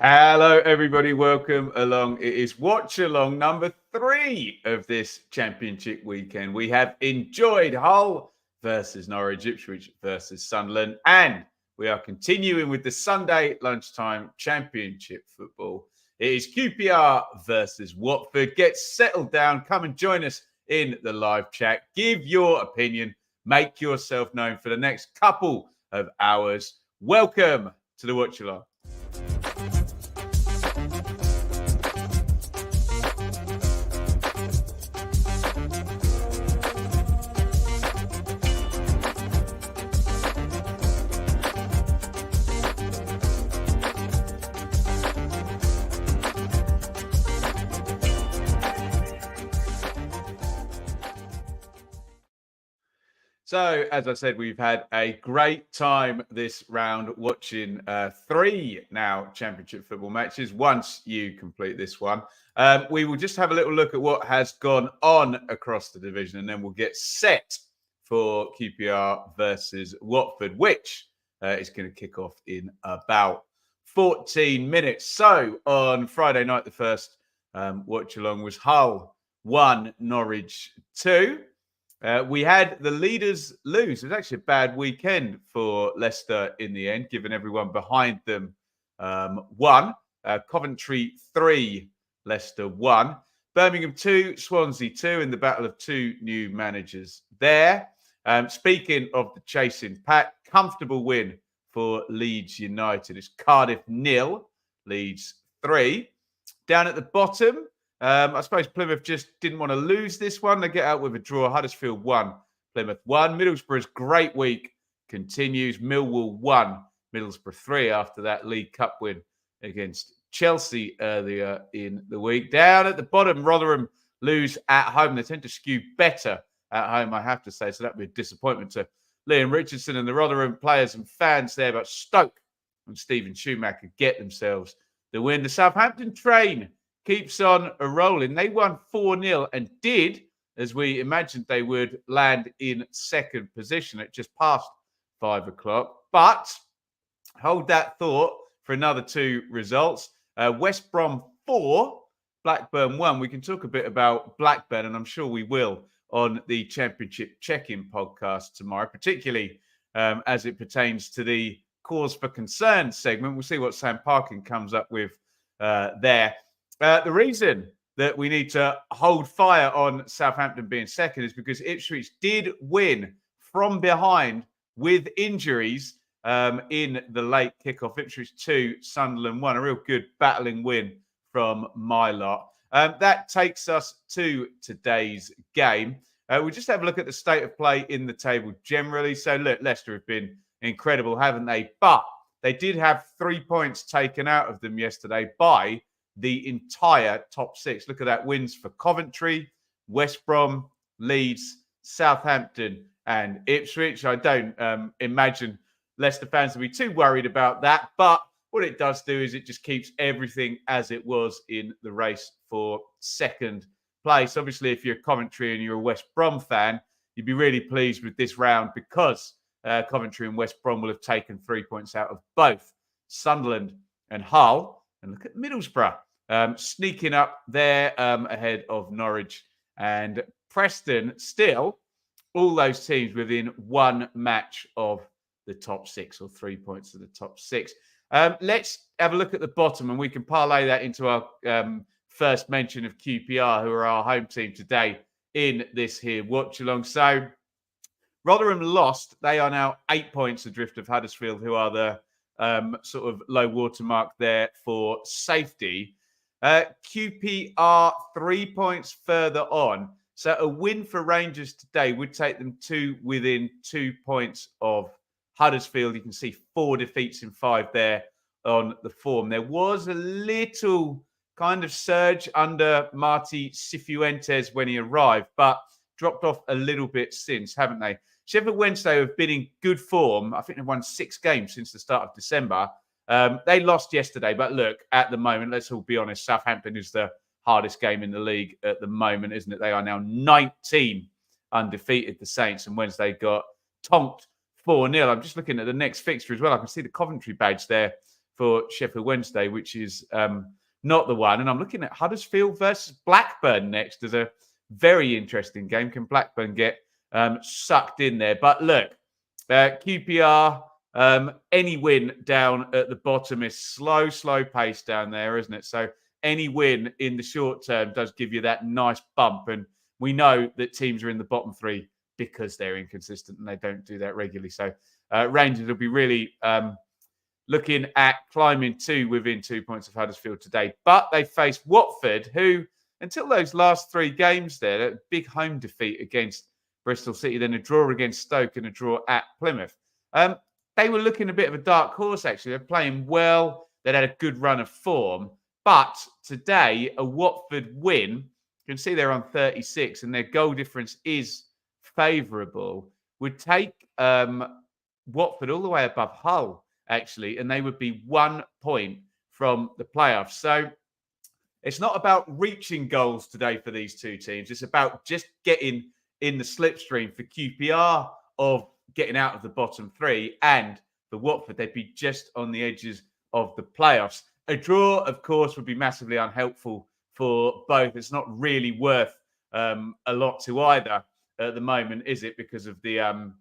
Hello, everybody. Welcome along. It is Watchalong number 3 of this championship weekend. We have enjoyed Hull versus Norwich, Ipswich versus Sunderland, and we are continuing with the Sunday lunchtime championship football. It is QPR versus Watford. Get settled down. Come and join us in the live chat. Give your opinion. Make yourself known for the next couple of hours. Welcome to the Watchalong. So, as I said, we've had a great time this round watching 3 now championship football matches. Once you complete this one, we will just have a little look at what has gone on across the division, and then we'll get set for QPR versus Watford, which is going to kick off in about 14 minutes. So, on Friday night, the first watch along was Hull 1, Norwich 2. We had the leaders lose. It was actually a bad weekend for Leicester in the end, given everyone behind them won. Coventry 3, Leicester 1. Birmingham 2, Swansea 2 in the battle of two new managers there. Speaking of the chasing pack, comfortable win for Leeds United. It's Cardiff 0, Leeds 3. Down at the bottom, I suppose Plymouth just didn't want to lose this one. They get out with a draw. Huddersfield 1, Plymouth 1. Middlesbrough's great week continues. Millwall 1, Middlesbrough 3 after that League Cup win against Chelsea earlier in the week. Down at the bottom, Rotherham lose at home. They tend to skew better at home, I have to say. So that would be a disappointment to Liam Richardson and the Rotherham players and fans there. But Stoke and Stephen Schumacher get themselves the win. The Southampton train keeps on a rolling. They won 4-0 and did, as we imagined they would, land in second position at just past 5 o'clock. But hold that thought for another 2 results. West Brom 4, Blackburn 1. We can talk a bit about Blackburn, and I'm sure we will on the Championship Check-In podcast tomorrow, particularly as it pertains to the Cause for Concern segment. We'll see what Sam Parkin comes up with there. The reason that we need to hold fire on Southampton being second is because Ipswich did win from behind with injuries in the late kickoff. Ipswich 2, Sunderland 1. A real good battling win from my lot. That takes us to today's game. We'll just have a look at the state of play in the table generally. So, look, Leicester have been incredible, haven't they? But they did have 3 points taken out of them yesterday by the entire top 6. Look at that. Wins for Coventry, West Brom, Leeds, Southampton and Ipswich. I don't imagine Leicester fans will be too worried about that. But what it does do is it just keeps everything as it was in the race for second place. Obviously, if you're Coventry and you're a West Brom fan, you'd be really pleased with this round because Coventry and West Brom will have taken 3 points out of both Sunderland and Hull. And look at Middlesbrough sneaking up there ahead of Norwich and Preston. Still, all those teams within 1 match of the top 6 or 3 points of the top 6. Let's have a look at the bottom and we can parlay that into our first mention of QPR, who are our home team today in this here watch along. So Rotherham lost. They are now 8 points adrift of Huddersfield, who are the sort of low watermark there for safety. QPR 3 points further on. So a win for Rangers today would take them to within 2 points of Huddersfield. You can see 4 defeats in 5 there on the form. There was a little kind of surge under Marti Cifuentes when he arrived, but dropped off a little bit since, haven't they? Sheffield Wednesday have been in good form. I think they've won 6 games since the start of December. They lost yesterday, but look, at the moment, let's all be honest, Southampton is the hardest game in the league at the moment, isn't it? They are now 19 undefeated, the Saints, and Wednesday got tonked 4-0. I'm just looking at the next fixture as well. I can see the Coventry badge there for Sheffield Wednesday, which is not the one. And I'm looking at Huddersfield versus Blackburn next as a very interesting game. Can Blackburn get sucked in there? But look, QPR, any win down at the bottom is slow pace down there, isn't it? So any win in the short term does give you that nice bump. And we know that teams are in the bottom three because they're inconsistent and they don't do that regularly. So Rangers will be really looking at climbing to within 2 points of Huddersfield today. But they face Watford, who, until those last three games there, a big home defeat against Bristol City, then a draw against Stoke and a draw at Plymouth. They were looking a bit of a dark horse, actually. They're playing well. They'd had a good run of form. But today, a Watford win, you can see they're on 36 and their goal difference is favourable, would take Watford all the way above Hull, actually, and they would be 1 point from the playoffs. So it's not about reaching goals today for these two teams. It's about just getting in the slipstream for QPR of getting out of the bottom three, and for Watford, they'd be just on the edges of the playoffs. A draw, of course, would be massively unhelpful for both. It's not really worth a lot to either at the moment, is it? Because of the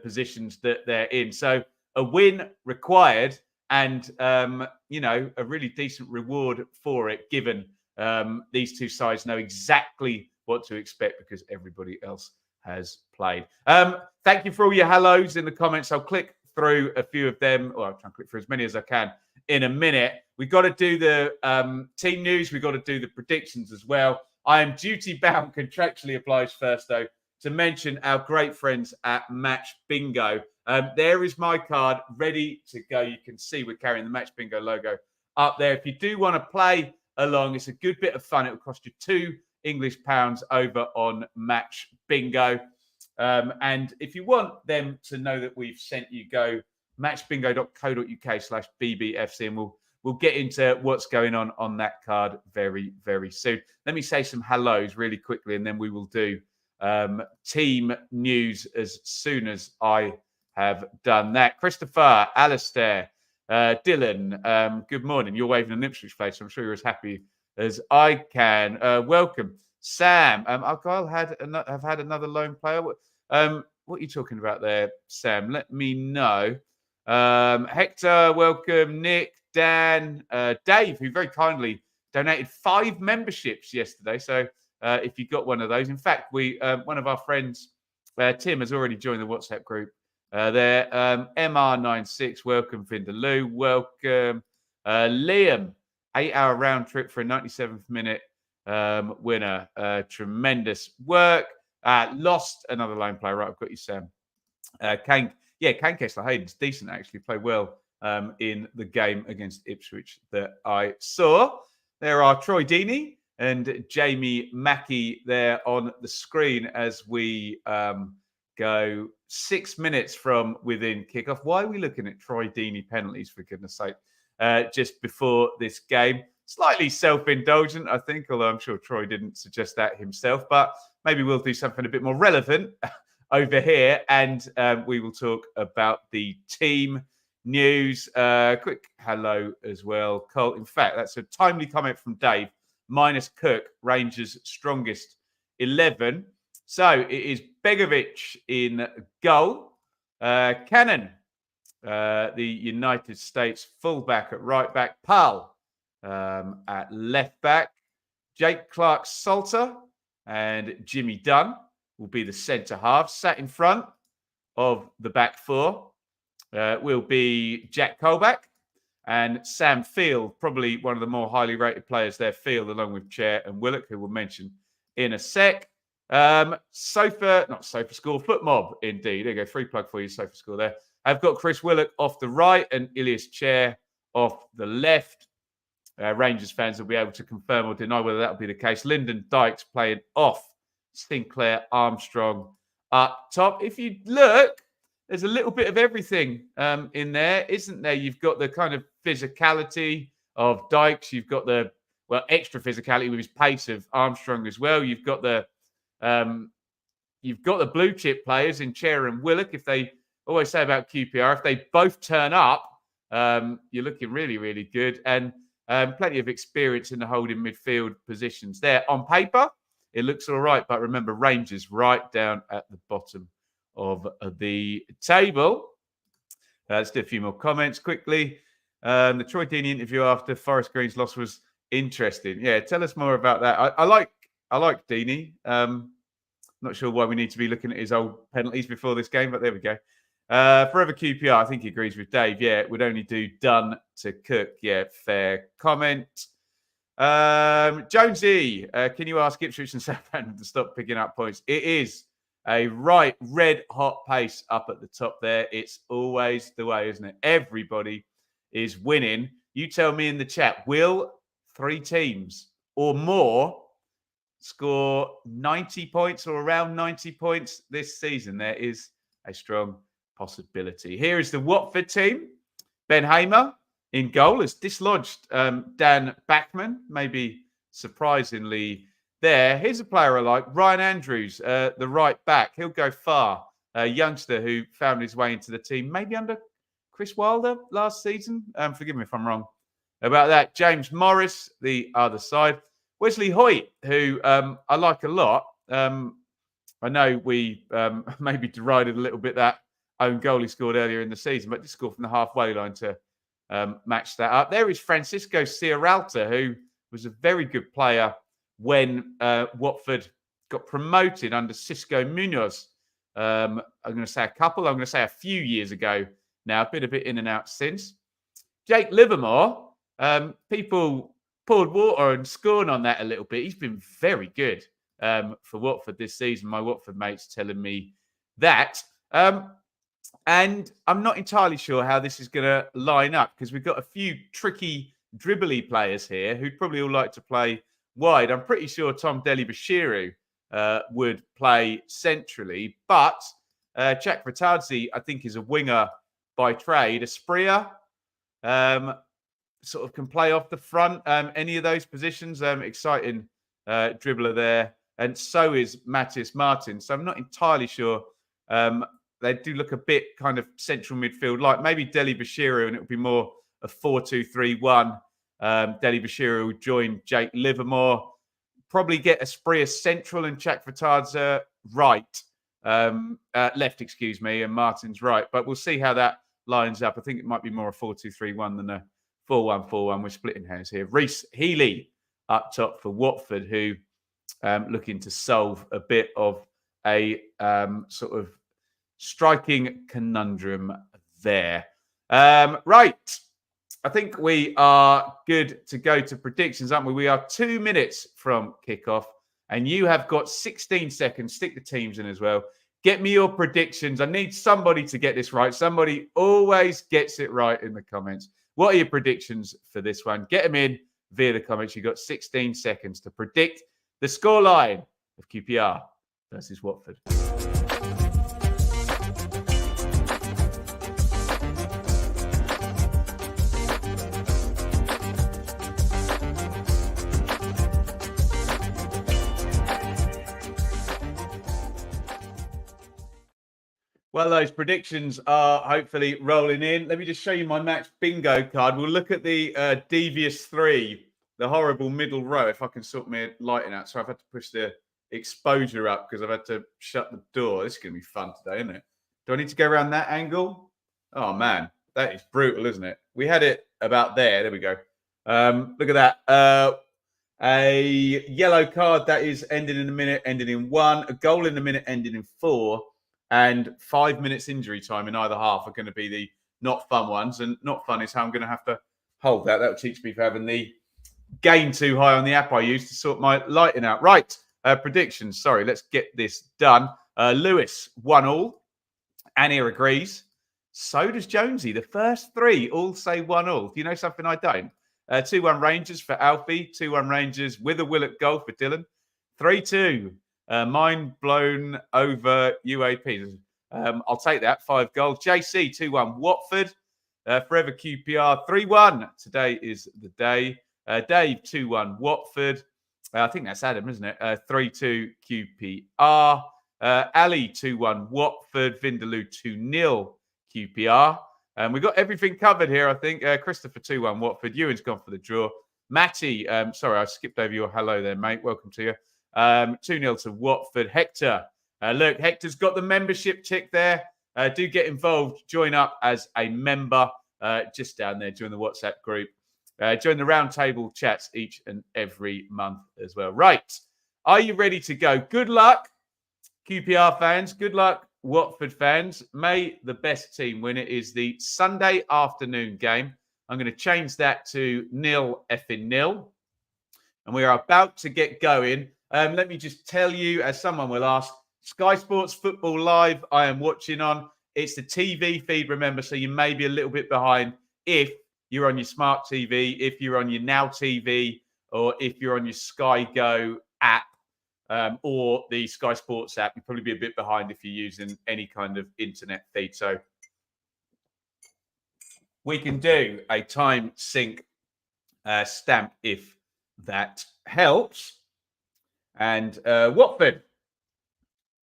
positions that they're in. So a win required, and a really decent reward for it, given these two sides know exactly what to expect because everybody else has played. Thank you for all your hellos in the comments. I'll click through a few of them, or I'll try and click through as many as I can in a minute. We've got to do the team news. We've got to do the predictions as well. I am duty bound, contractually obliged first, though, to mention our great friends at Match Bingo. There is my card ready to go. You can see we're carrying the Match Bingo logo up there. If you do want to play along, it's a good bit of fun. It will cost you £2 English over on Match Bingo. And if you want them to know that we've sent you, go matchbingo.co.uk/BBFC, and we'll get into what's going on that card very, very soon. Let me say some hellos really quickly, and then we will do team news as soon as I have done that. Christopher, Alistair, Dylan, good morning. You're waving an Ipswich flag, so I'm sure you're as happy as I can. Welcome. Sam, Argyle have had another loan player. What are you talking about there, Sam? Let me know. Hector, welcome. Nick, Dan, Dave, who very kindly donated 5 memberships yesterday. So if you got one of those, in fact, one of our friends, Tim, has already joined the WhatsApp group. There, MR96, welcome. Vindaloo, welcome. Liam, 8-hour round trip for a 97th minute winner. Tremendous work. Lost another line player. Right, I've got you, Sam. Kane Kessler-Hayden's decent, actually. Played well in the game against Ipswich that I saw. There are Troy Deeney and Jamie Mackey there on the screen as we go 6 minutes from within kickoff. Why are we looking at Troy Deeney penalties, for goodness sake, just before this game? Slightly self-indulgent, I think, although I'm sure Troy didn't suggest that himself. But maybe we'll do something a bit more relevant over here, and we will talk about the team news. Quick hello as well, Cole. In fact, that's a timely comment from Dave. Minus Cook, Rangers' strongest 11. So it is Begovic in goal. Cannon, the United States fullback at right back. Pal at left back. Jake Clark-Salter and Jimmy Dunn will be the centre half. Sat in front of the back four will be Jack Colback and Sam Field, probably one of the more highly rated players there, Field, along with Chair and Willock, who we'll mention in a sec. SofaScore, Foot Mob, indeed. There you go, free plug for you, SofaScore there. I've got Chris Willock off the right and Ilias Chair off the left. Rangers fans will be able to confirm or deny whether that will be the case. Lyndon Dykes playing off Sinclair Armstrong up top. If you look, there's a little bit of everything in there, isn't there? You've got the kind of physicality of Dykes. You've got the extra physicality with his pace of Armstrong as well. You've got the blue chip players in Chair and Willock. If they always say about QPR, if they both turn up, You're looking really, really good. And plenty of experience in the holding midfield positions there. On paper, it looks all right. But remember, Rangers right down at the bottom of the table. Let's do a few more comments quickly. The Troy Deeney interview after Forest Green's loss was interesting. Yeah, tell us more about that. I like Deeney. Not sure why we need to be looking at his old penalties before this game, but there we go. Forever QPR, I think he agrees with Dave. Yeah, it would only do done to cook. Yeah, fair comment. Jonesy, can you ask Ipswich and Southampton to stop picking up points? It is a right red hot pace up at the top there. It's always the way, isn't it? Everybody is winning. You tell me in the chat, will 3 teams or more score 90 points or around 90 points this season? There is a strong possibility. Here is the Watford team. Ben Hamer in goal has dislodged Dan Bachman, maybe surprisingly there. Here's a player I like, Ryan Andrews, the right back. He'll go far. A youngster who found his way into the team, maybe under Chris Wilder last season. Forgive me if I'm wrong about that. James Morris, the other side. Wesley Hoyt, who I like a lot. I know we maybe derided a little bit that own goal he scored earlier in the season, but just scored from the halfway line to match that up. There is Francisco Ciaralta, who was a very good player when Watford got promoted under Cisco Munoz. I'm going to say a few years ago now, a bit in and out since. Jake Livermore, people poured water and scorn on that a little bit. He's been very good for Watford this season. My Watford mates telling me that. And I'm not entirely sure how this is going to line up because we've got a few tricky, dribbly players here who'd probably all like to play wide. I'm pretty sure Tom Dele-Bashiru would play centrally, but Chak Vertadze, I think, is a winger by trade. Asprilla sort of can play off the front. Any of those positions, exciting dribbler there. And so is Matthias Martin. So I'm not entirely sure. They do look a bit kind of central midfield, like maybe Dele-Bashiru, and it would be more a 4-2-3-1. Dele-Bashiru will join Jake Livermore. Probably get Asprilla central and Chak Vertadze right. Left, excuse me, and Martin's right. But we'll see how that lines up. I think it might be more a 4-2-3-1 than a 4-1-4-1. We're splitting hairs here. Reece Healy up top for Watford, who looking to solve a bit of a sort of striking conundrum there. Right. I think we are good to go to predictions, aren't we? We are 2 minutes from kickoff, and you have got 16 seconds. Stick the teams in as well. Get me your predictions. I need somebody to get this right. Somebody always gets it right in the comments. What are your predictions for this one? Get them in via the comments. You've got 16 seconds to predict the scoreline of QPR versus Watford. Well, those predictions are hopefully rolling in. Let me just show you my match bingo card. We'll look at the devious 3, the horrible middle row, if I can sort my lighting out. So I've had to push the exposure up because I've had to shut the door. This is going to be fun today, isn't it? Do I need to go around that angle? Oh, man, that is brutal, isn't it? We had it about there. There we go. Look at that. A yellow card that is ending in a minute, ending in 1. A goal in a minute, ending in 4. And 5 minutes injury time in either half are going to be the not fun ones. And not fun is how I'm going to have to hold that. That will teach me for having the gain too high on the app I use to sort my lighting out. Right, predictions. Sorry, let's get this done. Lewis, 1-1. Annie agrees. So does Jonesy. The first 3 all say 1-1. Do you know something I don't? 2-1 Rangers for Alfie. 2-1 Rangers with a will at goal for Dylan. 3-2. Mind blown over UAP. I'll take that. 5 goals. JC 2-1 Watford. Forever QPR 3-1. Today is the day. Dave 2-1 Watford. I think that's Adam, isn't it? 3-2 QPR. Ali 2-1 Watford. Vindaloo 2-0 QPR. We've got everything covered here, I think. Christopher 2-1 Watford. Ewan's gone for the draw. Matty, sorry, I skipped over your hello there, mate. Welcome to you. 2-0 to Watford. Hector, look, Hector's got the membership tick there. Do get involved. Join up as a member just down there. Join the WhatsApp group. Join the roundtable chats each and every month as well. Right. Are you ready to go? Good luck, QPR fans. Good luck, Watford fans. May the best team win. It is the Sunday afternoon game. I'm going to change that to 0-0. And we are about to get going. Let me just tell you, as someone will ask, Sky Sports Football Live, I am watching on. It's the TV feed, remember, so you may be a little bit behind if you're on your smart TV, if you're on your Now TV, or if you're on your Sky Go app, or the Sky Sports app. You'll probably be a bit behind if you're using any kind of internet feed. So we can do a time sync stamp if that helps. And Watford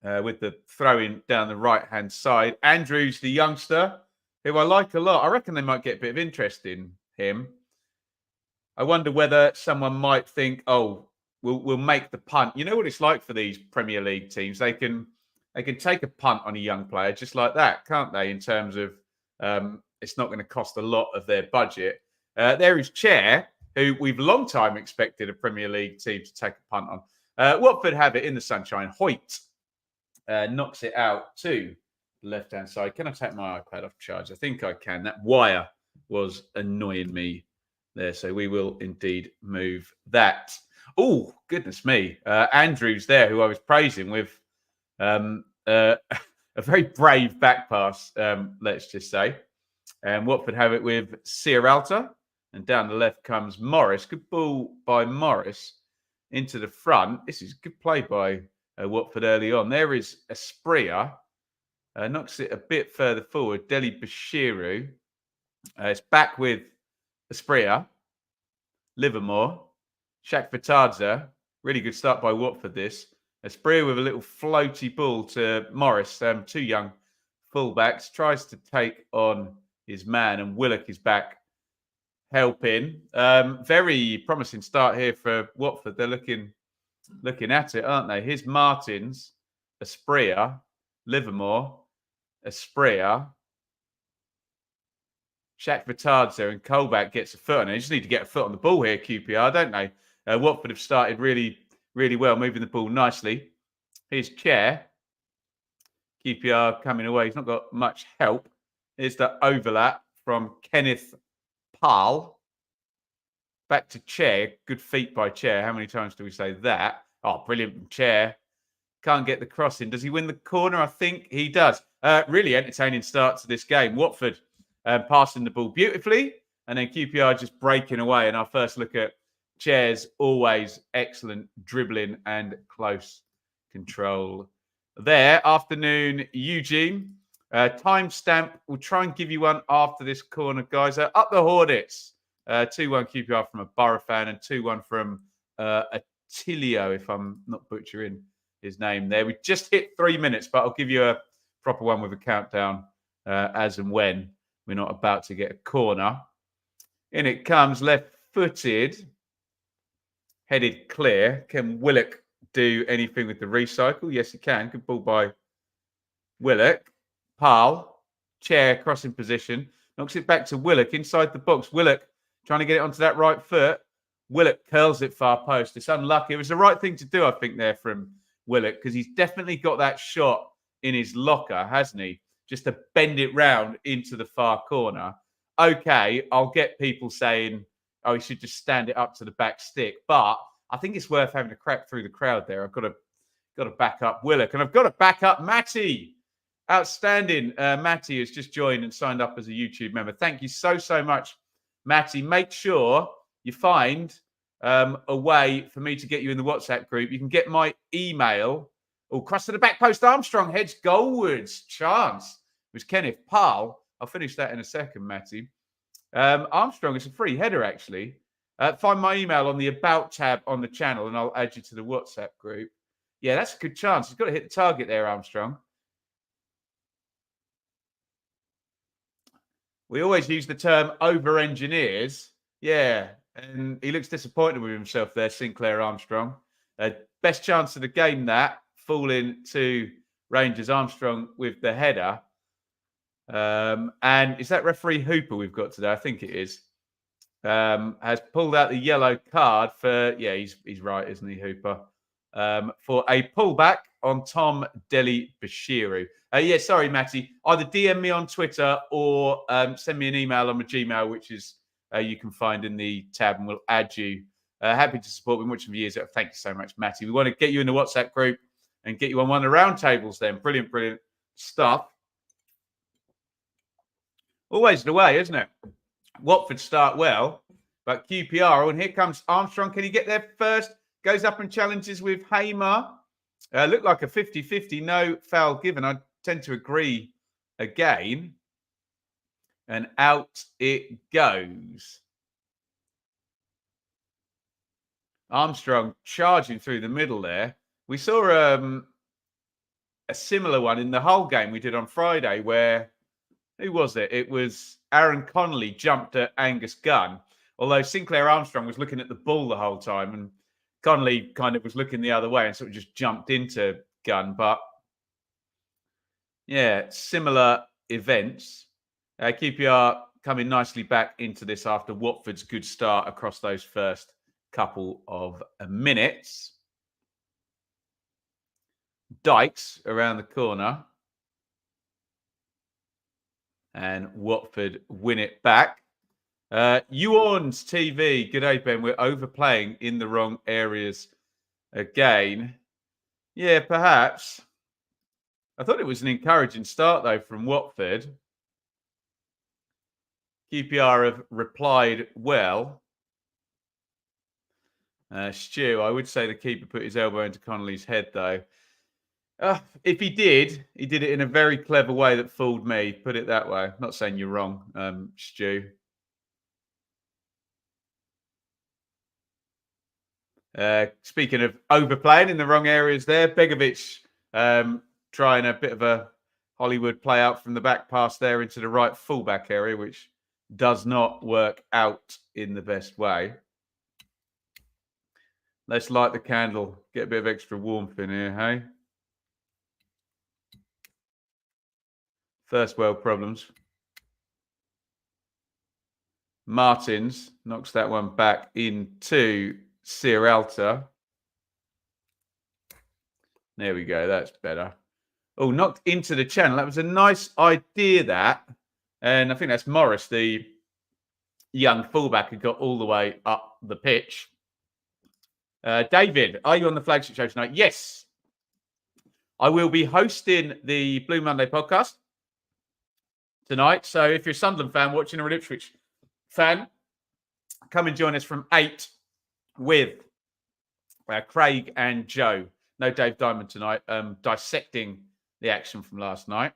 with the throw-in down the right-hand side. Andrews, the youngster, who I like a lot. I reckon they might get a bit of interest in him. I wonder whether someone might think, oh, we'll make the punt. You know what it's like for these Premier League teams? They can take a punt on a young player just like that, can't they? In terms of it's not going to cost a lot of their budget. There is Chair, who we've long time expected a Premier League team to take a punt on. Watford have it in the sunshine. Hoyt knocks it out to the left-hand side. Can I take my iPad off charge? I think I can. That wire was annoying me there. So we will indeed move that. Oh, goodness me. Andrews there, who I was praising with a very brave back pass, let's just say. And Watford have it with Sierralta. And down the left comes Morris. Good ball by Morris into the front. This is good play by Watford early on. There is Espria. Knocks it a bit further forward. Deli Bashiru. It's back with Espria. Livermore. Shaq Vitadze. Really good start by Watford this. Espria with a little floaty ball to Morris. Two young fullbacks. Tries to take on his man. And Willock is back helping. Very promising start here for Watford. They're looking at it, aren't they? Here's Martins, Espria, Livermore, Espria, Shaq Vitadze, and Colback gets a foot on it. They just need to get a foot on the ball here, QPR, don't they? Watford have started really, really well, moving the ball nicely. Here's Chair. QPR coming away. He's not got much help. Here's the overlap from Kenneth Pal. Back to Chair. Good feet by Chair. How many times do we say that? Oh, brilliant Chair. Can't get the cross in. Does he win the corner? I think he does. Really entertaining start to this game. Watford passing the ball beautifully, and then QPR just breaking away. And our first look at Chair's always excellent dribbling and close control there. Afternoon, Eugene. Timestamp. We'll try and give you one after this corner, guys. Up the Hornets. 2-1 QPR from a Borough fan and 2-1 from Attilio, if I'm not butchering his name there. We just hit 3 minutes, but I'll give you a proper one with a countdown as and when we're not about to get a corner. In it comes, left-footed, headed clear. Can Willock do anything with the recycle? Yes, he can. Good ball by Willock. Pal, Chair, crossing position. Knocks it back to Willock inside the box. Willock trying to get it onto that right foot. Willock curls it far post. It's unlucky. It was the right thing to do, I think, there from Willock, because he's definitely got that shot in his locker, hasn't he? Just to bend it round into the far corner. Okay, I'll get people saying, oh, he should just stand it up to the back stick. But I think it's worth having a crack through the crowd there. I've got to back up Willock. And I've got to back up Matty. Outstanding. Matty has just joined and signed up as a YouTube member. Thank you so much, Matty. Make sure you find a way for me to get you in the WhatsApp group. You can get my email. Oh, cross to the back post. Armstrong heads goalwards. Chance. It was Kenneth Pal. I'll finish that in a second, Matty. Armstrong is a free header, actually. Find my email on the About tab on the channel, and I'll add you to the WhatsApp group. Yeah, that's a good chance. He's got to hit the target there, Armstrong. We always use the term over-engineers. Yeah, and he looks disappointed with himself there, Sinclair Armstrong. Best chance of the game, that, falling to Rangers Armstrong with the header. And is that referee Hooper we've got today? I think it is. Has pulled out the yellow card for, yeah, he's right, isn't he, Hooper? For a pullback on Tom Deli Bashiru. Yeah, sorry, Matty. Either DM me on Twitter or send me an email on my Gmail, which is you can find in the tab, and we'll add you. Happy to support. Been watching for years. Thank you so much, Matty. We want to get you in the WhatsApp group and get you on one of the roundtables then. Brilliant, brilliant stuff. Always the way, isn't it? Watford start well, but QPR, and here comes Armstrong. Can he get there first? Goes up and challenges with Hamer. Looked like a 50-50, no foul given. I tend to agree again. And out it goes. Armstrong charging through the middle there. We saw a similar one in the Hull game we did on Friday where, who was it? It was Aaron Connolly jumped at Angus Gunn, although Sinclair Armstrong was looking at the ball the whole time and Connolly kind of was looking the other way and sort of just jumped into Gunn. But yeah, similar events. QPR coming nicely back into this after Watford's good start across those first couple of minutes. Dykes around the corner. And Watford win it back. Ewan's TV. Good day, Ben. We're overplaying in the wrong areas again. Yeah, perhaps. I thought it was an encouraging start, though, from Watford. QPR have replied well. Stu, I would say the keeper put his elbow into Connolly's head, though. If he did it in a very clever way that fooled me. Put it that way. I'm not saying you're wrong, Stu. Speaking of overplaying in the wrong areas there, Begovic trying a bit of a Hollywood play out from the back pass there into the right fullback area, which does not work out in the best way. Let's light the candle. Get a bit of extra warmth in here, hey? First world problems. Martins knocks that one back into Sierralta. There we go. That's better. Oh, knocked into the channel. That was a nice idea, that. And I think that's Morris, the young fullback who got all the way up the pitch. David, are you on the flagship show tonight? Yes. I will be hosting the Blue Monday podcast tonight. So if you're a Sunderland fan watching or an Ipswich fan, come and join us from 8 with Craig and Joe. No Dave Diamond tonight, dissecting the action from last night.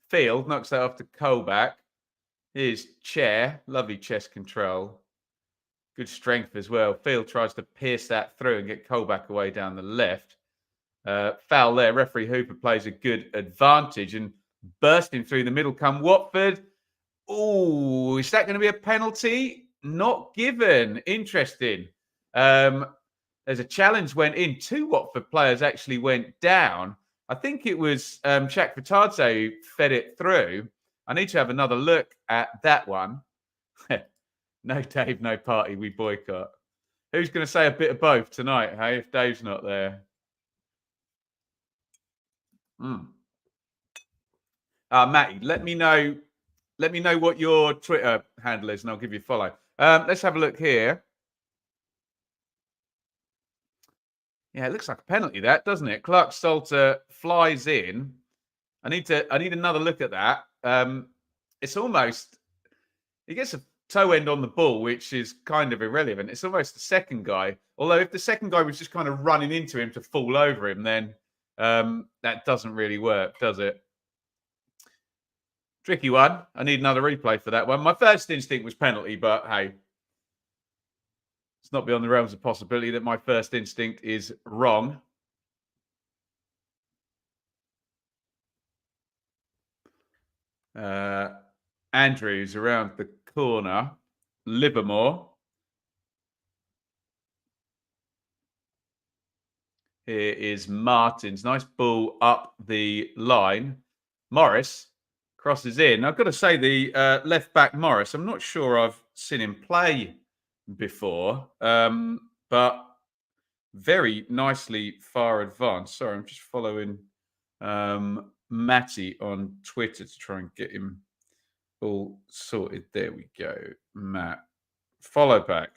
Field knocks that off to Colback. Here's Chair, lovely chest control. Good strength as well. Field tries to pierce that through and get Colback away down the left. Foul there. Referee Hooper plays a good advantage and bursting through the middle come Watford. Oh, is that going to be a penalty? Not given. Interesting. There's a challenge went in. 2 Watford players actually went down. I think it was Chak Vitadze who fed it through. I need to have another look at that one. No Dave, no party. We boycott. Who's going to say a bit of both tonight, hey, if Dave's not there? Matty, let me know what your Twitter handle is, and I'll give you a follow. Let's have a look here. Yeah, it looks like a penalty, that, doesn't it? Clark Salter flies in. I need another look at that. It's almost, he gets a toe end on the ball, which is kind of irrelevant. It's almost the second guy. Although if the second guy was just kind of running into him to fall over him, then that doesn't really work, does it? Tricky one. I need another replay for that one. My first instinct was penalty, but hey, it's not beyond the realms of possibility that my first instinct is wrong. Andrews around the corner. Livermore. Here is Martins. Nice ball up the line. Morris crosses in. I've got to say, the left back Morris, I'm not sure I've seen him play before, but very nicely far advanced. Sorry, I'm just following Matty on Twitter to try and get him all sorted. There we go, Matt. Follow back.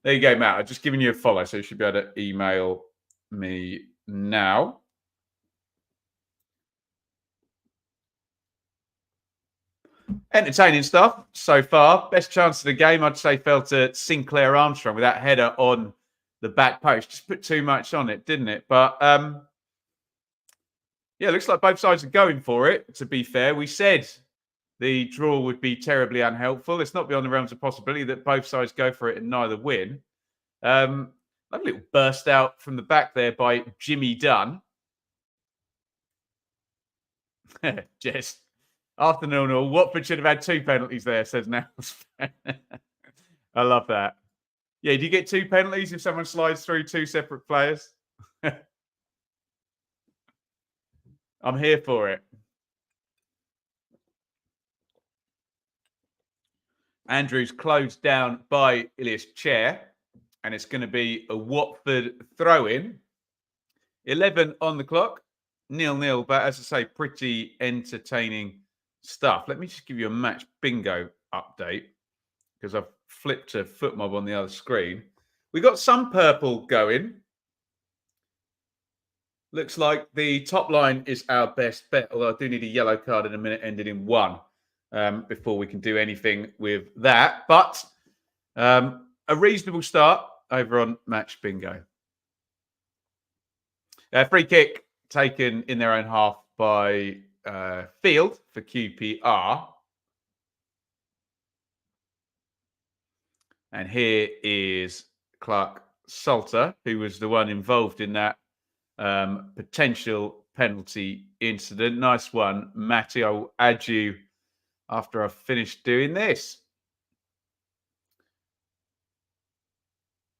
There you go, Matt. I've just given you a follow, so you should be able to email me now. Entertaining stuff so far. Best chance of the game, I'd say, fell to Sinclair Armstrong with that header on the back post. Just put too much on it, didn't it? But yeah, looks like both sides are going for it, to be fair. We said the draw would be terribly unhelpful. It's not beyond the realms of possibility that both sides go for it and neither win. A little burst out from the back there by Jimmy Dunn. Just after 0-0, Watford should have had 2 penalties there, says Nels. I love that. Yeah, do you get 2 penalties if someone slides through 2 separate players? I'm here for it. Andrews closed down by Ilias Chair, and it's going to be a Watford throw-in. 11 on the clock, 0-0, but as I say, pretty entertaining stuff. Let me just give you a match bingo update because I've flipped to FootMob on the other screen. We got some purple going. Looks like the top line is our best bet, although I do need a yellow card in a minute ending in 1 before we can do anything with that. But a reasonable start over on match bingo. Free kick taken in their own half by Field for QPR. And here is Clark Salter, who was the one involved in that potential penalty incident. Nice one, Matty. I will add you after I've finished doing this.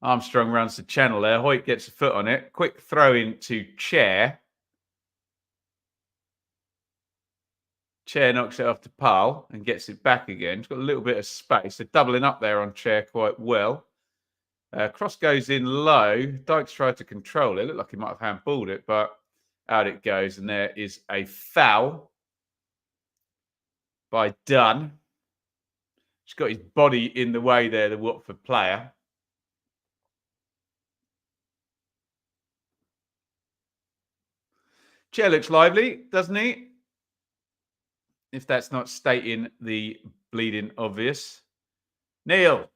Armstrong runs the channel there. Hoyt gets a foot on it. Quick throw in to Chair. Chair knocks it off to Pal and gets it back again. He's got a little bit of space. They're doubling up there on Chair quite well. Cross goes in low. Dykes tried to control it. Looked like he might have handballed it, but out it goes. And there is a foul by Dunn. He's got his body in the way there, the Watford player. Chair looks lively, doesn't he? If that's not stating the bleeding obvious. Neil,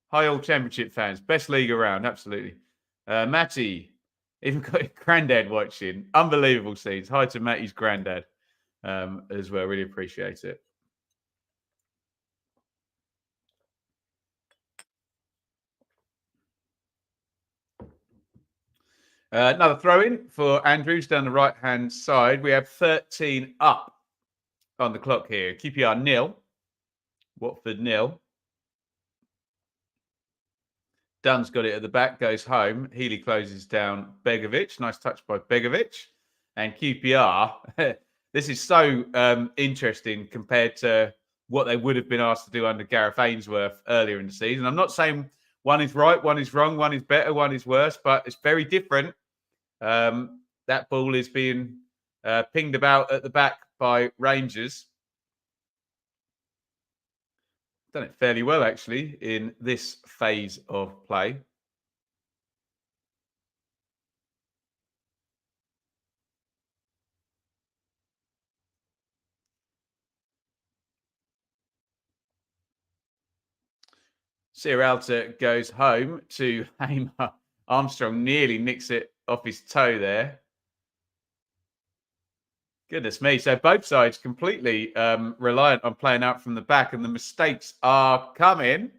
hi all Championship fans. Best league around, absolutely. Matty, even got his granddad watching. Unbelievable scenes. Hi to Matty's granddad as well. Really appreciate it. Another throw-in for Andrews down the right-hand side. We have 13 up on the clock here. QPR 0. Watford 0. Dunn's got it at the back, goes home. Healy closes down Begovic. Nice touch by Begovic. And QPR, this is so interesting compared to what they would have been asked to do under Gareth Ainsworth earlier in the season. I'm not saying one is right, one is wrong, one is better, one is worse, but it's very different. That ball is being pinged about at the back by Rangers. Done it fairly well, actually, in this phase of play. Sierralta goes home to Hamer. Armstrong nearly nicks it off his toe there. Goodness me. So both sides completely reliant on playing out from the back, and the mistakes are coming.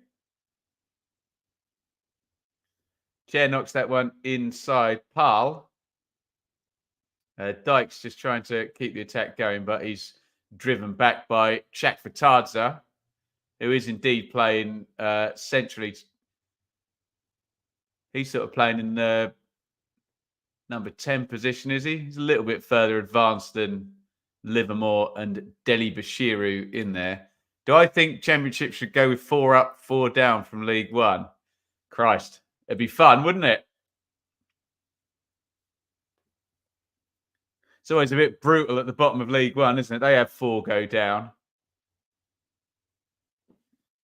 Chair knocks that one inside Pal. Dykes just trying to keep the attack going, but he's driven back by Chakvatadze, who is indeed playing centrally. He's sort of playing in the number 10 position, is he? He's a little bit further advanced than Livermore and Deli Bashiru in there. Do I think Championship should go with 4 up, 4 down from League One? Christ, it'd be fun, wouldn't it? It's always a bit brutal at the bottom of League One, isn't it? They have 4 go down.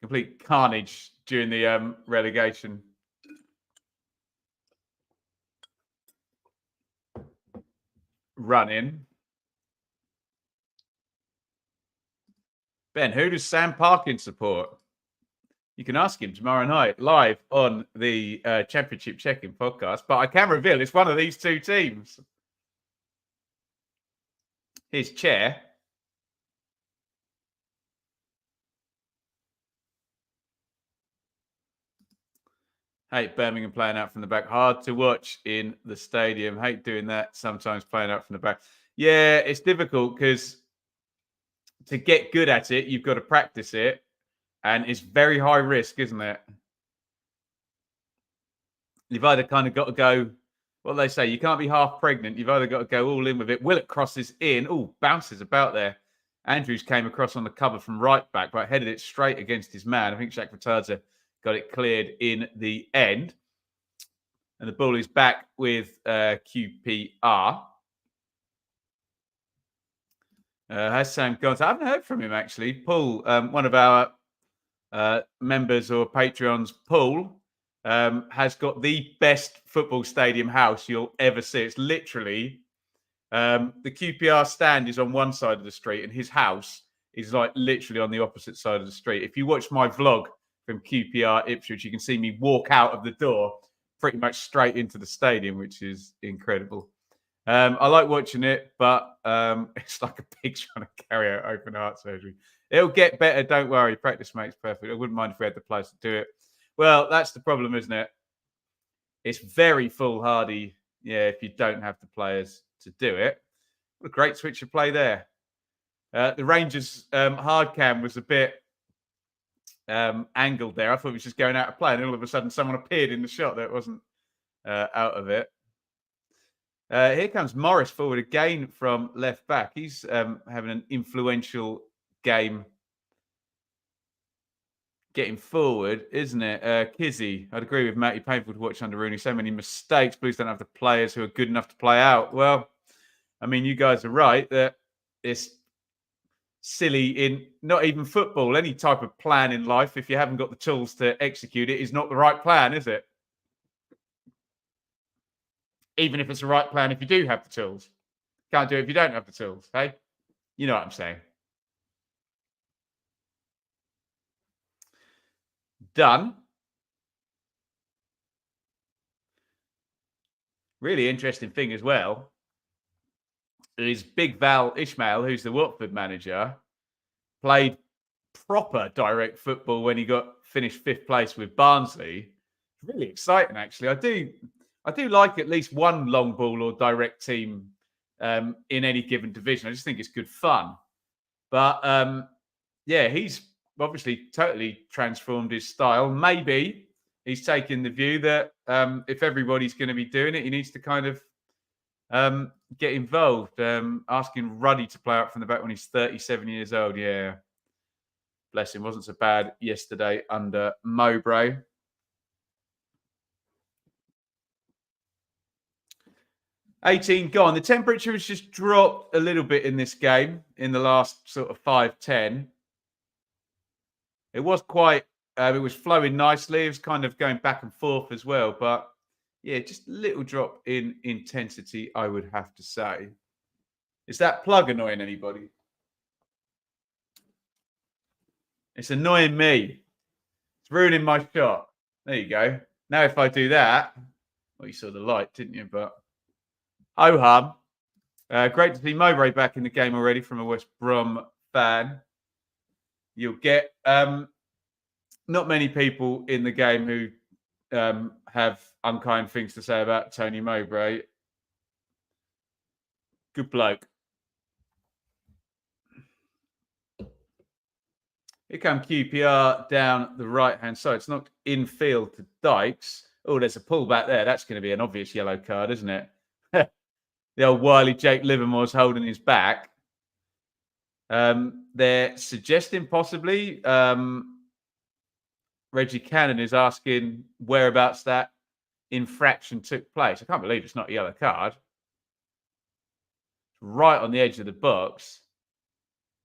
Complete carnage during the relegation. Run in. Ben, who does Sam Parkins support? You can ask him tomorrow night live on the Championship Check-In podcast, but I can reveal it's one of these 2 teams. His chair. Hate Birmingham playing out from the back. Hard to watch in the stadium. Hate doing that sometimes, playing out from the back. Yeah, it's difficult because to get good at it, you've got to practice it. And it's very high risk, isn't it? You've either kind of got to go, what they say, you can't be half pregnant. You've either got to go all in with it. Willett crosses in. Oh, bounces about there. Andrews came across on the cover from right back, but headed it straight against his man. I think Chakvatadze got it cleared in the end. And the ball is back with QPR. Has Sam gone? I haven't heard from him, actually. Paul, one of our members or Patreons, Paul, has got the best football stadium house you'll ever see. It's literally the QPR stand is on one side of the street and his house is like literally on the opposite side of the street. If you watch my vlog from QPR Ipswich, you can see me walk out of the door pretty much straight into the stadium, which is incredible. I like watching it, but it's like a pig trying to carry out open heart surgery. It'll get better, don't worry. Practice makes perfect. I wouldn't mind if we had the players to do it. Well, that's the problem, isn't it? It's very foolhardy, if you don't have the players to do it. What a great switch of play there. The Rangers hard cam was a bit angled there. I thought it was just going out of play, and all of a sudden someone appeared in the shot that wasn't out of it. Here comes Morris forward again from left back. He's having an influential game getting forward, isn't it? Kizzy, I'd agree with Matty. Painful to watch under Rooney. So many mistakes. Blues don't have the players who are good enough to play out. Well, I mean, you guys are right that it's silly in not even football. Any type of plan in life, if you haven't got the tools to execute it, is not the right plan, is it? Even if it's the right plan, if you do have the tools. Can't do it if you don't have the tools, hey? You know what I'm saying. Done. Really interesting thing as well is Big Val Ismail, who's the Watford manager, played proper direct football when he got finished 5th place with Barnsley. Really exciting, actually. I do like at least one long ball or direct team in any given division. I just think it's good fun. But he's obviously totally transformed his style. Maybe he's taken the view that if everybody's going to be doing it, he needs to kind of get involved. Asking Ruddy to play out from the back when he's 37 years old. Yeah. Bless him. Wasn't so bad yesterday under Mowbray. $18 gone. The temperature has just dropped a little bit in this game in the last sort of 5-10. It was quite, it was flowing nicely. It was kind of going back and forth as well. But yeah, just a little drop in intensity, I would have to say. Is that plug annoying anybody? It's annoying me. It's ruining my shot. There you go. Now, if I do that, well, you saw the light, didn't you? But ho-hum. Great to see Mowbray back in the game already from a West Brom fan. You'll get not many people in the game who have unkind things to say about Tony Mowbray. Good bloke. Here come QPR down the right-hand side. It's not infield to Dykes. Oh, there's a pullback there. That's going to be an obvious yellow card, isn't it? The old wily Jake Livermore's holding his back. They're suggesting possibly Reggie Cannon is asking whereabouts that infraction took place. I can't believe it's not a yellow card. Right on the edge of the box.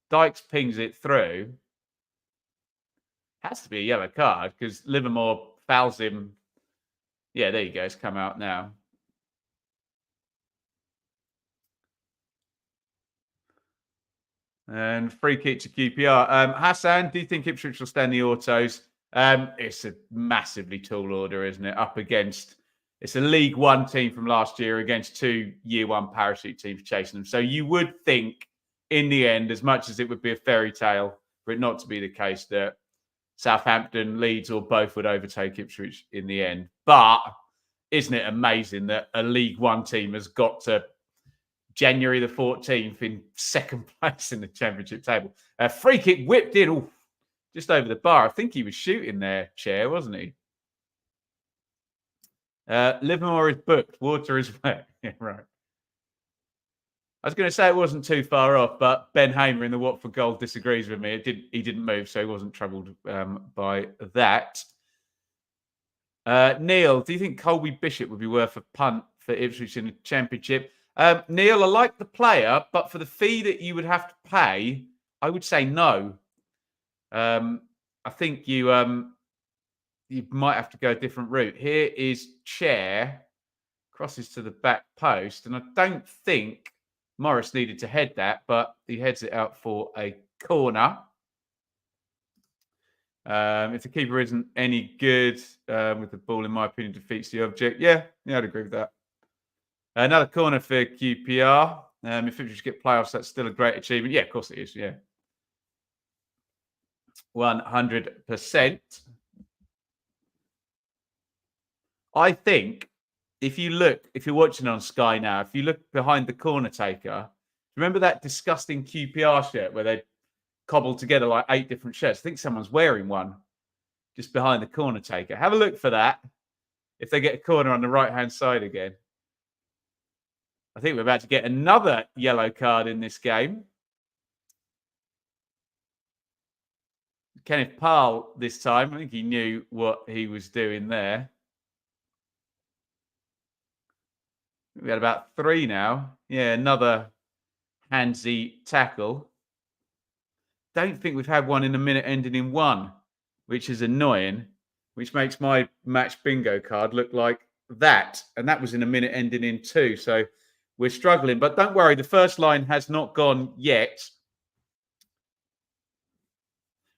Dykes pings it through. Has to be a yellow card because Livermore fouls him. Yeah, there you go. It's come out now. And free kick to QPR. Hassan, do you think Ipswich will stand the autos? It's a massively tall order, isn't it? Up against, it's a League One team from last year against 2 Year One parachute teams chasing them. So you would think in the end, as much as it would be a fairy tale for it not to be the case, that Southampton, Leeds, or both would overtake Ipswich in the end. But isn't it amazing that a League One team has got to January the 14th in second place in the Championship table? A free kick whipped in, just over the bar. I think he was shooting there, Chair, wasn't he? Livermore is booked. Water is wet. Yeah, right. I was going to say it wasn't too far off, but Ben Hamer in the Watford goal disagrees with me. He didn't move, so he wasn't troubled by that. Neil, do you think Colby Bishop would be worth a punt for Ipswich in the Championship? Neil, I like the player, but for the fee that you would have to pay, I would say no. I think you might have to go a different route. Here is Chair, crosses to the back post, and I don't think Morris needed to head that, but he heads it out for a corner. If the keeper isn't any good with the ball, in my opinion, defeats the object. Yeah, I'd agree with that. Another corner for QPR. If Ipswich get playoffs, that's still a great achievement. Yeah, of course it is. Yeah. 100%. I think if you're watching on Sky now, if you look behind the corner taker, remember that disgusting QPR shirt where they cobbled together like 8 different shirts? I think someone's wearing one just behind the corner taker. Have a look for that if they get a corner on the right-hand side again. I think we're about to get another yellow card in this game. Kenneth Parle this time. I think he knew what he was doing there. We had about 3 now. Yeah, another handsy tackle. Don't think we've had one in a minute ending in 1, which is annoying, which makes my match bingo card look like that. And that was in a minute ending in 2. So we're struggling. But don't worry, the first line has not gone yet.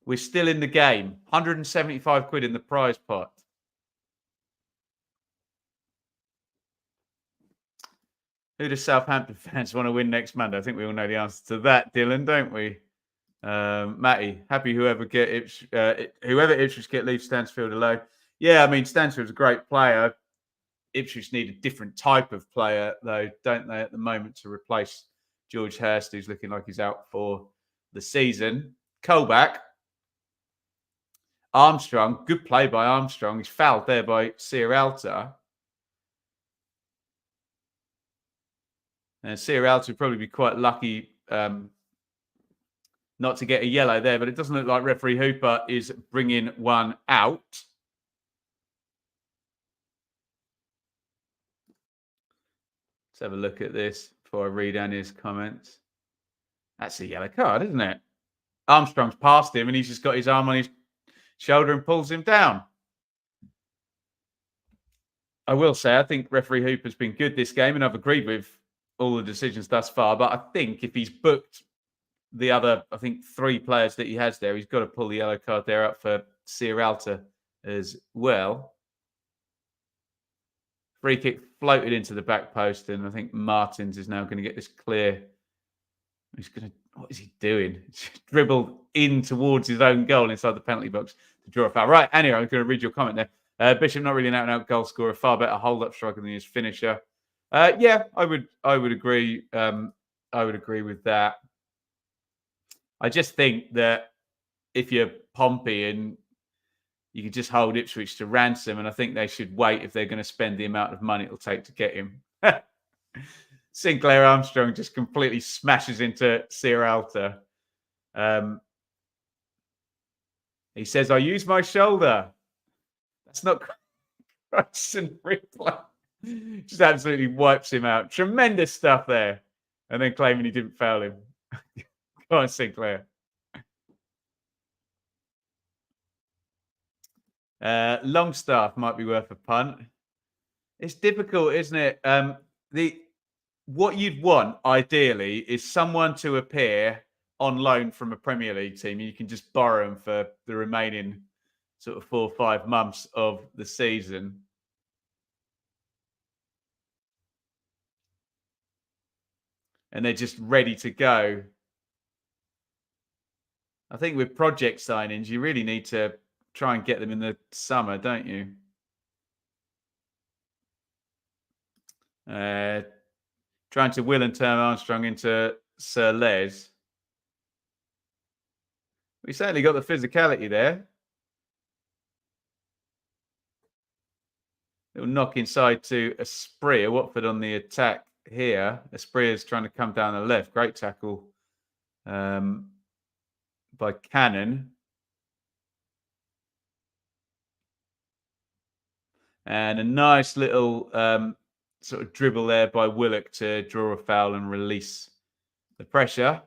We're still in the game. 175 quid in the prize pot. Who does Southampton fans want to win next Monday? I think we all know the answer to that, Dylan, don't we? Matty, happy whoever Ipswich get leave Stansfield alone. Yeah, I mean, Stansfield's a great player. Ipswich need a different type of player, though, don't they, at the moment, to replace George Hurst, who's looking like he's out for the season. Colback. Armstrong, good play by Armstrong. He's fouled there by Sierralta. And Sierralta would probably be quite lucky not to get a yellow there, but it doesn't look like referee Hooper is bringing one out. Let's have a look at this before I read Annie's comments. That's a yellow card, isn't it? Armstrong's past him and he's just got his arm on his shoulder and pulls him down. I will say, I think referee Hooper's been good this game, and I've agreed with all the decisions thus far. But I think if he's booked the other, 3 players that he has there, he's got to pull the yellow card there up for Sierralta as well. Free kick floated into the back post, and I think Martins is now going to get this clear. What is he doing? He's dribbled in towards his own goal inside the penalty box to draw a foul. Right, anyway, I'm going to read your comment there. Bishop, not really an out-and-out goal scorer, far better hold-up striker than his finisher. Yeah, I would agree. I would agree with that. I just think that if you're Pompey and you could just hold Ipswich to ransom, and I think they should wait if they're going to spend the amount of money it'll take to get him. Sinclair Armstrong just completely smashes into Sierralta. He says, I use my shoulder. That's not Christian replay. Just absolutely wipes him out. Tremendous stuff there. And then claiming he didn't foul him. Go on, Sinclair. Longstaff might be worth a punt. It's difficult, isn't it? What you'd want, ideally, is someone to appear on loan from a Premier League team. You can just borrow them for the remaining sort of 4 or 5 months of the season. And they're just ready to go. I think with project signings, you really need to try and get them in the summer, don't you? Trying to will and turn Armstrong into Sir Les. We certainly got the physicality there. Little knock inside to Espria. Watford on the attack here. Espria's trying to come down the left. Great tackle by Cannon. And a nice little sort of dribble there by Willock to draw a foul and release the pressure.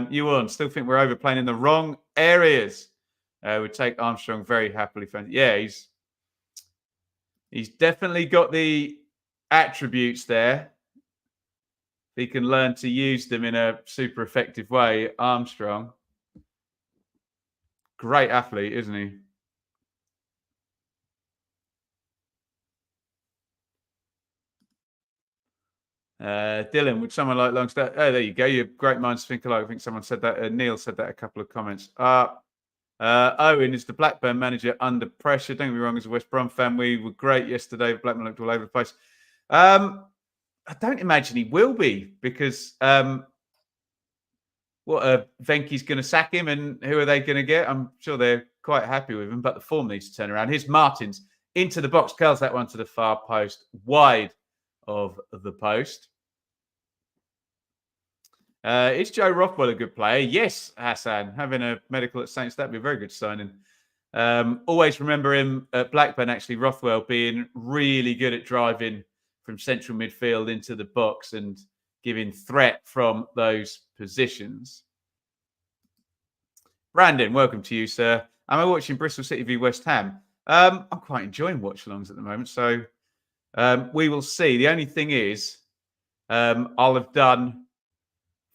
Ewan, still think we're overplaying in the wrong areas. Would take Armstrong very happily. Yeah, he's definitely got the attributes there. He can learn to use them in a super effective way. Armstrong, great athlete, isn't he? Dylan, would someone like Longstaff? Oh, there you go. Your great minds think alike. I think someone said that. Neil said that a couple of comments. Owen, is the Blackburn manager under pressure? Don't get me wrong, as a West Brom fan, we were great yesterday. Blackburn looked all over the place. I don't imagine he will be, because Venky's going to sack him, and who are they going to get? I'm sure they're quite happy with him, but the form needs to turn around. Here's Martins into the box, curls that one to the far post, wide of the post. Is Joe Rothwell a good player? Yes, Hassan. Having a medical at Saints, that'd be a very good signing. Always remember him at Blackburn, actually, Rothwell, being really good at driving from central midfield into the box and giving threat from those positions. Brandon, welcome to you, sir. Am I watching Bristol City v West Ham? I'm quite enjoying watchalongs at the moment, so we will see. The only thing is, I'll have done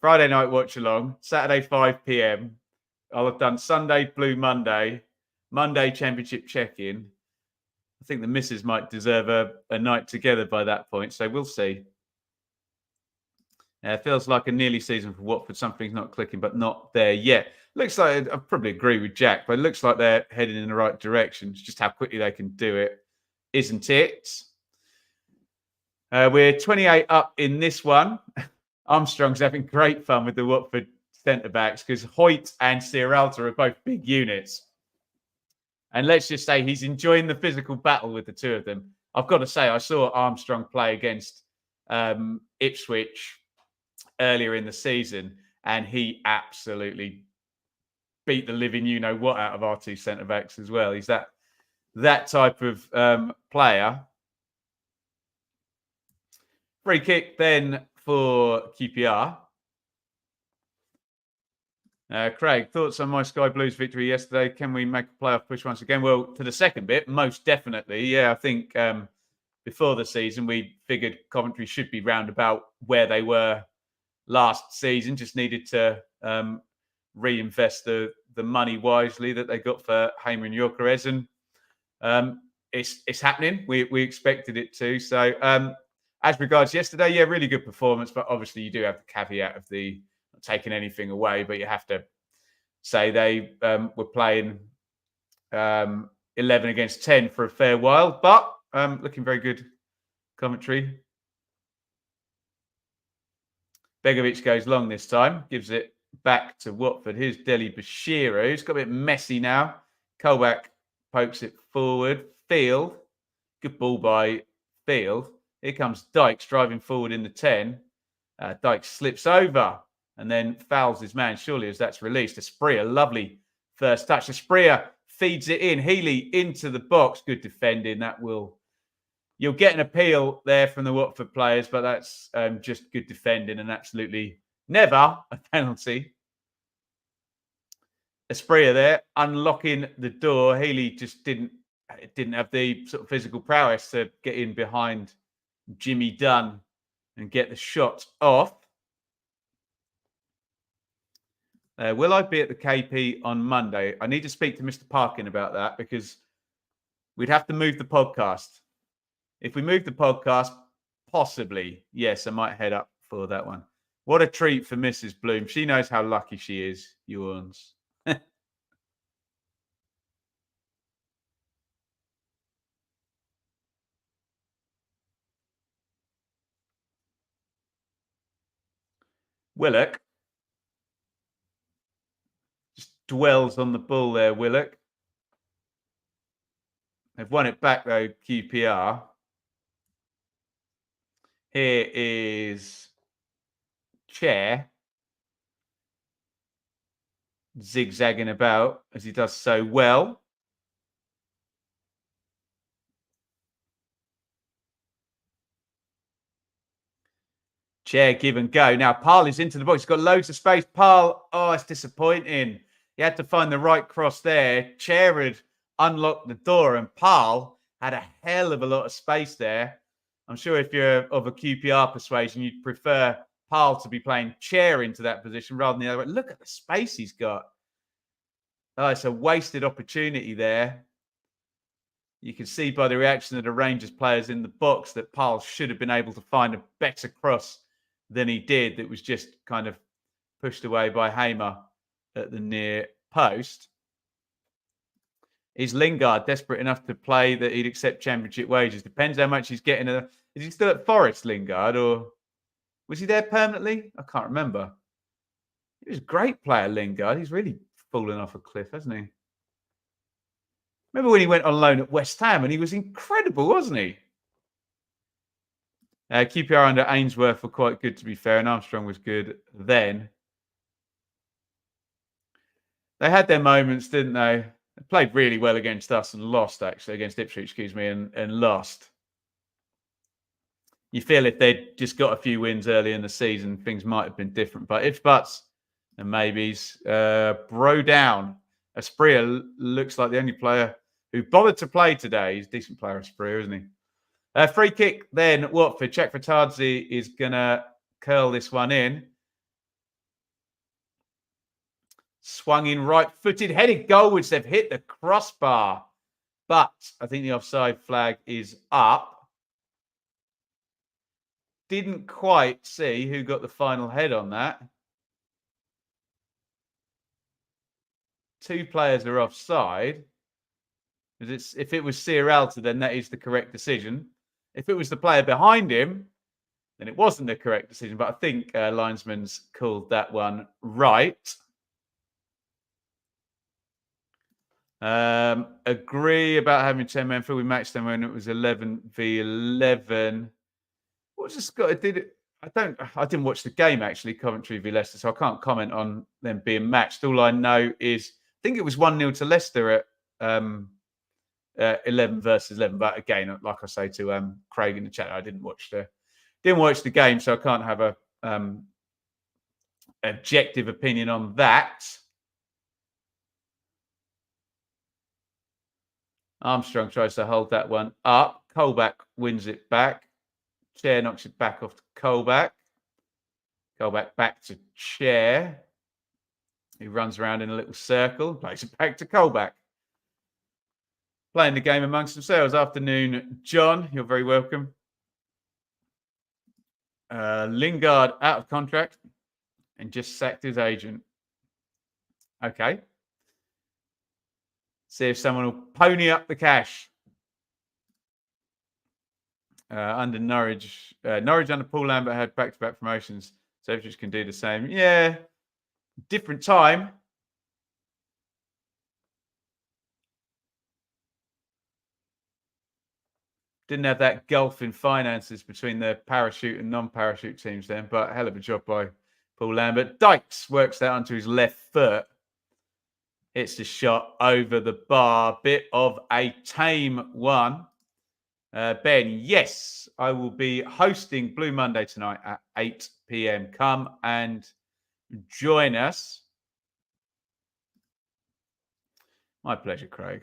Friday night watch-along, Saturday 5 p.m. I'll have done Sunday Blue Monday, Monday Championship check-in. I think the missus might deserve a night together by that point, so we'll see. It feels like a nearly season for Watford. Something's not clicking, but not there yet. Looks like, I probably agree with Jack, but it looks like they're heading in the right direction. It's just how quickly they can do it, isn't it? We're 28 up in this one. Armstrong's having great fun with the Watford centre-backs because Hoyt and Sierralta are both big units. And let's just say he's enjoying the physical battle with the two of them. I've got to say, I saw Armstrong play against Ipswich earlier in the season, and he absolutely beat the living you-know-what out of our two centre-backs as well. He's that type of player. Free kick then for QPR. Craig, thoughts on my Sky Blues victory yesterday? Can we make a playoff push once again? Well, to the second bit, most definitely. Yeah, I think before the season, we figured Coventry should be round about where they were last season. Just needed to reinvest the money wisely that they got for Hamer and Gyökeres, and it's happening. We expected it to. So as regards yesterday, yeah, really good performance, but obviously you do have the caveat of the not taking anything away, but you have to say they were playing 11 against 10 for a fair while, but looking very good, Coventry. Begovic goes long this time, gives it back to Watford. Here's Deli Bashiru. It's got a bit messy now. Colback pokes it forward. Field. Good ball by Field. Here comes Dykes driving forward in the 10. Dykes slips over and then fouls his man, surely, as that's released. Asprilla, lovely first touch. Asprilla feeds it in. Healy into the box. Good defending. That will... You'll get an appeal there from the Watford players, but that's just good defending and absolutely never a penalty. Asprilla there, unlocking the door. Healy just didn't have the sort of physical prowess to get in behind Jimmy Dunn and get the shot off. Will I be at the KP on Monday? I need to speak to Mr. Parkin about that because we'd have to move the podcast. If we move the podcast, possibly, yes, I might head up for that one. What a treat for Mrs. Bloom. She knows how lucky she is, Ewans. Willock just dwells on the ball there, Willock. They've won it back, though, QPR. Here is Chair zigzagging about as he does so well. Chair give and go. Now, Parl is into the box. He's got loads of space. Parl, oh, it's disappointing. He had to find the right cross there. Chair had unlocked the door and Parl had a hell of a lot of space there. I'm sure if you're of a QPR persuasion, you'd prefer Parl to be playing Chair into that position rather than the other way. Look at the space he's got. Oh, it's a wasted opportunity there. You can see by the reaction of the Rangers players in the box that Parl should have been able to find a better cross than he did. That was just kind of pushed away by Hamer at the near post. Is Lingard desperate enough to play that he'd accept championship wages? Depends how much he's getting. Is he still at Forest, Lingard, or was he there permanently? I can't remember. He was a great player, Lingard. He's really fallen off a cliff, hasn't he? Remember when he went on loan at West Ham and he was incredible, wasn't he? QPR under Ainsworth were quite good, to be fair, and Armstrong was good then. They had their moments, didn't they? They played really well against us and lost, actually, against Ipswich, excuse me, and lost. You feel if they'd just got a few wins early in the season, things might have been different. But if buts and maybes, Bro down. Asprilla looks like the only player who bothered to play today. He's a decent player, Asprilla, isn't he? Free kick then, Watford. Czech Fatadze is going to curl this one in. Swung in right-footed, headed goalwards. They've hit the crossbar. But I think the offside flag is up. Didn't quite see who got the final head on that. Two players are offside. If it was Sierralta, then that is the correct decision. If it was the player behind him, then it wasn't the correct decision. But I think linesman's called that one right. Agree about having 10 men for. We matched them when it was 11v11. What was the score? I didn't watch the game actually, Coventry v Leicester, so I can't comment on them being matched. All I know is I think it was 1-0 to Leicester at 11 versus 11. But again, like I say to Craig in the chat, I didn't watch the game, so I can't have a objective opinion on that. Armstrong tries to hold that one up. Colback wins it back. Chair knocks it back off to Colback. Colback back to Chair. He runs around in a little circle, plays it back to Colback. Playing the game amongst themselves. Afternoon, John. You're very welcome. Lingard out of contract and just sacked his agent. Okay. See if someone will pony up the cash. Under Norwich. Norwich under Paul Lambert had back-to-back promotions. So Ipswich can do the same. Yeah. different time. Didn't have that gulf in finances between the parachute and non-parachute teams then, but hell of a job by Paul Lambert. Dykes works that onto his left foot. Hits the shot over the bar. Bit of a tame one. Ben, yes, I will be hosting Blue Monday tonight at 8 p.m. Come and join us. My pleasure, Craig.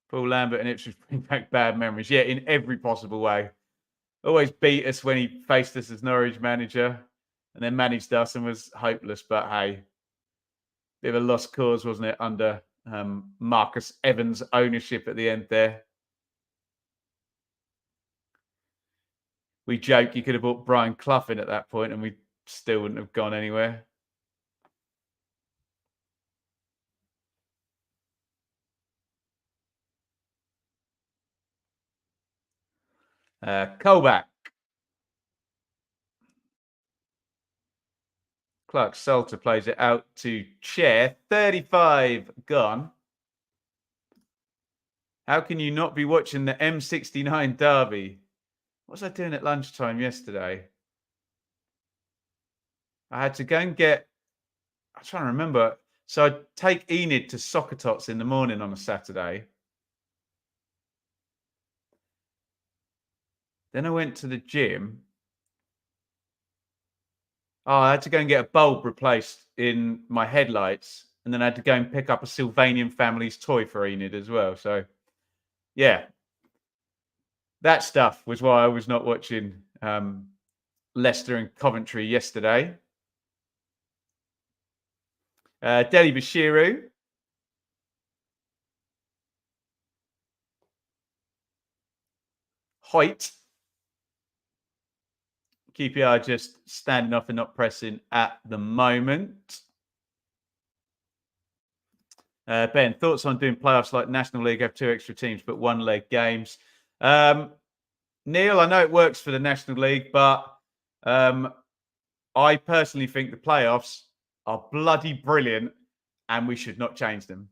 Paul Lambert and Ipswich bring back bad memories. Yeah, in every possible way. Always beat us when he faced us as Norwich manager and then managed us and was hopeless. But hey, bit of a lost cause, wasn't it, under Marcus Evans' ownership at the end there. We joke you could have bought Brian Clough in at that point and we still wouldn't have gone anywhere. Colback. Clark Salter plays it out to Chair. 35 gone. How can you not be watching the M69 derby? What was I doing at lunchtime yesterday? I had to go and get, I'm trying to remember. So I'd take Enid to Soccer Tots in the morning on a Saturday. Then I went to the gym. Oh, I had to go and get a bulb replaced in my headlights. And then I had to go and pick up a Sylvanian family's toy for Enid as well. So, yeah. That stuff was why I was not watching Leicester and Coventry yesterday. Deli Bashiru. Hoyt. QPR just standing off and not pressing at the moment. Ben, thoughts on doing playoffs like National League, have 2 extra teams, but 1-leg games? Neil, I know it works for the National League, but I personally think the playoffs are bloody brilliant and we should not change them.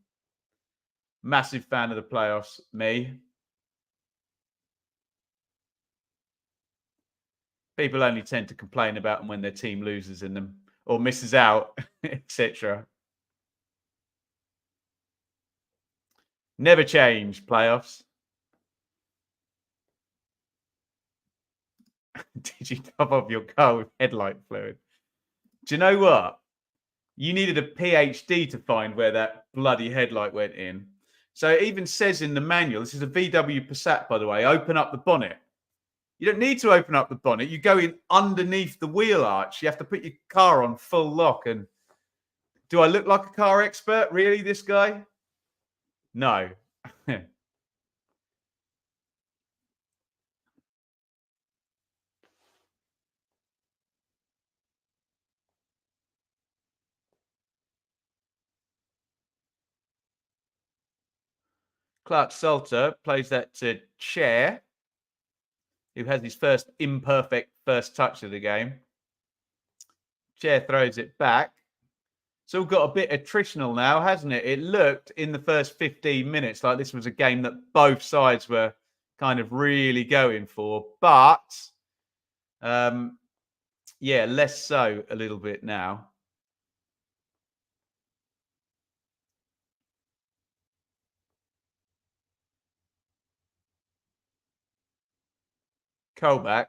Massive fan of the playoffs, me. People only tend to complain about them when their team loses in them or misses out, etc. Never change playoffs. Did you top off your car with headlight fluid? Do you know what? You needed a PhD to find where that bloody headlight went in. So it even says in the manual, this is a VW Passat, by the way, open up the bonnet. You don't need to open up the bonnet. You go in underneath the wheel arch. You have to put your car on full lock. And do I look like a car expert? Really, this guy? No. Clark Salter plays that to Chair, who has his first imperfect first touch of the game. Chair throws it back. It's all got a bit attritional now, hasn't it? It looked in the first 15 minutes like this was a game that both sides were kind of really going for. But, yeah, less so a little bit now. Colback.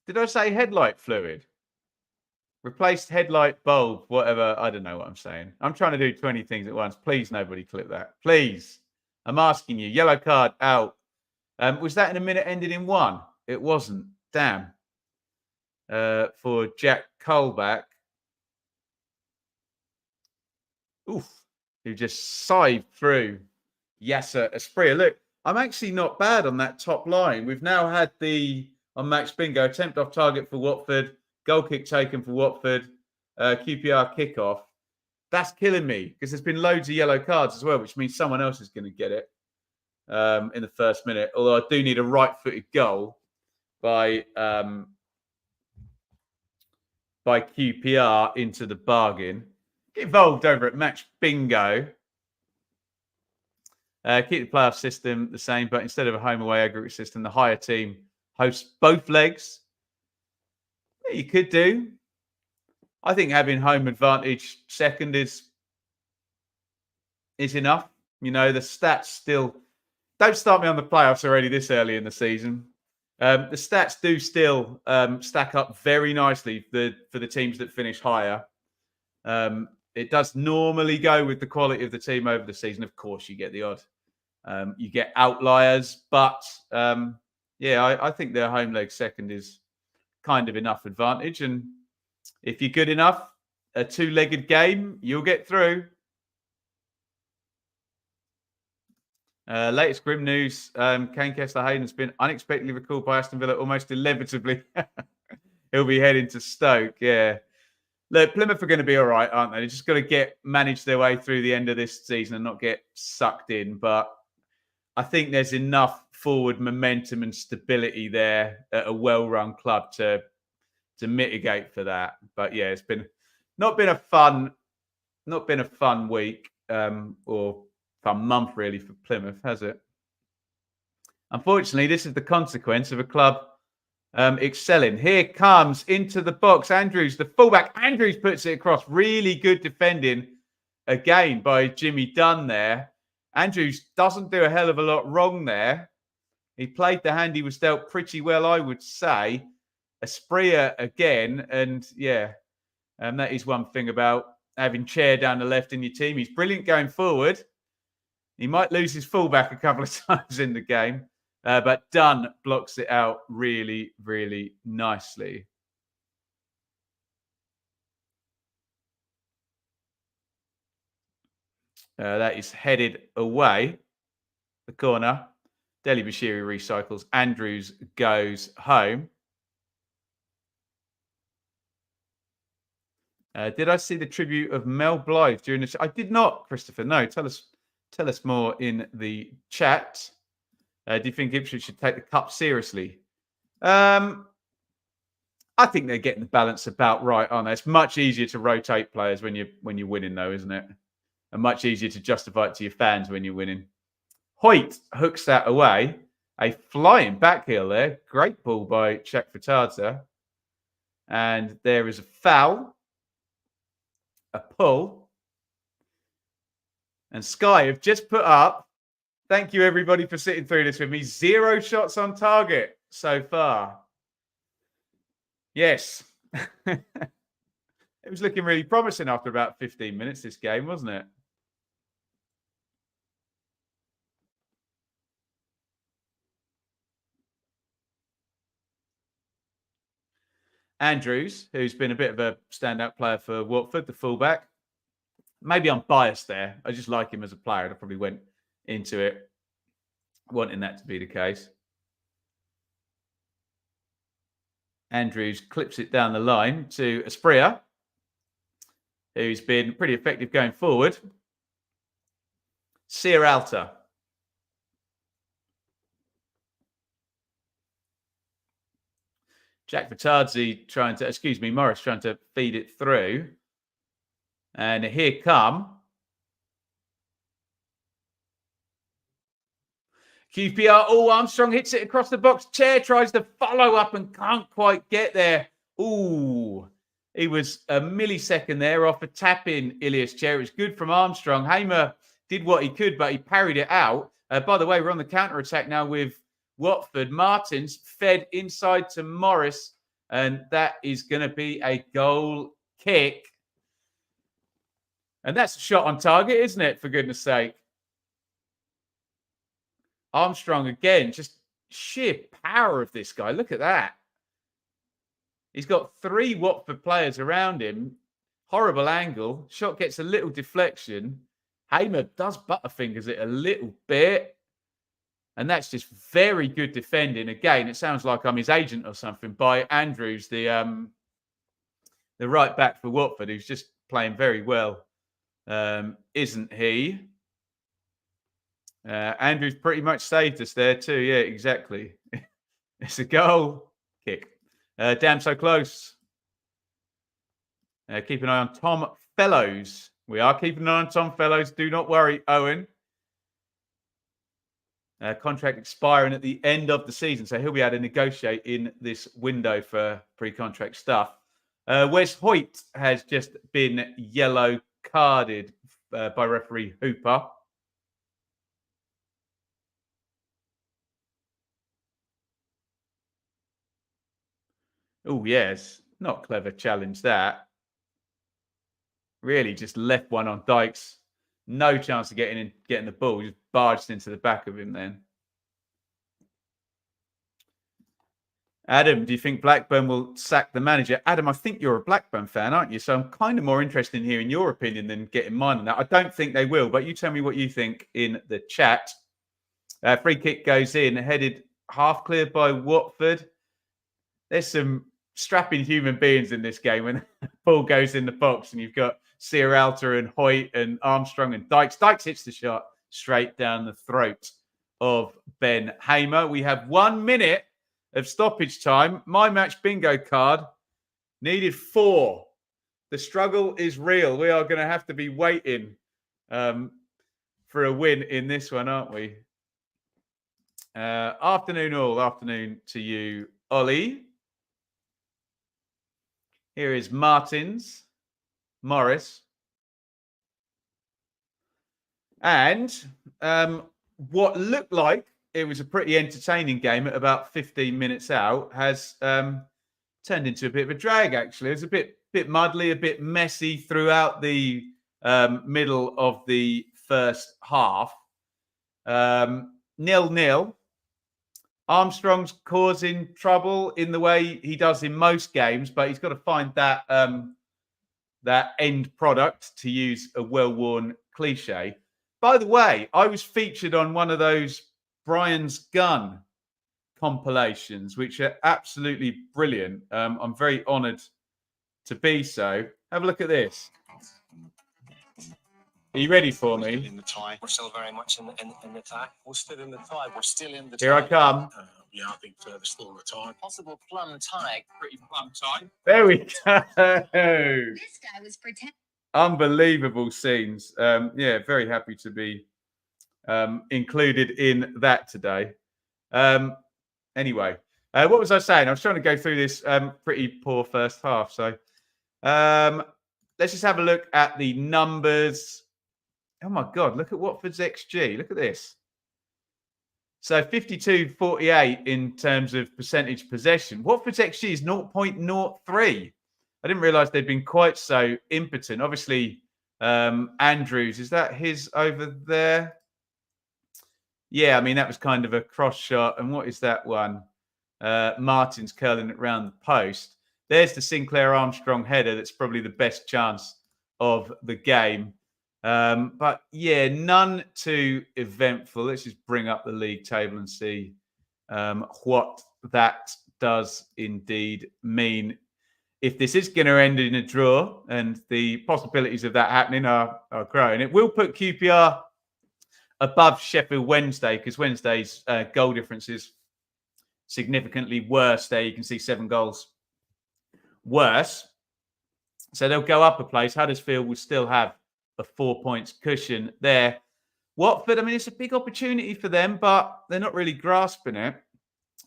Did I say headlight fluid? Replaced headlight bulb, whatever. I don't know what I'm saying. I'm trying to do 20 things at once. Please, nobody clip that. Please. I'm asking you. Yellow card out. Was that in a minute ended in 1? It wasn't. Damn. For Jack Colback. Oof. Who just scythed through Yasser Espria. Look, I'm actually not bad on that top line. We've now had on Max Bingo, attempt off target for Watford, goal kick taken for Watford. QPR kickoff. That's killing me because there's been loads of yellow cards as well, which means someone else is going to get it in the first minute. Although I do need a right-footed goal by QPR into the bargain. Get involved over at Match Bingo. Keep the playoff system the same, but instead of a home-away aggregate system, the higher team hosts both legs. Yeah, you could do. I think having home advantage second is enough. You know, the stats still... Don't start me on the playoffs already this early in the season. The stats do still stack up very nicely for the teams that finish higher. It does normally go with the quality of the team over the season. Of course, you get the odd. You get outliers, but I think their home leg second is kind of enough advantage. And if you're good enough, a two-legged game, you'll get through. Latest grim news, Kane Kessler-Hayden's been unexpectedly recalled by Aston Villa almost inevitably. He'll be heading to Stoke, yeah. Look, Plymouth are going to be all right, aren't they? They're just got to manage their way through the end of this season and not get sucked in. But I think there's enough forward momentum and stability there at a well-run club to mitigate for that. But yeah, it's not been a fun week or fun month really for Plymouth, has it? Unfortunately, this is the consequence of a club excelling. Here comes into the box Andrews, the fullback. Andrews puts it across. Really good defending again by Jimmy Dunn there. Andrews doesn't do a hell of a lot wrong there. He played the hand he was dealt pretty well, I would say. Espria again, and that is one thing about having Chair down the left in your team. He's brilliant going forward. He might lose his fullback a couple of times in the game, but Dunn blocks it out really, really nicely. That is headed away. The corner. Deli Bashiri recycles. Andrews goes home. Did I see the tribute of Mel Blythe during the show? I did not, Christopher. No, tell us more in the chat. Do you think Ipswich should take the cup seriously? I think they're getting the balance about right, aren't they? It's much easier to rotate players when you're winning, though, isn't it? And much easier to justify it to your fans when you're winning. Hoyt hooks that away. A flying back heel there. Great ball by Czech Furtada. And there is a foul. A pull. And Sky have just put up, thank you everybody for sitting through this with me, 0 shots on target so far. Yes. It was looking really promising after about 15 minutes, this game, wasn't it? Andrews, who's been a bit of a standout player for Watford, the fullback. Maybe I'm biased there. I just like him as a player. I probably went into it wanting that to be the case. Andrews clips it down the line to Espria, who's been pretty effective going forward. Sierralta. Jack Vitazzi Morris trying to feed it through. And here come QPR. Oh, Armstrong hits it across the box. Chair tries to follow up and can't quite get there. Ooh, he was a millisecond there off a tap-in, Ilias Chair. It's good from Armstrong. Hamer did what he could, but he parried it out. By the way, we're on the counter-attack now with Watford. Martins fed inside to Morris, and that is going to be a goal kick. And that's a shot on target, isn't it? For goodness sake. Armstrong again, just sheer power of this guy. Look at that. He's got 3 Watford players around him. Horrible angle. Shot gets a little deflection. Hamer does butterfingers it a little bit. And that's just very good defending. Again, it sounds like I'm his agent or something by Andrews, the the right back for Watford, who's just playing very well, isn't he? Andrew's pretty much saved us there too. Yeah, exactly. It's a goal kick. Damn so close. Keep an eye on Tom Fellows. We are keeping an eye on Tom Fellows. Do not worry, Owen. Contract expiring at the end of the season, so he'll be able to negotiate in this window for pre-contract stuff. Wes Hoyt has just been yellow carded by referee Hooper. Oh, yes. Not clever challenge, that. Really just left one on Dykes. No chance of getting the ball. Just barged into the back of him then. Adam, do you think Blackburn will sack the manager? Adam, I think you're a Blackburn fan, aren't you? So I'm kind of more interested in hearing your opinion than getting mine on that. I don't think they will, but you tell me what you think in the chat. Free kick goes in, headed half cleared by Watford. There's some strapping human beings in this game when the ball goes in the box and you've got Sierralta and Hoyt and Armstrong and Dykes. Dykes hits the shot straight down the throat of Ben Hamer. We have 1 minute of stoppage time. My match bingo card needed 4. The struggle is real. We are going to have to be waiting for a win in this one, aren't we? Afternoon all. Afternoon to you, Ollie. Here is Martins, Morris. And what looked like it was a pretty entertaining game at about 15 minutes out has turned into a bit of a drag, actually. It was a bit muddly, a bit messy throughout the middle of the first half. 0-0. Armstrong's causing trouble in the way he does in most games, but he's got to find that that end product, to use a well-worn cliche. By the way, I was featured on one of those Brian's Gun compilations, which are absolutely brilliant. I'm very honoured to be so. Have a look at this. Are you ready for me? In the tie. We're still very much in the tie. We're still in the tie. We're still in the tie. Here I come. Yeah, I think they're still in the tie. Possible plum tie. Pretty plum tie. There we go. This guy was pretending. Unbelievable scenes. Yeah, very happy to be included in that today. Anyway, what was I saying? I was trying to go through this pretty poor first half. So let's just have a look at the numbers. Oh, my God. Look at Watford's XG. Look at this. So 52-48 in terms of percentage possession. Watford's XG is 0.03. I didn't realise they'd been quite so impotent. Obviously, Andrews, is that his over there? Yeah, I mean, that was kind of a cross shot. And what is that one? Martin's curling it round the post. There's the Sinclair Armstrong header. That's probably the best chance of the game. But yeah, none too eventful. Let's just bring up the league table and see what that does indeed mean. If this is going to end in a draw, and the possibilities of that happening are growing, it will put QPR above Sheffield Wednesday, because Wednesday's goal difference is significantly worse there. You can see 7 goals worse. So they'll go up a place. Huddersfield will still have a 4 points cushion there. Watford, I mean, it's a big opportunity for them, but they're not really grasping it.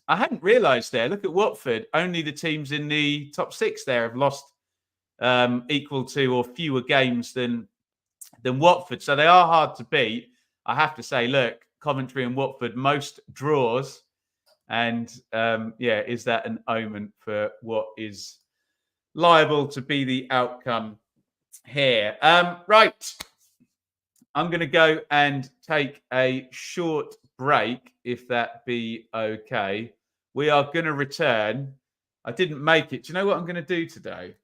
I hadn't realised there. Look at Watford. Only the teams in the top 6 there have lost equal to or fewer games than Watford. So they are hard to beat. I have to say, look, Coventry and Watford, most draws. And yeah, is that an omen for what is liable to be the outcome here? Right. I'm going to go and take a short break, if that be okay. We are going to return. I didn't make it. Do you know what I'm going to do today?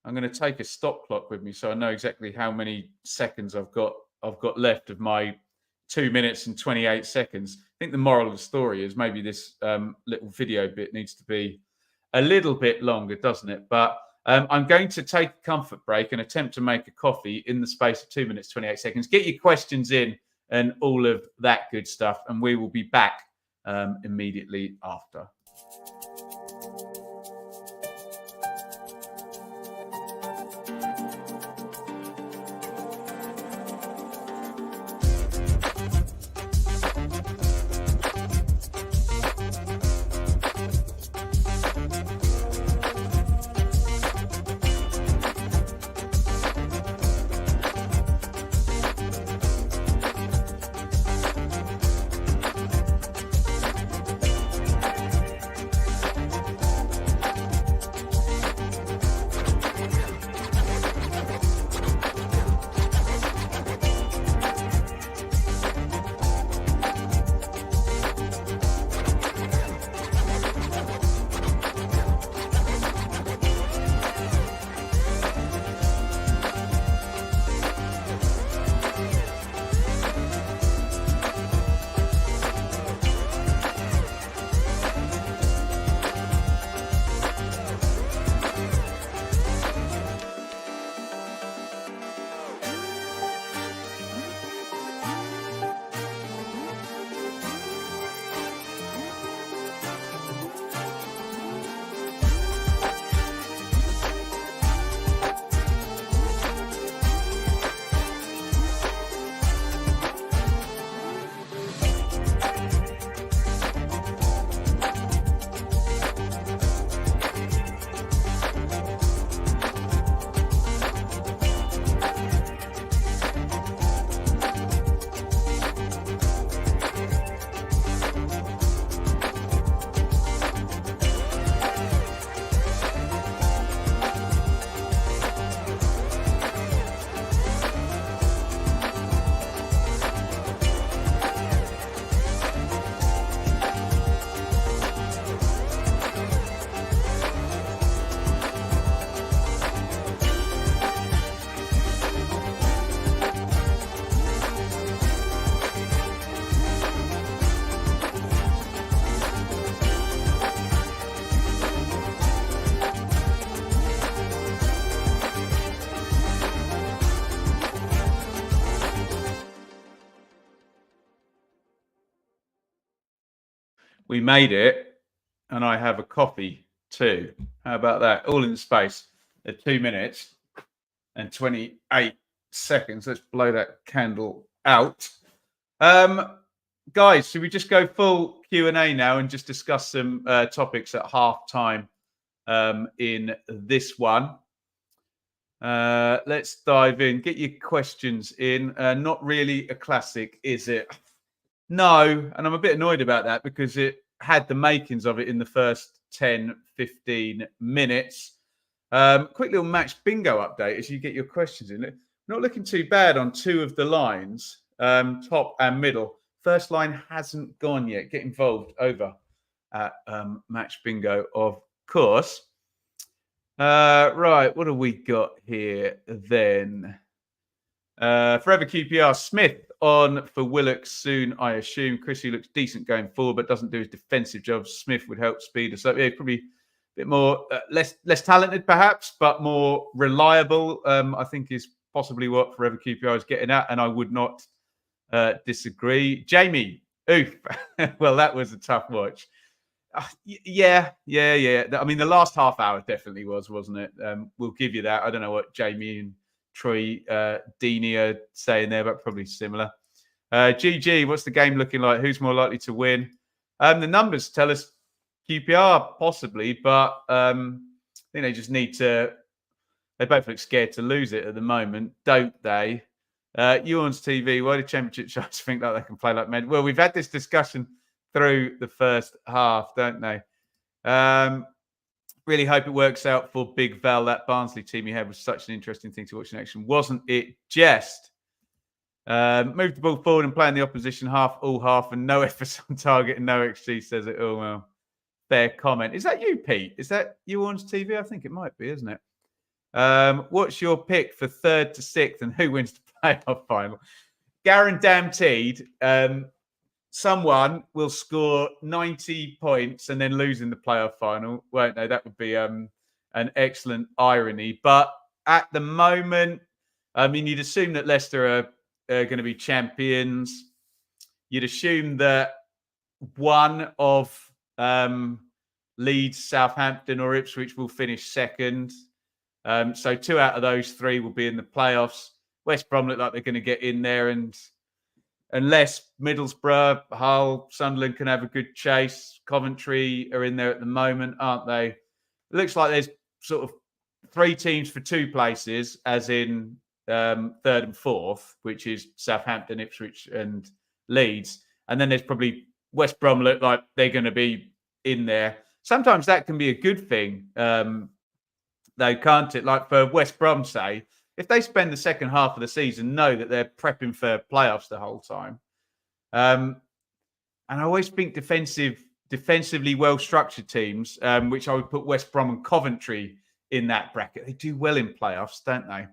I'm going to take a stop clock with me so I know exactly how many seconds I've got left of my 2 minutes and 28 seconds. I think the moral of the story is maybe this little video bit needs to be a little bit longer, doesn't it? But I'm going to take a comfort break and attempt to make a coffee in the space of 2 minutes, 28 seconds. Get your questions in and all of that good stuff. And we will be back immediately after. We made it, and I have a coffee too. How about that? All in the space of 2 minutes and 28 seconds. Let's blow that candle out. Guys, should we just go full Q&A now and just discuss some topics at half time in this one? Let's dive in. Get your questions in. Not really a classic, is it? No, and I'm a bit annoyed about that because it had the makings of it in the first 10, 15 minutes. Quick little match bingo update as you get your questions in. Not looking too bad on two of the lines, top and middle. First line hasn't gone yet. Get involved over at match bingo, of course. Right, what have we got here then? Forever QPR, Smith on for Willock soon, I assume. Chrissy looks decent going forward, but doesn't do his defensive job. Smith would help speed us up. Yeah, probably a bit more, less talented perhaps, but more reliable, I think is possibly what Forever QPR is getting at, and I would not disagree. Jamie, oof. Well, that was a tough watch. Yeah. I mean, the last half hour definitely was, wasn't it? We'll give you that. I don't know what Jamie and Troy Deeney are saying there, but probably similar. GG, what's the game looking like? Who's more likely to win? The numbers tell us QPR possibly, but I think they just need to. They both look scared to lose it at the moment, don't they? Ewan's TV, why do Championship sides think that they can play like men? Well, we've had this discussion through the first half, don't they? Really hope it works out for Big Val. That Barnsley team he had was such an interesting thing to watch in action, wasn't it? Just move the ball forward and play in the opposition half, all half, and no efforts on target and no XG says it all. Well, fair comment. Is that you, Pete? Is that Ewan's TV? I think it might be, isn't it? What's your pick for 3rd to 6th and who wins the playoff final? Guaranteed. Someone will score 90 points and then lose in the playoff final, won't they? That would be an excellent irony. But at the moment, I mean, you'd assume that Leicester are going to be champions. You'd assume that one of Leeds, Southampton, or Ipswich will finish second. So 2 out of those 3 will be in the playoffs. West Brom look like they're going to get in there, and unless Middlesbrough, Hull, Sunderland can have a good chase, Coventry are in there at the moment, aren't they? It looks like there's sort of 3 teams for 2 places, as in 3rd and 4th, which is Southampton, Ipswich, and Leeds. And then there's probably West Brom look like they're going to be in there. Sometimes that can be a good thing, though, can't it? Like for West Brom, say, if they spend the second half of the season, know that they're prepping for playoffs the whole time. And I always think defensively well-structured teams, which I would put West Brom and Coventry in that bracket. They do well in playoffs, don't they?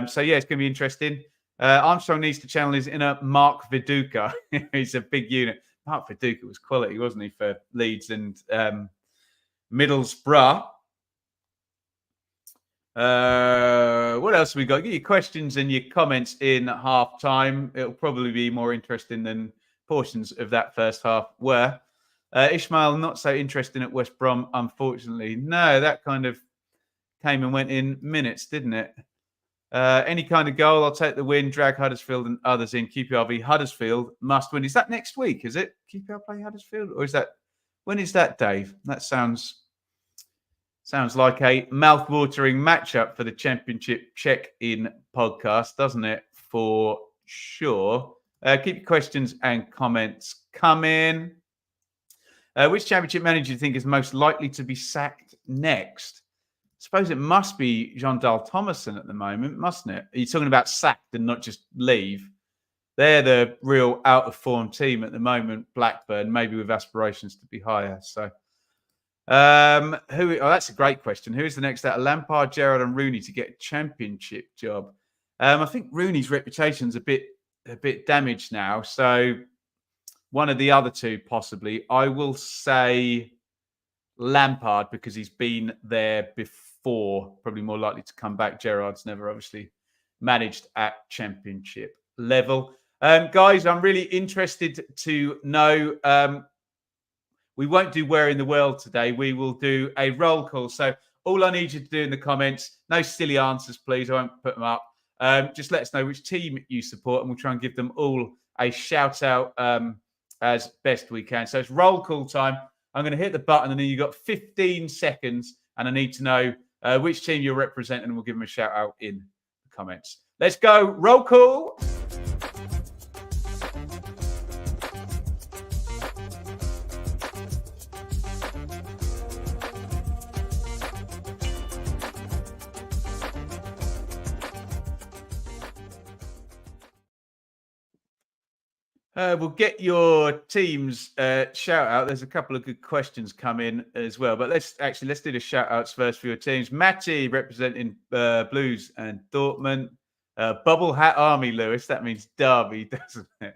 So, yeah, it's going to be interesting. Armstrong needs to channel his inner Mark Viduka. He's a big unit. Mark Viduka was quality, wasn't he, for Leeds and Middlesbrough. What else have we got? Get your questions and your comments in at half time. It'll probably be more interesting than portions of that first half were. Ishmael, not so interesting at West Brom, unfortunately. No, that kind of came and went in minutes, didn't it? Any kind of goal, I'll take the win, drag Huddersfield and others in. QPR v Huddersfield must win. Is that next week, is it? QPR play Huddersfield? Or is that, when is that, Dave? That sounds like a mouth-watering matchup for the Championship Check-In podcast, doesn't it? For sure. Keep your questions and comments coming. Which Championship manager do you think is most likely to be sacked next? I suppose it must be Jean Dahl Thomason at the moment, mustn't it? Are you talking about sacked and not just leave? They're the real out-of-form team at the moment, Blackburn, maybe with aspirations to be higher. So, that's a great question. Who is the next out of Lampard, Gerrard and Rooney to get a Championship job? I think Rooney's reputation's a bit damaged now. So one of the other two, possibly. I will say Lampard because he's been there before, probably more likely to come back. Gerrard's never obviously managed at Championship level. Guys, I'm really interested to know. We won't do Where in the World today. We will do a roll call. So all I need you to do in the comments, no silly answers, please. I won't put them up. Just let us know which team you support and we'll try and give them all a shout out as best we can. So it's roll call time. I'm going to hit the button and then you've got 15 seconds and I need to know which team you're representing and we'll give them a shout out in the comments. Let's go. Roll call. We'll get your team's shout out. There's a couple of good questions come in as well, but let's do the shout outs first for your teams. Matty representing Blues and Dortmund. Bubble Hat Army, Lewis. That means Derby, doesn't it?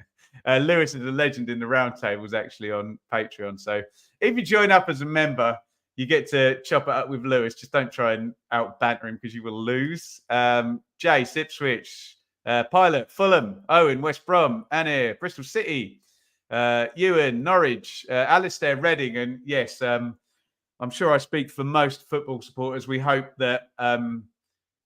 Lewis is a legend in the round tables actually on Patreon. So if you join up as a member, you get to chop it up with Lewis. Just don't try and out banter him because you will lose. Jay, Ipswich. Pilot, Fulham, Owen, West Brom, Anir, Bristol City, Ewan, Norwich, Alistair, Reading. And yes, I'm sure I speak for most football supporters. We hope that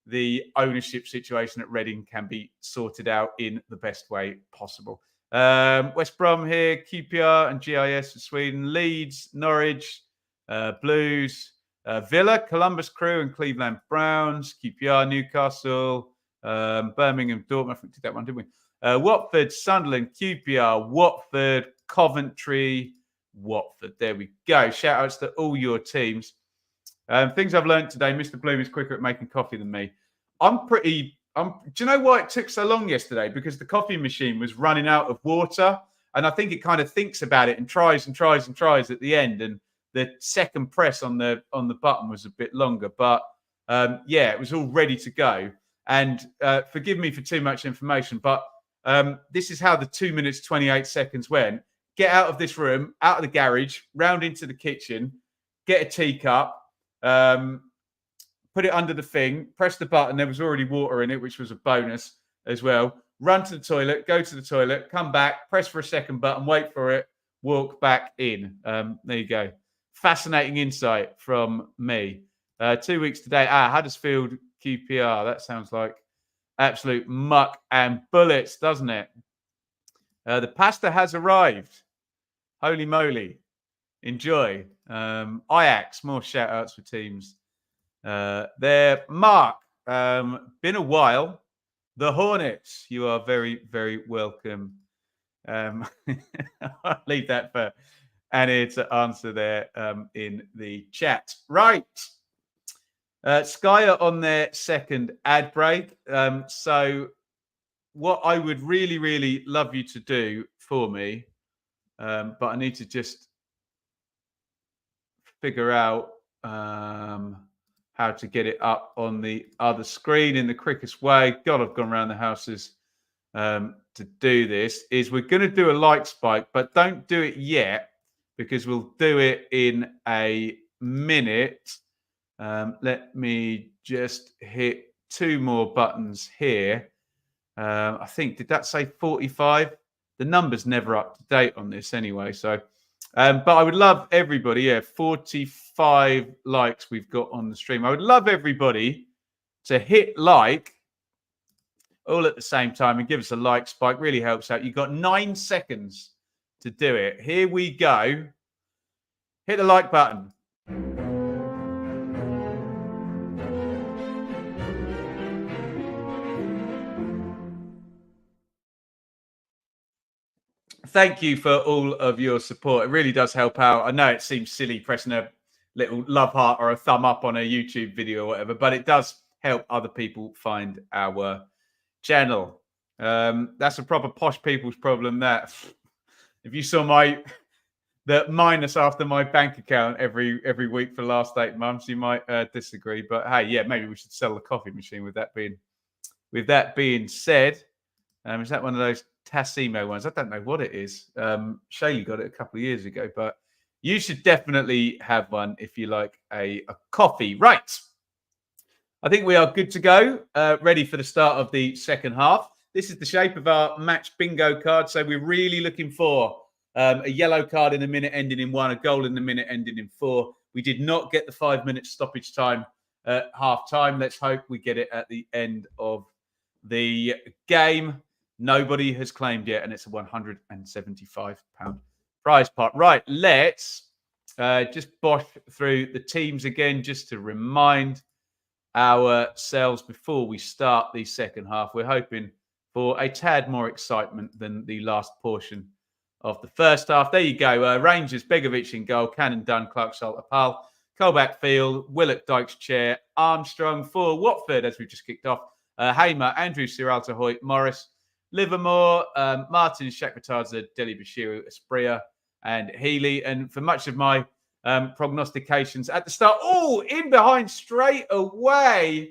the ownership situation at Reading can be sorted out in the best way possible. West Brom here, QPR and GIS in Sweden, Leeds, Norwich, Blues, Villa, Columbus Crew and Cleveland Browns, QPR, Newcastle, Birmingham, Dortmund. I think we did that one, didn't we? Watford, Sunderland, QPR, Watford, Coventry, Watford. There we go. Shout outs to all your teams. Things I've learned today. Mr. Bloom is quicker at making coffee than me. Do you know why it took so long yesterday? Because the coffee machine was running out of water. And I think it kind of thinks about it and tries at the end. And the second press on the button was a bit longer. But it was all ready to go. And forgive me for too much information, but this is how the 2 minutes, 28 seconds went. Get out of this room, out of the garage, round into the kitchen, get a teacup, put it under the thing, press the button. There was already water in it, which was a bonus as well. Run to the toilet, go to the toilet, come back, press for a second button, wait for it, walk back in. There you go. Fascinating insight from me. 2 weeks today. Huddersfield QPR. That sounds like absolute muck and bullets, doesn't it? The pasta has arrived. Holy moly. Enjoy. Ajax, more shout outs for teams. There. Mark, been a while. The Hornets, you are very, very welcome. I'll leave that for Annie to answer there in the chat. Right. Sky are on their second ad break. So what I would really, really love you to do for me, but I need to just figure out how to get it up on the other screen in the quickest way. God, I've gone around the houses to do this. Is we're going to do a like spike, but don't do it yet because we'll do it in a minute. Let me just hit 2 more buttons here. I think, did that say 45? The number's never up to date on this anyway. So, but I would love everybody. Yeah, 45 likes we've got on the stream. I would love everybody to hit like all at the same time and give us a like spike. Really helps out. You've got 9 seconds to do it. Here we go. Hit the like button. Thank you for all of your support. It really does help out. I know it seems silly pressing a little love heart or a thumb up on a YouTube video or whatever, but it does help other people find our channel. That's a proper posh people's problem. That if you saw the minus after my bank account every week for the last 8 months, you might disagree. But hey, yeah, maybe we should sell the coffee machine. With that being said, is that one of those Tassimo ones? I don't know what it is. Shaylee got it a couple of years ago, but you should definitely have one if you like a coffee. Right. I think we are good to go, ready for the start of the second half. This is the shape of our match bingo card. So we're really looking for a yellow card in a minute ending in 1, a goal in the minute ending in 4. We did not get the 5-minute stoppage time at half time. Let's hope we get it at the end of the game. Nobody has claimed yet, and it's a £175 prize pot. Right, let's just bosh through the teams again, just to remind ourselves before we start the second half. We're hoping for a tad more excitement than the last portion of the first half. There you go. Rangers, Begovic in goal, Cannon, Dunn, Clark, Salter, Pal, Colback, Field, Willock, Dykes, Chair, Armstrong. For Watford, as we just kicked off, Hamer, Andrew, Siralta, Hoyt, Morris, Livermore, Martin, Shakbatadze, Deli Bashiru, Espria, and Healy. And for much of my prognostications at the start, in behind straight away.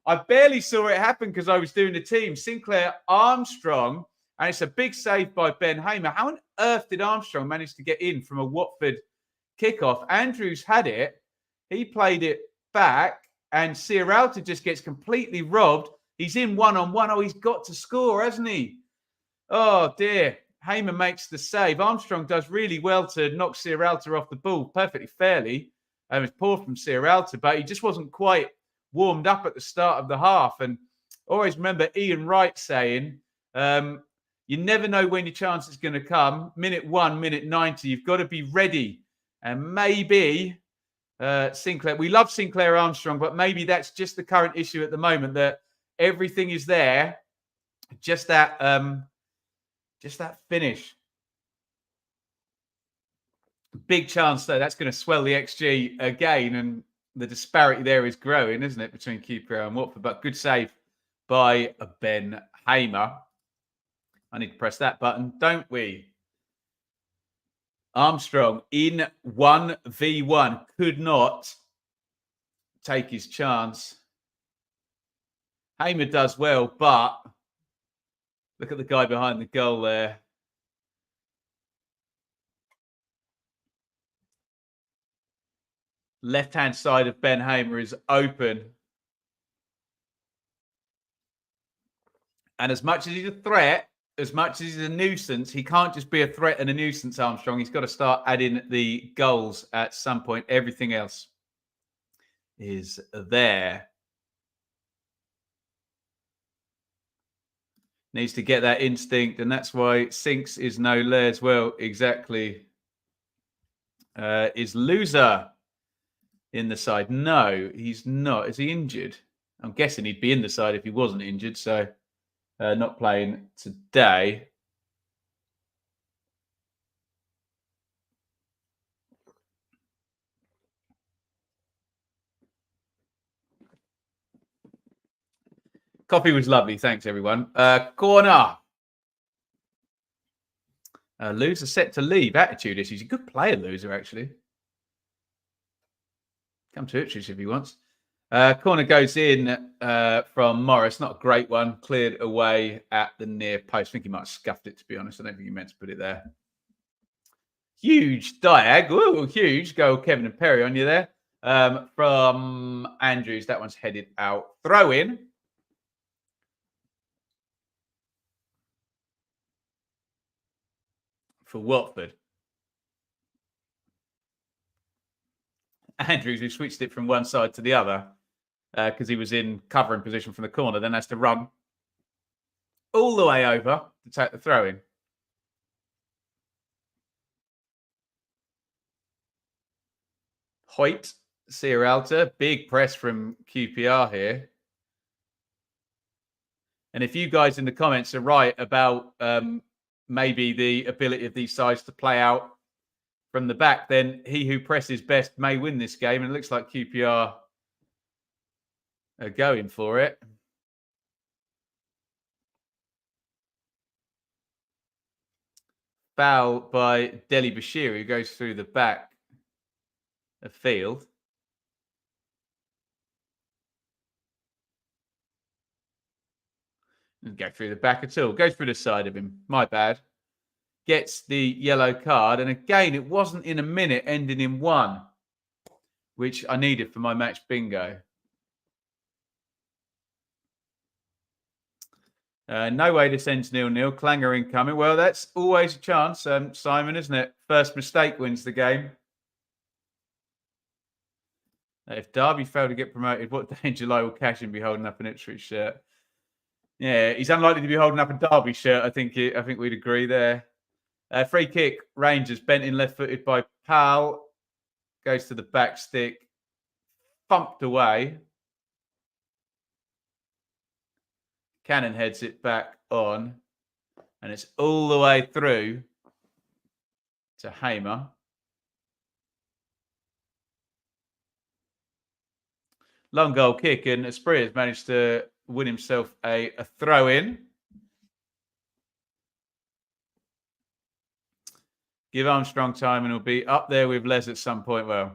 I barely saw it happen because I was doing the team. Sinclair, Armstrong, and it's a big save by Ben Hamer. How on earth did Armstrong manage to get in from a Watford kickoff? Andrews had it. He played it back, and Sierralta just gets completely robbed. He's in one-on-one. Oh, he's got to score, hasn't he? Oh, dear. Hamer makes the save. Armstrong does really well to knock Sierralta off the ball perfectly fairly. It's poor from Sierralta, but he just wasn't quite warmed up at the start of the half. And always remember Ian Wright saying, you never know when your chance is going to come. Minute 1, minute 90, you've got to be ready. And maybe Sinclair, we love Sinclair Armstrong, but maybe that's just the current issue at the moment, that everything is there. Just that finish. Big chance, though. That's going to swell the XG again. And the disparity there is growing, isn't it, between QPR and Watford? But good save by Ben Hamer. I need to press that button, don't we? Armstrong in 1v1. Could not take his chance. Hamer does well, but look at the guy behind the goal there. Left-hand side of Ben Hamer is open. And as much as he's a threat, as much as he's a nuisance, he can't just be a threat and a nuisance, Armstrong. He's got to start adding the goals at some point. Everything else is there. Needs to get that instinct, and that's why Sinks is no layers. Well, exactly. Is Loser in the side? No, he's not. Is he injured? I'm guessing he'd be in the side if he wasn't injured, so not playing today. Coffee was lovely. Thanks, everyone. Corner. Loser set to leave. Attitude issues. He's a good player, Loser, actually. Come to Ipswich if he wants. Corner goes in from Morris. Not a great one. Cleared away at the near post. I think he might have scuffed it, to be honest. I don't think he meant to put it there. Huge diag. Ooh, huge goal. Kevin and Perry on you there. From Andrews. That one's headed out. Throw in. For Watford. Andrews, who switched it from one side to the other because he was in covering position from the corner, then has to run all the way over to take the throw in. Hoyt, Sierralta, big press from QPR here. And if you guys in the comments are right about maybe the ability of these sides to play out from the back, then he who presses best may win this game. And it looks like QPR are going for it. Foul by Deli Bashir, who goes through the back of field. Didn't go through the back at all. Goes through the side of him. My bad. Gets the yellow card. And again, it wasn't in a minute, ending in 1, which I needed for my match bingo. No way this ends 0-0. Clanger incoming. Well, that's always a chance, Simon, isn't it? First mistake wins the game. If Derby fail to get promoted, what day in July will Cashin be holding up an Ipswich shirt? Yeah, he's unlikely to be holding up a Derby shirt. I think we'd agree there. Free kick, Rangers, bent in left-footed by Powell. Goes to the back stick. Thumped away. Cannon heads it back on. And it's all the way through to Hamer. Long goal kick, and Esprit has managed to win himself a throw-in. Give Armstrong time and he'll be up there with Les at some point. Well,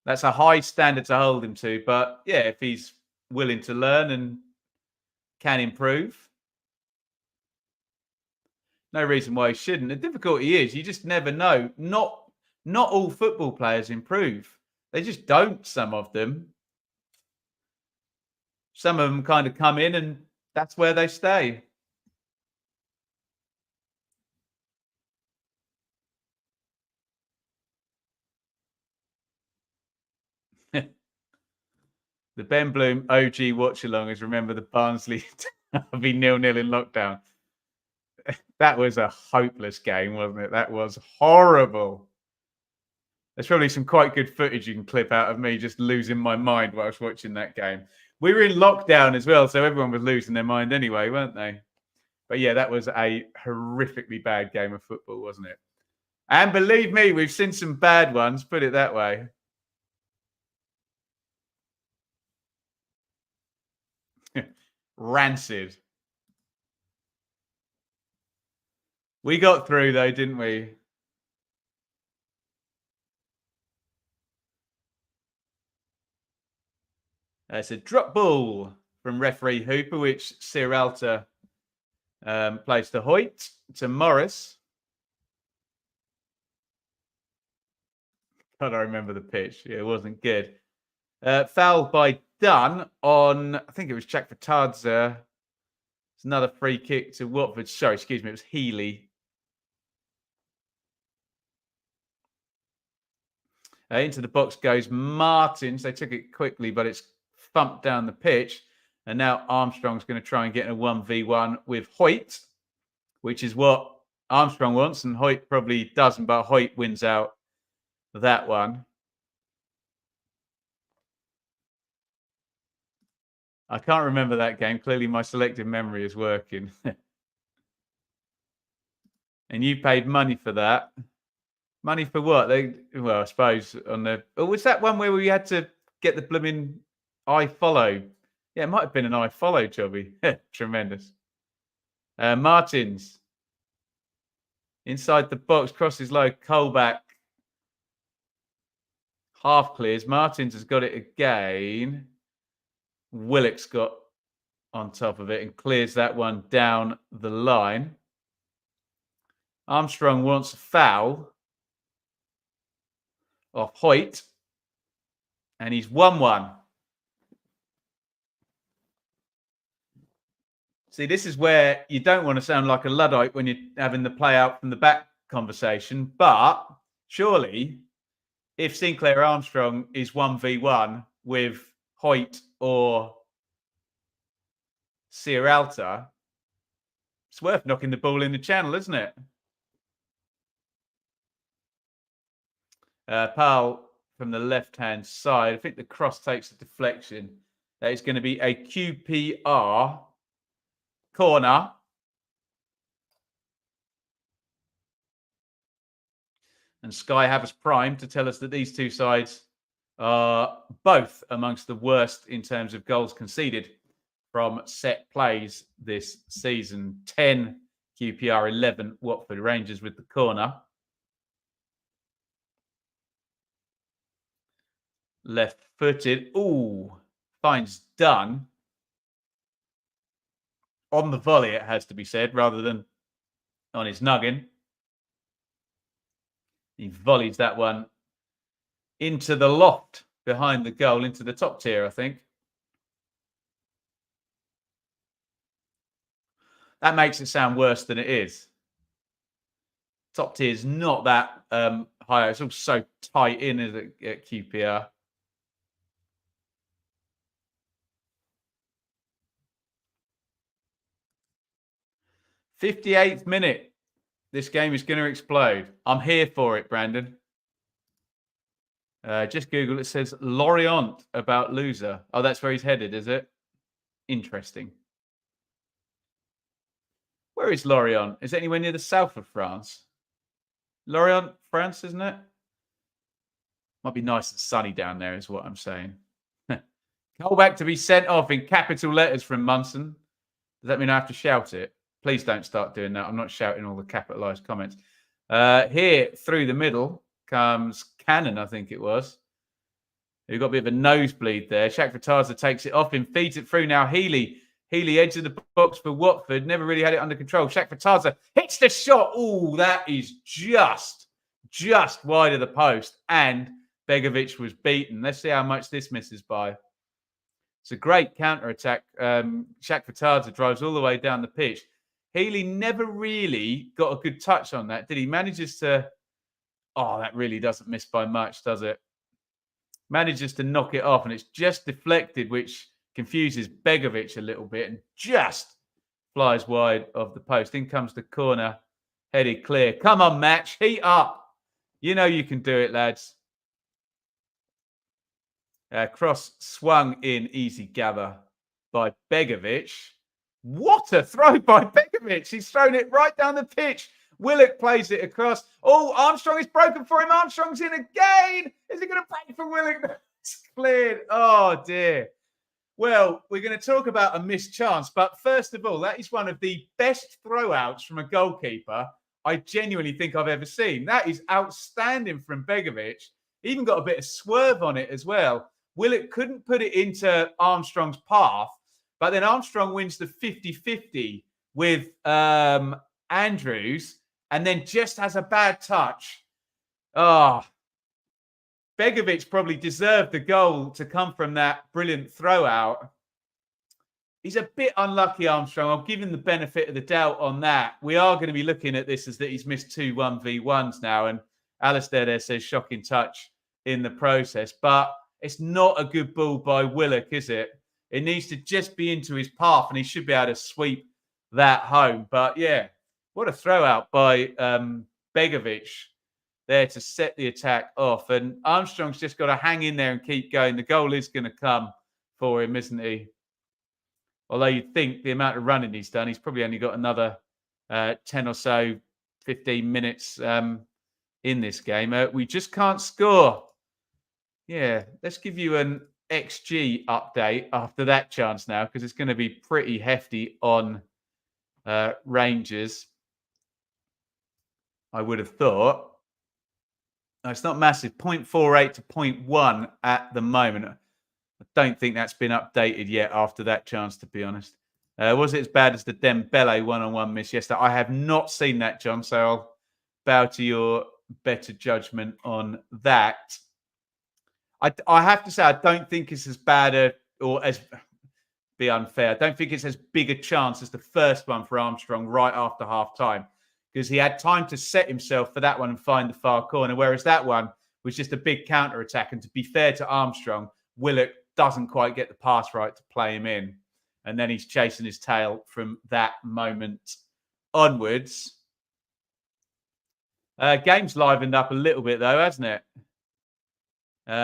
that's a high standard to hold him to. But, yeah, if he's willing to learn and can improve, no reason why he shouldn't. The difficulty is you just never know. Not all football players improve. They just don't, some of them. Some of them kind of come in and that's where they stay. The Ben Bloom OG watch-along is remember the Barnsley Derby 0-0 in lockdown. That was a hopeless game, wasn't it? That was horrible. There's probably some quite good footage you can clip out of me just losing my mind whilst watching that game. We were in lockdown as well, so everyone was losing their mind anyway, weren't they? But yeah, that was a horrifically bad game of football, wasn't it? And believe me, we've seen some bad ones, put it that way. Rancid. We got through though, didn't we? It's a drop ball from referee Hooper, which Sierralta plays to Hoyt, to Morris. God, I remember the pitch. Yeah, it wasn't good. Fouled by Dunn on, I think it was Jack Fatard's It's another free kick to Watford. Sorry, excuse me, it was Healy. Into the box goes Martins. They took it quickly, but it's thumped down the pitch. And now Armstrong's going to try and get in a 1v1 with Hoyt, which is what Armstrong wants. And Hoyt probably doesn't, but Hoyt wins out that one. I can't remember that game. Clearly, my selective memory is working. And you paid money for that. Money for what? Well, I suppose on the... Oh, was that one where we had to get the blooming I follow? Yeah, it might have been an I follow, Chubby. Tremendous. Martins. Inside the box, crosses low, Colback. Half clears. Martins has got it again. Willock's got on top of it and clears that one down the line. Armstrong wants a foul off Hoyt. And he's 1-1. See, this is where you don't want to sound like a Luddite when you're having the play out from the back conversation. But surely, if Sinclair Armstrong is 1v1 with Hoyt or Sierralta, it's worth knocking the ball in the channel, isn't it? Powell from the left-hand side. I think the cross takes a deflection. That is going to be a QPR corner. And Sky have us primed to tell us that these two sides are both amongst the worst in terms of goals conceded from set plays this season. 10 QPR, 11 Watford. Rangers with the corner. Left-footed. Ooh, finds done. On the volley, it has to be said, rather than on his noggin. He volleys that one into the loft behind the goal, into the top tier, I think. That makes it sound worse than it is. Top tier is not that high. It's all so tight in at QPR. 58th minute. This game is going to explode. I'm here for it, Brandon. Just Google. It says Lorient about loser. Oh, that's where he's headed, is it? Interesting. Where is Lorient? Is it anywhere near the south of France? Lorient, France, isn't it? Might be nice and sunny down there, is what I'm saying. Colback to be sent off in capital letters from Munson. Does that mean I have to shout it? Please don't start doing that. I'm not shouting all the capitalized comments. Here, through the middle, comes Cannon, I think it was. Who got a bit of a nosebleed there. Shakhtar Tarza takes it off him, feeds it through now. Healy, edge of the box for Watford. Never really had it under control. Shakhtar Tarza hits the shot. Oh, that is just wide of the post. And Begovic was beaten. Let's see how much this misses by. It's a great counter-attack. Shakhtar Tarza drives all the way down the pitch. Healy never really got a good touch on that, did he? Manages to... Oh, that really doesn't miss by much, does it? Manages to knock it off, and it's just deflected, which confuses Begovic a little bit, and just flies wide of the post. In comes the corner, headed clear. Come on, match. Heat up. You know you can do it, lads. Cross swung in, easy gather by Begovic. What a throw by Begovic. He's thrown it right down the pitch. Willock plays it across. Oh, Armstrong is broken for him. Armstrong's in again. Is he going to break for Willock? It's cleared. Oh, dear. Well, we're going to talk about a missed chance. But first of all, that is one of the best throwouts from a goalkeeper I genuinely think I've ever seen. That is outstanding from Begovic. Even got a bit of swerve on it as well. Willock couldn't put it into Armstrong's path. But then Armstrong wins the 50-50 with Andrews and then just has a bad touch. Oh, Begovic probably deserved the goal to come from that brilliant throw out. he's a bit unlucky, Armstrong. I'll give him the benefit of the doubt on that. We are going to be looking at this as that he's missed 2 1v1s now. And Alistair there says shocking touch in the process. But it's not a good ball by Willock, is it? It needs to just be into his path and he should be able to sweep that home. But yeah, what a throw out by Begovic there to set the attack off. And Armstrong's just got to hang in there and keep going. The goal is going to come for him, isn't he? Although you'd think the amount of running he's done, he's probably only got another 10 or so, 15 minutes in this game. We just can't score. Yeah, let's give you an XG update after that chance now, because it's going to be pretty hefty on Rangers, I would have thought. No, it's not massive. 0.48 to 0.1 at the moment. I don't think that's been updated yet after that chance, to be honest. Was it as bad as the Dembele one-on-one miss yesterday? I have not seen that, John, so I'll bow to your better judgment on that. I have to say, I don't think it's as bad or as be unfair. I don't think it's as big a chance as the first one for Armstrong right after half-time, because he had time to set himself for that one and find the far corner, whereas that one was just a big counter-attack. And to be fair to Armstrong, Willock doesn't quite get the pass right to play him in. And then he's chasing his tail from that moment onwards. Game's livened up a little bit, though, hasn't it?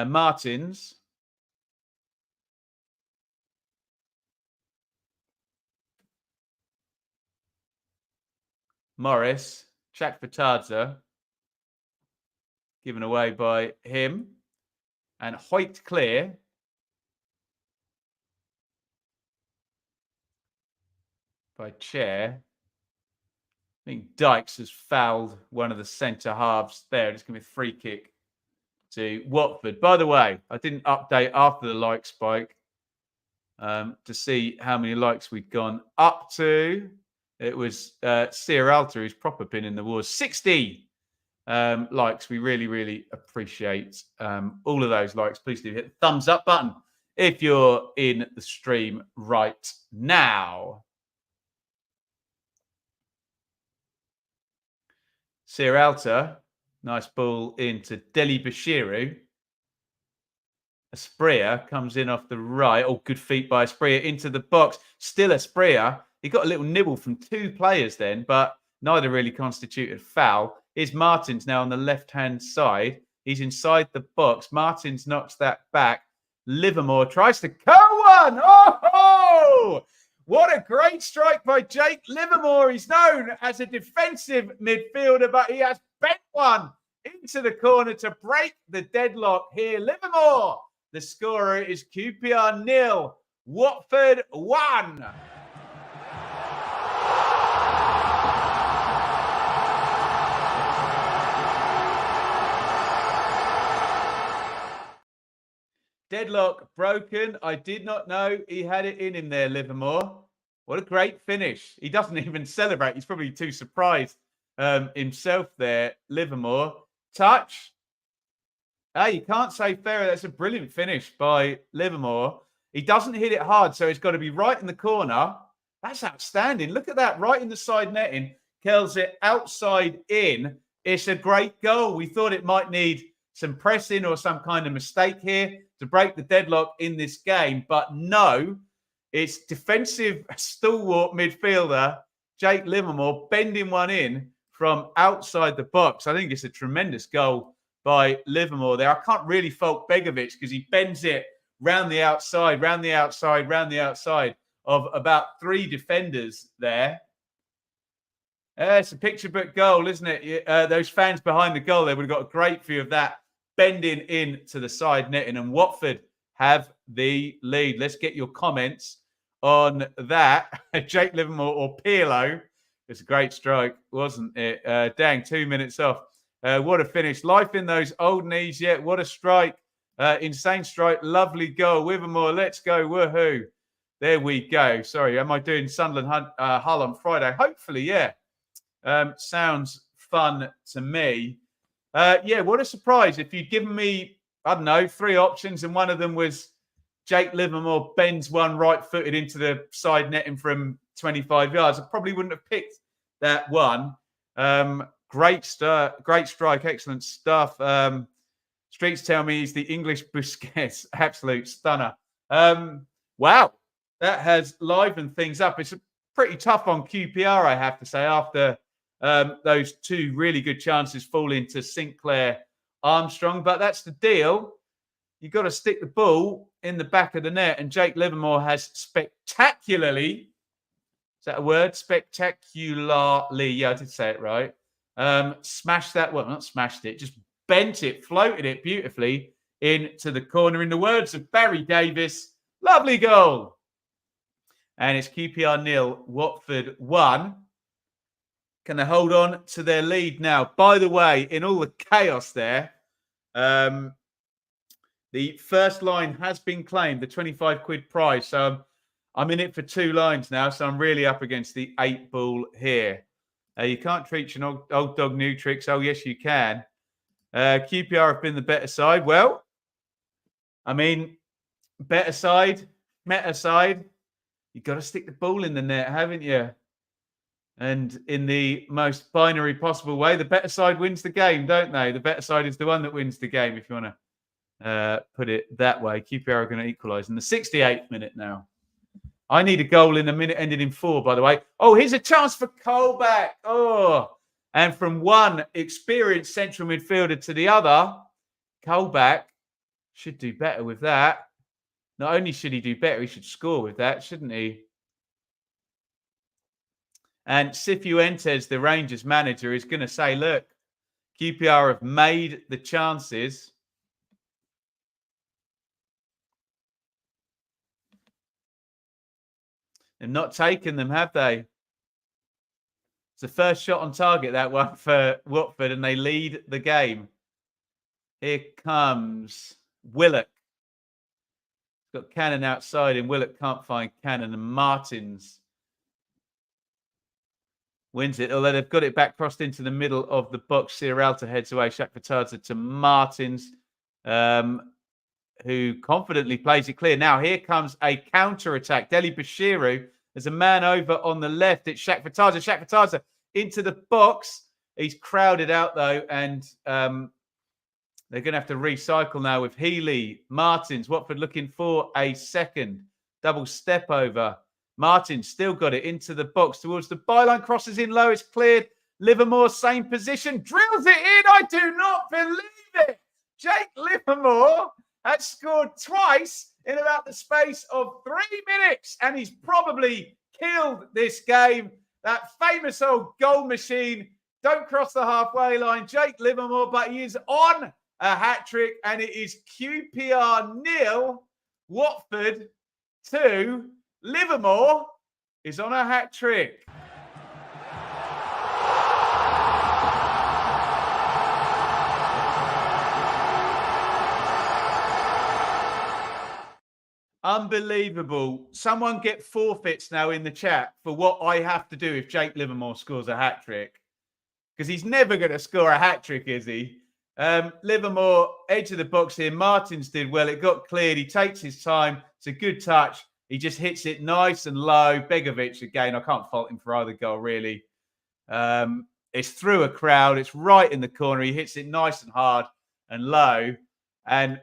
Martins. Morris. Chakvatadze. Given away by him. And Hoyt clear. By Chair. I think Dykes has fouled one of the centre halves there. It's going to be a free kick to Watford. By the way, I didn't update after the like spike to see how many likes we'd gone up to. It was Sierralta who's proper been in the wars. 60 likes. We really, really appreciate all of those likes. Please do hit the thumbs up button if you're in the stream right now. Sierralta, nice ball into Deli Bashiru. Asprilla comes in off the right. Oh, good feet by Asprilla into the box. Still Asprilla. He got a little nibble from 2 players then, but neither really constituted foul. Here's Martins now on the left-hand side. He's inside the box. Martins knocks that back. Livermore tries to go one. Oh! What a great strike by Jake Livermore. He's known as a defensive midfielder, but he has bent one into the corner to break the deadlock here. Livermore, the scorer is QPR 0, Watford 1. Deadlock broken. I did not know he had it in him there, Livermore. What a great finish. He doesn't even celebrate. He's probably too surprised himself there, Livermore. Touch. Hey, you can't say fairer. That's a brilliant finish by Livermore. He doesn't hit it hard, so it's got to be right in the corner. That's outstanding. Look at that, right in the side netting. Curls it outside in. It's a great goal. We thought it might need some pressing or some kind of mistake here to break the deadlock in this game. But no, it's defensive stalwart midfielder Jake Livermore bending one in from outside the box. I think it's a tremendous goal by Livermore there. I can't really fault Begovic because he bends it round the outside of about 3 defenders there. It's a picture book goal, isn't it? Those fans behind the goal, they would have got a great view of that bending in to the side netting, and Watford have the lead. Let's get your comments on that. Jake Livermore or Pirlo. It's a great strike, wasn't it? Dang, 2 minutes off. What a finish. Life in those old knees yet. What a strike. Insane strike. Lovely goal. Livermore, let's go. Woohoo. There we go. Sorry, am I doing Sunderland Hull on Friday? Hopefully, yeah. Sounds fun to me. Yeah, what a surprise. If you'd given me, I don't know, 3 options and one of them was Jake Livermore bends one right-footed into the side netting from 25 yards. I probably wouldn't have picked that one. Great strike, excellent stuff. Streets tell me he's the English Busquets. Absolute stunner. Wow, that has livened things up. It's pretty tough on QPR, I have to say, after those two really good chances falling to Sinclair Armstrong. But that's the deal. You've got to stick the ball in the back of the net. And Jake Livermore has spectacularly, is that a word? Spectacularly, yeah, I did say it right. Smashed that, well, not smashed it, just bent it, floated it beautifully into the corner. In the words of Barry Davis, lovely goal. And it's QPR 0, Watford 1. Can they hold on to their lead now? By the way, in all the chaos there, the first line has been claimed, the 25 quid prize. So I'm in it for 2 lines now. So I'm really up against the 8 ball here. You can't treat an old dog new tricks. Oh, yes, you can. QPR have been the better side. Well, I mean, better side, meta side. You've got to stick the ball in the net, haven't you? And in the most binary possible way, the better side wins the game, don't they? The better side is the one that wins the game, if you want to put it that way. QPR are going to equalise in the 68th minute now. I need a goal in a minute ended in 4, by the way. Oh, here's a chance for Colback. Oh, and from one experienced central midfielder to the other, Colback should do better with that. Not only should he do better, he should score with that, shouldn't he? And Cifuentes, the Rangers manager, is going to say, look, QPR have made the chances. They've not taken them, have they? It's the first shot on target, that one, for Watford, and they lead the game. Here comes Willock. He's got Cannon outside, and Willock can't find Cannon, and Martins wins it, although they've got it back crossed into the middle of the box. Sierralta heads away. Shakvatadze to Martins, who confidently plays it clear. Now, here comes a counter-attack. Deli Bashiru, there's a man over on the left. It's Shakvatadze. Shakvatadze into the box. He's crowded out, though, and they're going to have to recycle now with Healy. Martins, Watford looking for a second. Double step over. Martins still got it into the box towards the byline. Crosses in low. It's cleared. Livermore, same position. Drills it in. I do not believe it. Jake Livermore has scored twice in about the space of 3 minutes. And he's probably killed this game. That famous old goal machine. Don't cross the halfway line. Jake Livermore, but he is on a hat-trick. And it is QPR 0, Watford 2. Livermore is on a hat-trick. Unbelievable. Someone get forfeits now in the chat for what I have to do if Jake Livermore scores a hat-trick. Because he's never going to score a hat-trick, is he? Livermore, edge of the box here. Martins did well. It got cleared. He takes his time. It's a good touch. He just hits it nice and low. Begovic, again, I can't fault him for either goal, really. It's through a crowd. It's right in the corner. He hits it nice and hard and low. And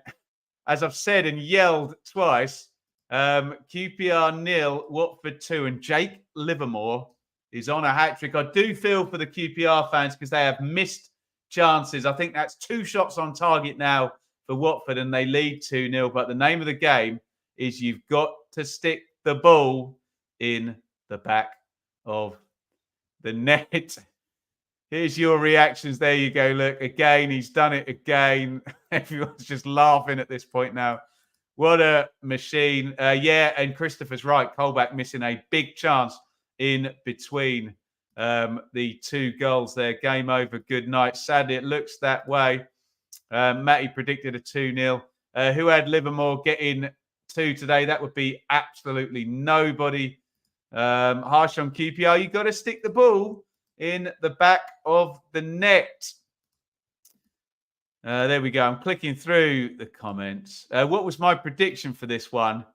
as I've said and yelled twice, QPR 0, Watford 2. And Jake Livermore is on a hat-trick. I do feel for the QPR fans because they have missed chances. I think that's 2 shots on target now for Watford, and they lead 2-0. But the name of the game is you've got to stick the ball in the back of the net. Here's your reactions. There you go. Look, again, he's done it again. Everyone's just laughing at this point now. What a machine. Yeah, and Christopher's right. Colback missing a big chance in between the 2 goals there. Game over. Good night. Sadly, it looks that way. Matty predicted a 2-0. Who had Livermore getting 2 today? That would be absolutely nobody. Harsh on QPR. You've got to stick the ball in the back of the net. There we go. I'm clicking through the comments. What was my prediction for this one?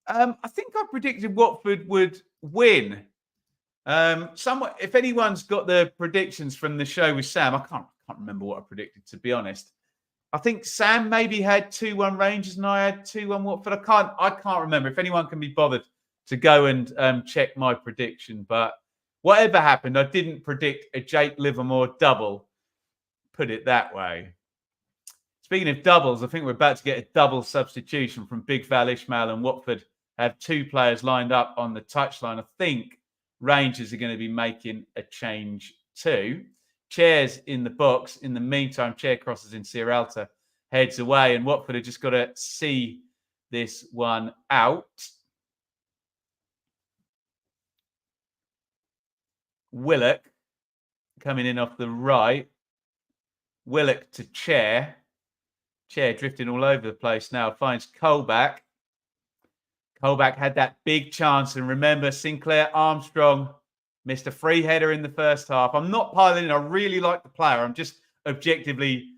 I think I predicted Watford would win. If anyone's got the predictions from the show with Sam, I can't remember what I predicted, to be honest. I think Sam maybe had 2-1 Rangers and I had 2-1 Watford. I can't remember. If anyone can be bothered to go and check my prediction. But whatever happened, I didn't predict a Jake Livermore double. Put it that way. Speaking of doubles, I think we're about to get a double substitution from Big Val Ismail, and Watford have 2 players lined up on the touchline. I think Rangers are going to be making a change too. Chairs in the box. In the meantime, Chair crosses in Sierralta, heads away, and Watford have just got to see this one out. Willock coming in off the right. Willock to Chair. Chair drifting all over the place now. Finds Colback. Colback had that big chance. And remember, Sinclair Armstrong missed a free header in the first half. I'm not piling in. I really like the player. I'm just objectively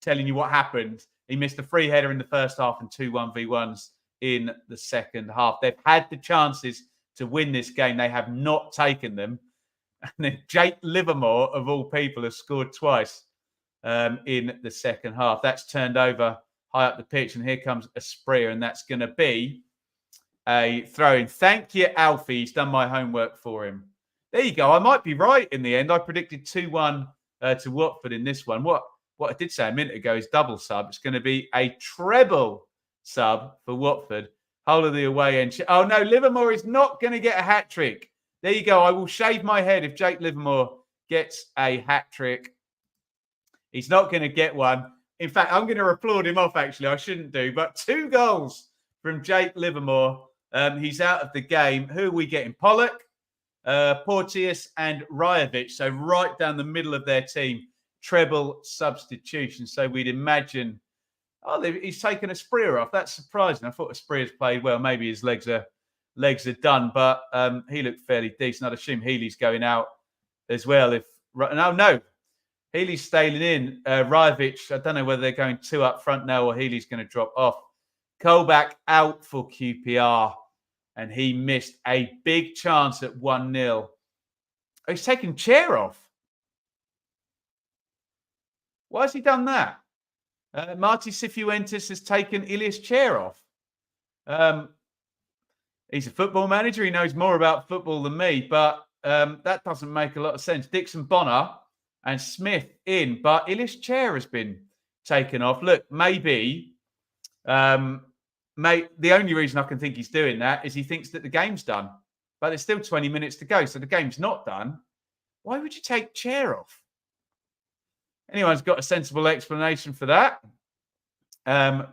telling you what happened. He missed a free header in the first half and 2 1v1s in the second half. They've had the chances to win this game. They have not taken them. And then Jake Livermore, of all people, has scored twice in the second half. That's turned over high up the pitch. And here comes a sprayer. And that's going to be a throw-in. Thank you, Alfie. He's done my homework for him. There you go. I might be right in the end. I predicted 2-1 to Watford in this one. What I did say a minute ago is double sub. It's going to be a treble sub for Watford. Whole of the away end. Oh, no, Livermore is not going to get a hat-trick. There you go. I will shave my head if Jake Livermore gets a hat-trick. He's not going to get one. In fact, I'm going to applaud him off, actually. I shouldn't do. But 2 goals from Jake Livermore. He's out of the game. Who are we getting? Pollock, Porteous and Rajovic. So right down the middle of their team. Treble substitution. So we'd imagine, he's taken a Spreer off. That's surprising. I thought a Spreer's played well. Maybe his legs are done, but he looked fairly decent. I'd assume Healy's going out as well. No. Healy's staying in. Rajovic, I don't know whether they're going 2 up front now or Healy's going to drop off. Colback out for QPR, and he missed a big chance at 1-0. He's taken Chair off. Why has he done that? Marty Cifuentes has taken Ilias Chair off. He's a football manager. He knows more about football than me, but that doesn't make a lot of sense. Dixon Bonner and Smith in, but Ilias Chair has been taken off. Look, maybe the only reason I can think he's doing that is he thinks that the game's done, but there's still 20 minutes to go, so the game's not done. Why would you take Chair off? Anyone's got a sensible explanation for that?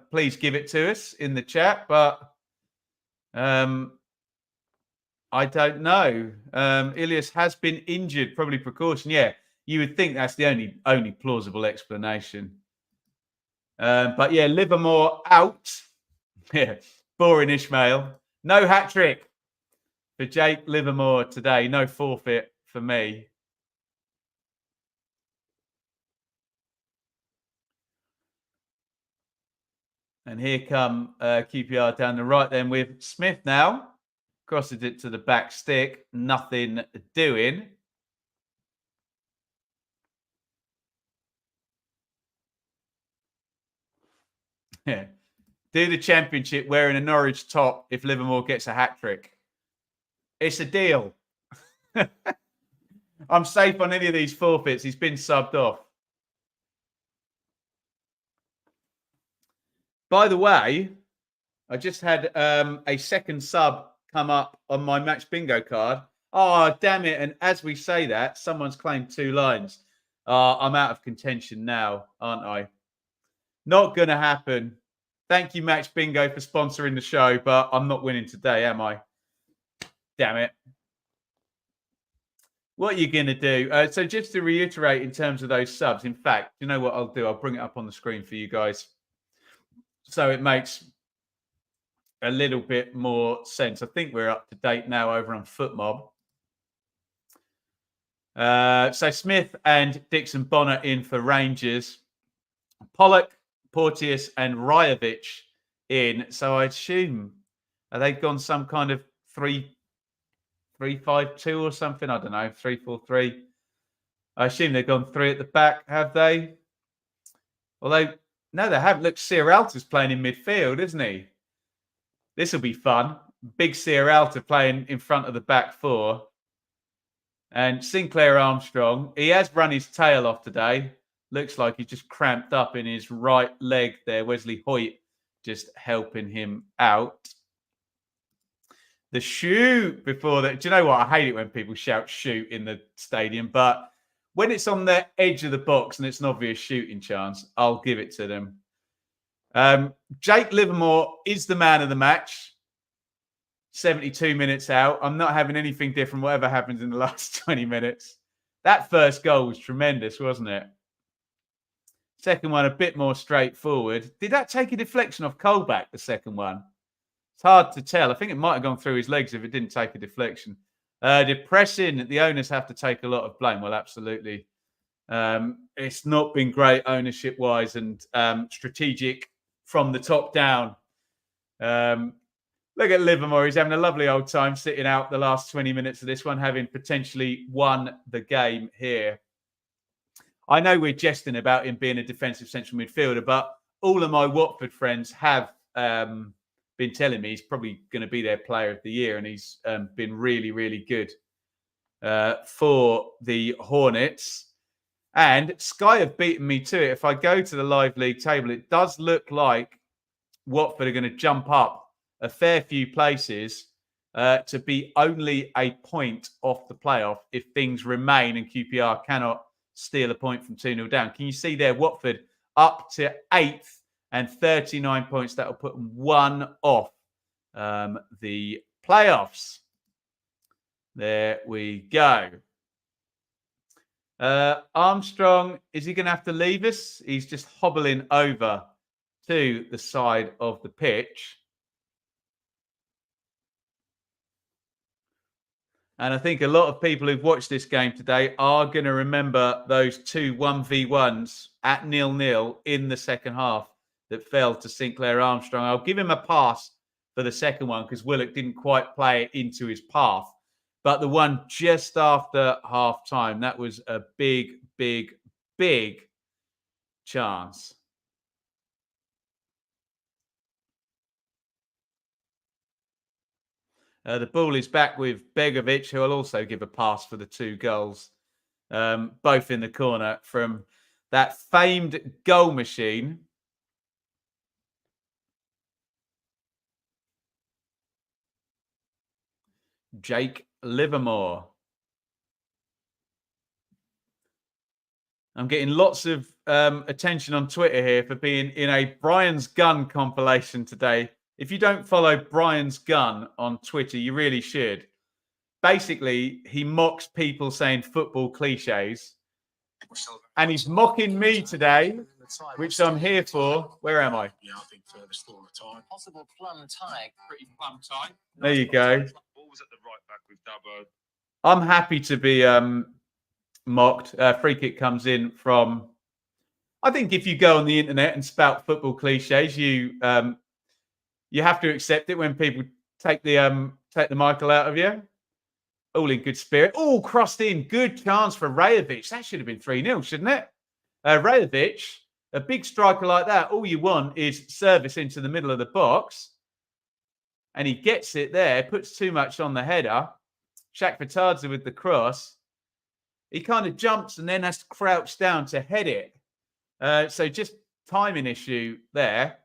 Please give it to us in the chat, but I don't know. Ilias has been injured, probably precaution. Yeah, you would think that's the only plausible explanation. But yeah, Livermore out. Yeah, boring Ishmael. No hat trick for Jake Livermore today. No forfeit for me. And here come QPR down the right then with Smith now. Crosses it to the back stick. Nothing doing. Yeah. Do the championship wearing a Norwich top if Livermore gets a hat-trick. It's a deal. I'm safe on any of these forfeits. He's been subbed off. By the way, I just had a second sub come up on my match bingo card. Oh, damn it. And as we say that, someone's claimed 2 lines. I'm out of contention now, aren't I? Not going to happen. Thank you, Match Bingo, for sponsoring the show, but I'm not winning today, am I? Damn it. What are you going to do? So just to reiterate in terms of those subs, in fact, you know what I'll do? I'll bring it up on the screen for you guys so it makes a little bit more sense. I think we're up to date now over on FootMob. So Smith and Dixon Bonner in for Rangers. Pollock, Porteous, and Rajovic in. So I assume they've gone some kind of 3-5-2 or something. I don't know, 3-4-3. I assume they've gone 3 at the back, have they? Although, no, they haven't. Look, Sierralta's playing in midfield, isn't he? This will be fun. Big Sierralta playing in front of the back four. And Sinclair Armstrong, he has run his tail off today. Looks like he's just cramped up in his right leg there. Wesley Hoyt just helping him out. The shoot before that. Do you know what? I hate it when people shout shoot in the stadium. But when it's on the edge of the box and it's an obvious shooting chance, I'll give it to them. Jake Livermore is the man of the match. 72 minutes out. I'm not having anything different, whatever happens in the last 20 minutes. That first goal was tremendous, wasn't it? Second one, a bit more straightforward. Did that take a deflection off Colback, the second one? It's hard to tell. I think it might have gone through his legs if it didn't take a deflection. Depressing, the owners have to take a lot of blame. Well, absolutely. It's not been great ownership-wise and strategic from the top down. Look at Livermore. He's having a lovely old time sitting out the last 20 minutes of this one, having potentially won the game here. I know we're jesting about him being a defensive central midfielder, but all of my Watford friends have been telling me he's probably going to be their player of the year, and he's been really, really good for the Hornets. And Sky have beaten me to it. If I go to the live league table, it does look like Watford are going to jump up a fair few places to be only a point off the playoff if things remain and QPR cannot steal a point from 2-0 down. Can you see there, Watford up to 8th and 39 points. That will put them 1 off the playoffs. There we go. Armstrong, is he going to have to leave us? He's just hobbling over to the side of the pitch. And I think a lot of people who've watched this game today are going to remember those 2 1v1s at 0-0 in the second half that fell to Sinclair Armstrong. I'll give him a pass for the second one because Willock didn't quite play it into his path. But the one just after half-time, that was a big, big, big chance. The ball is back with Begovic, who will also give a pass for the 2 goals, both in the corner from that famed goal machine. Jake Livermore. I'm getting lots of attention on Twitter here for being in a Brian's Gun compilation today. If you don't follow Brian's Gun on Twitter, you really should. Basically, he mocks people saying football cliches. And he's mocking me today, which I'm here for. Where am I? Yeah, I think furthest all the time. Possible plum tie, pretty plum tie. There you go. Ball was at the right back with Dubbo. I'm happy to be mocked. Free kick comes in from... I think if you go on the internet and spout football cliches, you have to accept it when people take the Michael out of you. All in good spirit. Oh, crossed in. Good chance for Rajovic. That should have been 3-0, shouldn't it? Rajovic, a big striker like that, all you want is service into the middle of the box. And he gets it there, puts too much on the header. Shaq Fatadze with the cross. He kind of jumps and then has to crouch down to head it. So just timing issue there.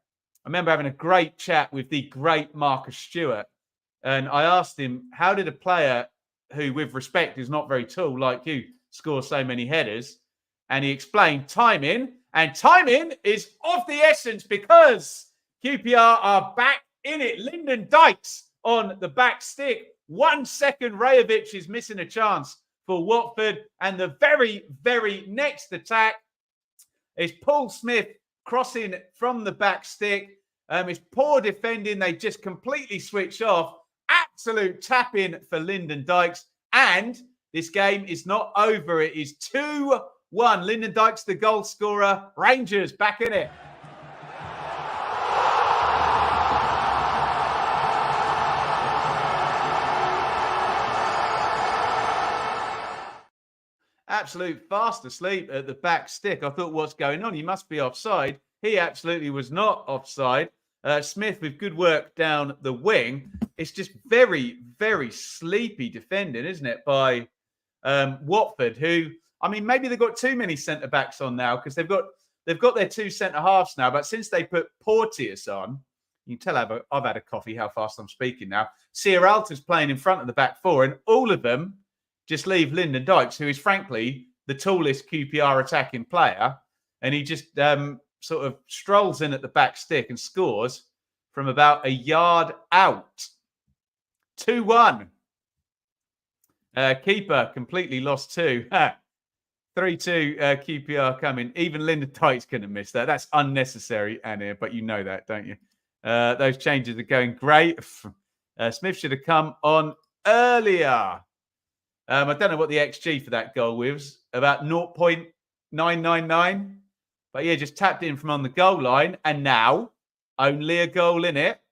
I remember having a great chat with the great Marcus Stewart. And I asked him, how did a player who, with respect, is not very tall like you, score so many headers? And he explained timing. And timing is of the essence because QPR are back in it. Lyndon Dykes on the back stick. 1 second, Rajovic is missing a chance for Watford. And the very, very next attack is Paul Smith crossing from the back stick. It's poor defending. They just completely switch off. Absolute tap-in for Lyndon Dykes. And this game is not over. It is 2-1 1. Lyndon Dykes, the goal scorer. Rangers back in it. Absolute fast asleep at the back stick. I thought, what's going on? He must be offside. He absolutely was not offside. Smith with good work down the wing. It's just very, very sleepy defending, isn't it, by Watford, who, I mean, maybe they've got too many centre-backs on now because they've got their 2 centre-halves now. But since they put Porteous on, you can tell I've had a coffee, how fast I'm speaking now. Sierralta's playing in front of the back four, and all of them just leave Lyndon Dykes, who is frankly the tallest QPR attacking player. And he just sort of strolls in at the back stick and scores from about a yard out. 2-1. Keeper completely lost 2. 3-2 QPR coming. Even Lyndon Dykes couldn't have missed that. That's unnecessary, Anna, but you know that, don't you? Those changes are going great. Smith should have come on earlier. I don't know what the XG for that goal was. About 0.999. But yeah, just tapped in from on the goal line. And now, only a goal in it.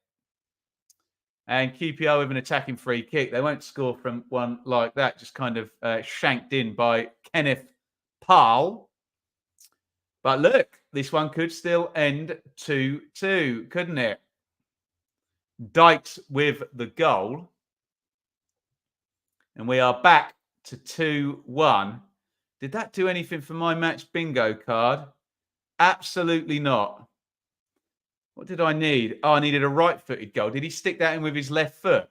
And QPR with an attacking free kick. They won't score from one like that. Just kind of shanked in by Kenneth Parle. But look, this one could still end 2-2, couldn't it? Dykes with the goal. And we are back to 2-1. Did that do anything for my match bingo card? Absolutely not. What did I need? Oh, I needed a right-footed goal. Did he stick that in with his left foot?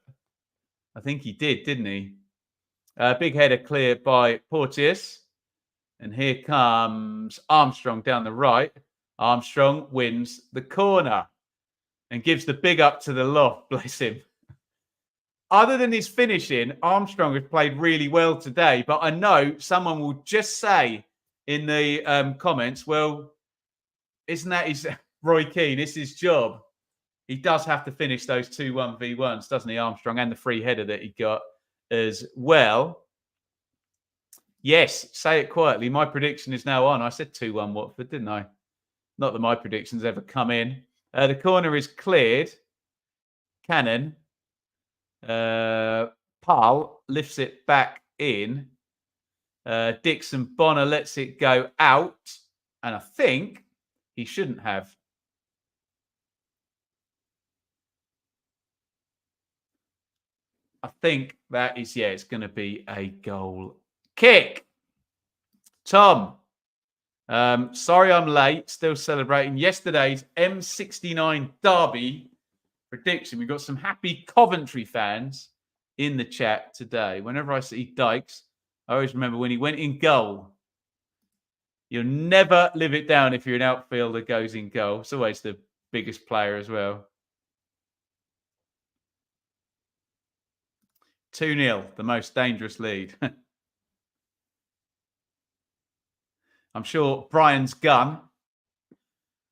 I think he did, didn't he? Big header cleared by Porteous. And here comes Armstrong down the right. Armstrong wins the corner and gives the big up to the loft. Bless him. Other than his finishing, Armstrong has played really well today. But I know someone will just say in the comments, well, isn't that his Roy Keane? It's his job. He does have to finish those 2 1v1s, doesn't he, Armstrong? And the free header that he got as well. Yes, say it quietly. My prediction is now on. I said 2-1 Watford, didn't I? Not that my predictions ever come in. The corner is cleared. Cannon. Parle lifts it back in. Dixon Bonner lets it go out. And I think he shouldn't have. I think that is, yeah, it's going to be a goal kick. Tom, sorry I'm late. Still celebrating yesterday's M69 derby prediction. We've got some happy Coventry fans in the chat today. Whenever I see Dykes, I always remember when he went in goal. You'll never live it down if you're an outfielder goes in goal. It's always the biggest player as well. 2-0, the most dangerous lead. I'm sure Brian's gun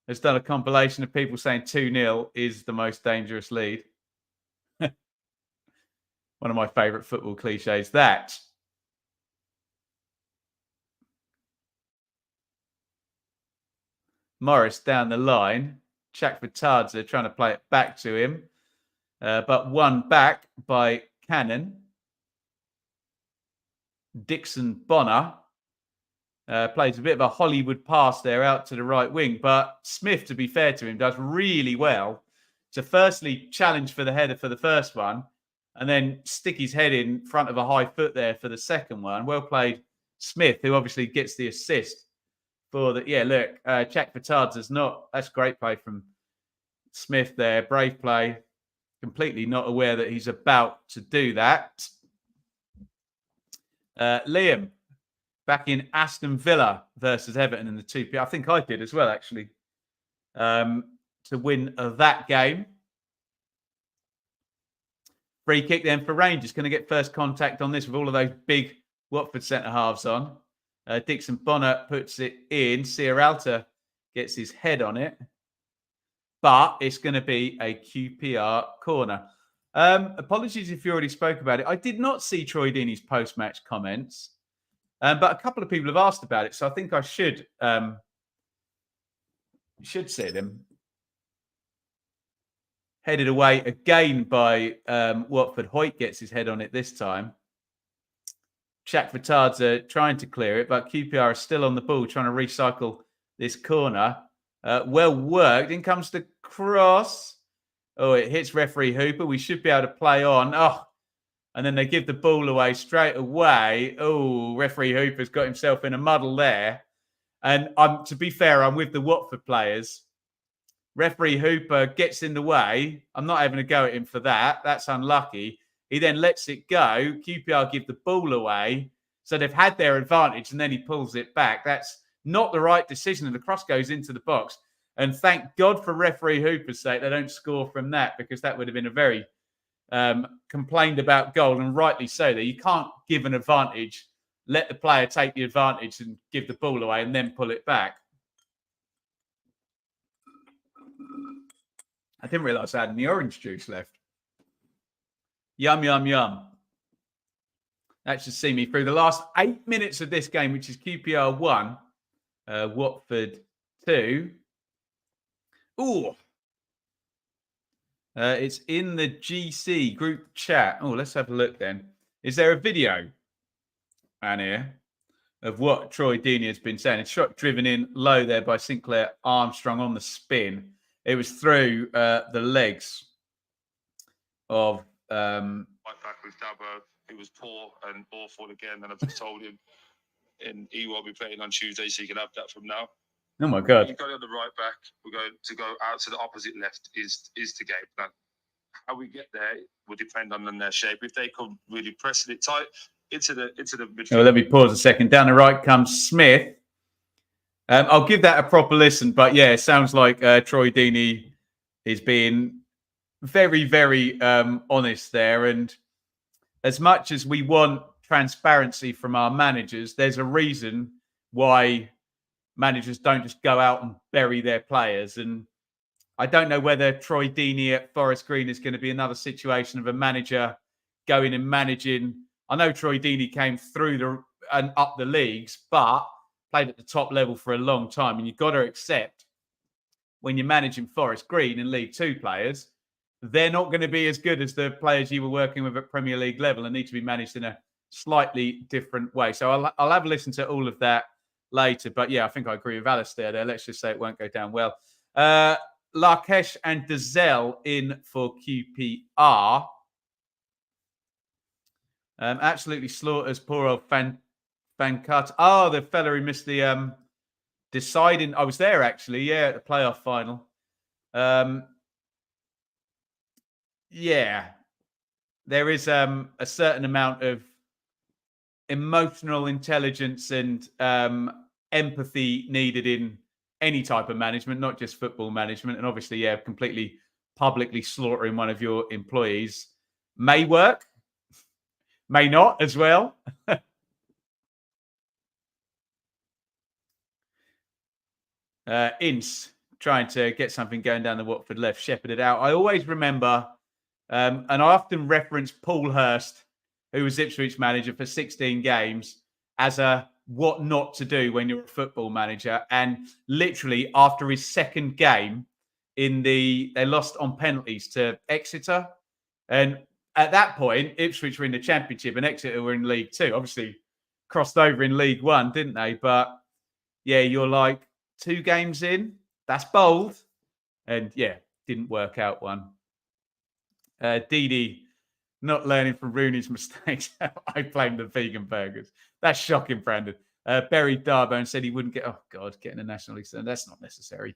has done a compilation of people saying 2-0 is the most dangerous lead. One of my favourite football cliches, that. Morris down the line. Chakvatadze trying to play it back to him. But won back by Cannon. Dixon Bonner plays a bit of a Hollywood pass there out to the right wing. But Smith, to be fair to him, does really well to firstly challenge for the header for the first one and then stick his head in front of a high foot there for the second one. Well played, Smith, who obviously gets the assist for the... Yeah, look, Chakvatadze's not... That's great play from Smith there. Brave play. Completely not aware that he's about to do that. Liam, back in Aston Villa versus Everton in the 2P. I think I did as well, actually, to win that game. Free kick then for Rangers. Going to get first contact on this with all of those big Watford centre-halves on. Dixon Bonner puts it in. Sierralta gets his head on it. But it's going to be a QPR corner. Apologies if you already spoke about it. I did not see Troy Deeney's post-match comments. But a couple of people have asked about it, so I think I should see them. Headed away again by Watford. Hoyt gets his head on it this time. Shaq Vitard's trying to clear it, but QPR are still on the ball, trying to recycle this corner. Well worked. In comes the cross. Oh, it hits referee Hooper. We should be able to play on. Oh, and then they give the ball away straight away. Oh, referee Hooper's got himself in a muddle there. And to be fair, I'm with the Watford players. Referee Hooper gets in the way. I'm not having a go at him for that. That's unlucky. He then lets it go. QPR give the ball away. So they've had their advantage, and then he pulls it back. That's not the right decision, and the cross goes into the box. And thank God for referee Hooper's sake, they don't score from that, because that would have been a very complained about goal, and rightly so. That you can't give an advantage, let the player take the advantage and give the ball away and then pull it back. I didn't realise I had any orange juice left. Yum, yum, yum. That should see me through the last 8 minutes of this game, which is QPR 1, Watford 2. Ooh. It's in the GC group chat. Oh, let's have a look then. Is there a video, Annie, of what Troy Deeney has been saying? It's shot driven in low there by Sinclair Armstrong on the spin. It was through the legs of... Right back with Dabo. It was poor and awful again. And I've just told him, and he won't be playing on Tuesday, so you can have that from now. Oh, my God. You've got it on the right back. We're going to go out to the opposite left is the game plan. How we get there will depend on their shape. If they come really pressing it tight into the midfield. Oh, let me pause a second. Down the right comes Smith. I'll give that a proper listen. But, yeah, it sounds like Troy Deeney is being very, very honest there. And as much as we want transparency from our managers, there's a reason why managers don't just go out and bury their players. And I don't know whether Troy Deeney at Forest Green is going to be another situation of a manager going and managing. I know Troy Deeney came through and up the leagues, but played at the top level for a long time. And you've got to accept when you're managing Forest Green and League Two players, they're not going to be as good as the players you were working with at Premier League level and need to be managed in a slightly different way. So I'll have a listen to all of that later. But yeah, I think I agree with Alistair there. Let's just say it won't go down well. Larkesh and Dazelle in for QPR. Absolutely slaughters poor old Fancut. Oh, the fella who missed the deciding. I was there actually, yeah, at the playoff final. Yeah, there is a certain amount of emotional intelligence and empathy needed in any type of management, not just football management. And obviously, yeah, completely publicly slaughtering one of your employees may work, may not as well. Ince trying to get something going down the Watford left, shepherded out. I always remember, and I often reference Paul Hurst, who was Ipswich manager for 16 games, as a what not to do when you're a football manager. And literally after his second game they lost on penalties to Exeter. And at that point, Ipswich were in the Championship and Exeter were in League Two. Obviously crossed over in League One, didn't they? But yeah, you're like 2 games in. That's bold. And yeah, didn't work out one. Didi not learning from Rooney's mistakes. I blame the vegan burgers. That's shocking, Brandon. Buried Darbo and said he wouldn't get... Oh, God, getting a National League. That's not necessary,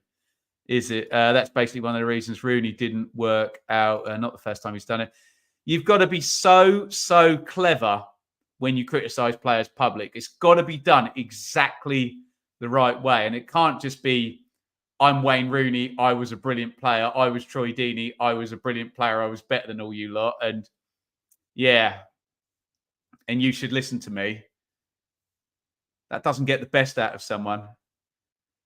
is it? That's basically one of the reasons Rooney didn't work out. Not the first time he's done it. You've got to be so clever when you criticise players public. It's got to be done exactly the right way. And it can't just be, I'm Wayne Rooney, I was a brilliant player. I was Troy Deeney, I was a brilliant player. I was better than all you lot. And yeah, and you should listen to me. That doesn't get the best out of someone.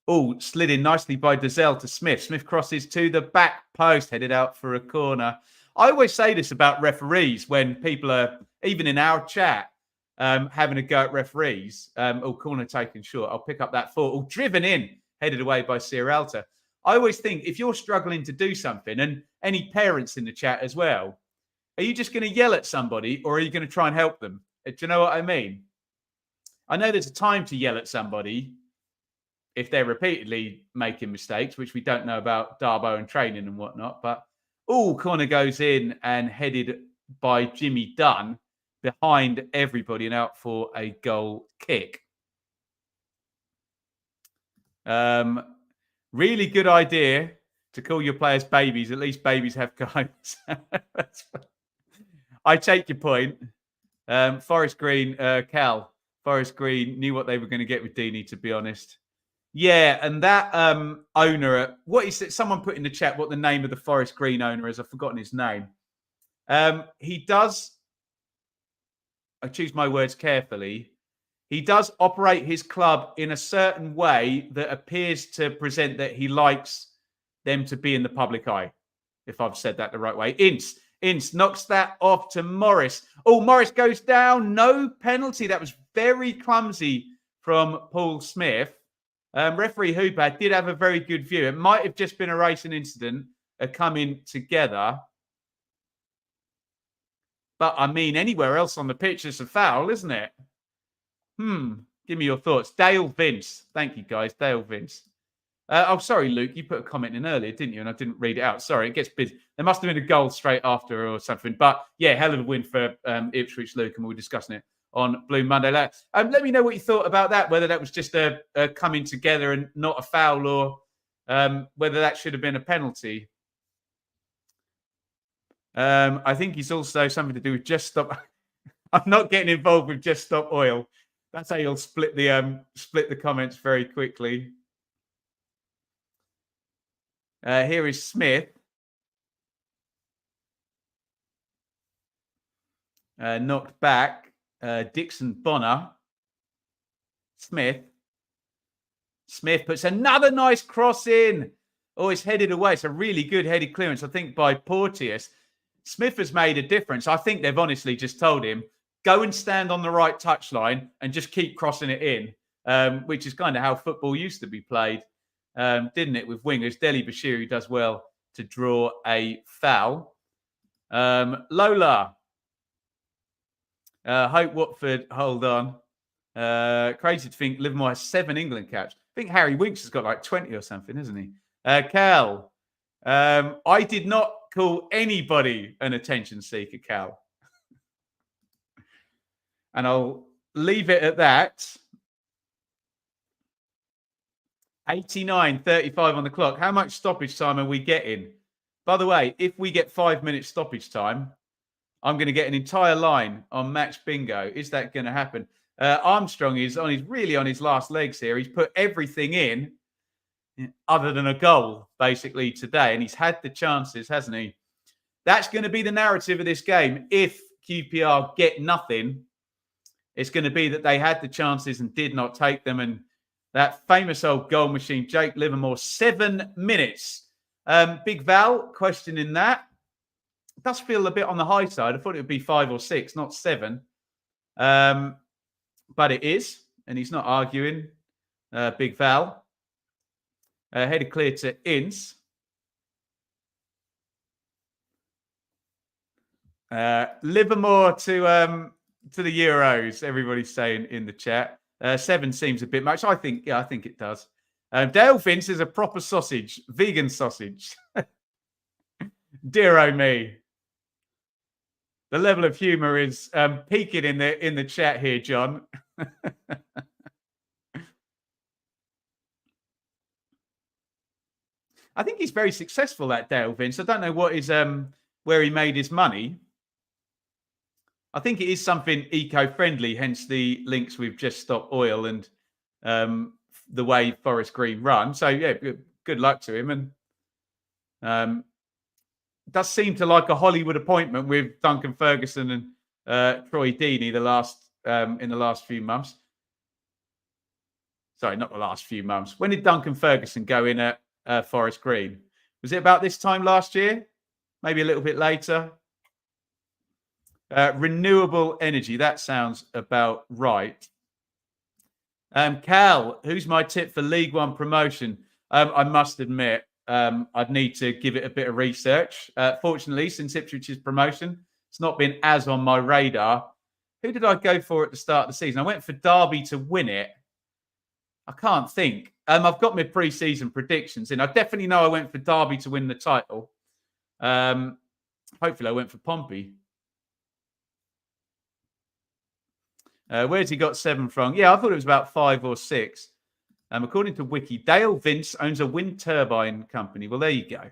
Oh, slid in nicely by Dazelle to Smith. Smith crosses to the back post, headed out for a corner. I always say this about referees when people are, even in our chat, having a go at referees, or corner taken short. I'll pick up that thought. Or driven in, headed away by Sierralta. I always think if you're struggling to do something, and any parents in the chat as well, are you just going to yell at somebody or are you going to try and help them? Do you know what I mean? I know there's a time to yell at somebody if they're repeatedly making mistakes, which we don't know about Darbo and training and whatnot. But, corner goes in and headed by Jimmy Dunn behind everybody and out for a goal kick. Really good idea to call your players babies. At least babies have guidance. I take your point. Forest Green, Cal, Forest Green knew what they were going to get with Deeney, to be honest. Yeah, and that owner, what is it? Someone put in the chat what the name of the Forest Green owner is. I've forgotten his name. He does, I choose my words carefully, he does operate his club in a certain way that appears to present that he likes them to be in the public eye, if I've said that the right way. Ince knocks that off to Morris. Oh, Morris goes down. No penalty. That was very clumsy from Paul Smith. Referee Hubad did have a very good view. It might have just been a racing incident coming together. But, I mean, anywhere else on the pitch is a foul, isn't it? Give me your thoughts. Dale Vince. Thank you, guys. Dale Vince. Sorry, Luke. You put a comment in earlier, didn't you? And I didn't read it out. Sorry, it gets busy. There must have been a goal straight after or something. But, yeah, hell of a win for Ipswich, Luke, and we'll be discussing it on Blue Monday. Let me know what you thought about that, whether that was just a coming together and not a foul, or whether that should have been a penalty. I think it's also something to do with Just Stop. I'm not getting involved with Just Stop Oil. That's how you'll split the comments very quickly. Here is Smith. Knocked back. Dixon Bonner. Smith puts another nice cross in. Oh, it's headed away. It's a really good headed clearance, I think, by Porteous. Smith has made a difference. I think they've honestly just told him, go and stand on the right touchline and just keep crossing it in, which is kind of how football used to be played, didn't it, with wingers. Deli Bashiri does well to draw a foul. Lola. Hope Watford hold on. Crazy to think Livermore has 7 England caps. I think Harry Winks has got like 20 or something, hasn't he? Cal. I did not call anybody an attention seeker, Cal. And I'll leave it at that. 89:35 on the clock. How much stoppage time are we getting? By the way, if we get 5 minutes stoppage time, I'm going to get an entire line on match bingo. Is that going to happen? Armstrong is really on his last legs here. He's put everything in other than a goal, basically, today. And he's had the chances, hasn't he? That's going to be the narrative of this game. If QPR get nothing, it's going to be that they had the chances and did not take them. And that famous old goal machine, Jake Livermore, 7 minutes. Big Val questioning that. It does feel a bit on the high side. I thought it would be 5 or 6, not 7. But it is, and he's not arguing. Big Val. Headed clear to Ince. Livermore to the Euros, everybody's saying in the chat. 7 seems a bit much. I think it does. Dale Vince is a proper sausage, vegan sausage. Dear oh me. The level of humour is peaking in the chat here, John. I think he's very successful, that Dale Vince. I don't know what is where he made his money. I think it is something eco-friendly, hence the links with Just Stop Oil and the way Forest Green run. So, yeah, good luck to him. And does seem to like a Hollywood appointment with Duncan Ferguson and Troy Deeney in the last few months. Sorry, not the last few months. When did Duncan Ferguson go in at Forest Green? Was it about this time last year? Maybe a little bit later? Renewable energy. That sounds about right. Cal, who's my tip for League One promotion? I must admit, I'd need to give it a bit of research. Fortunately, since Ipswich's promotion, it's not been as on my radar. Who did I go for at the start of the season? I went for Derby to win it. I can't think. I've got my pre-season predictions in. I definitely know I went for Derby to win the title. Hopefully I went for Pompey. Where's he got 7 from? Yeah, I thought it was about 5 or 6. According to Wiki, Dale Vince owns a wind turbine company. Well, there you go.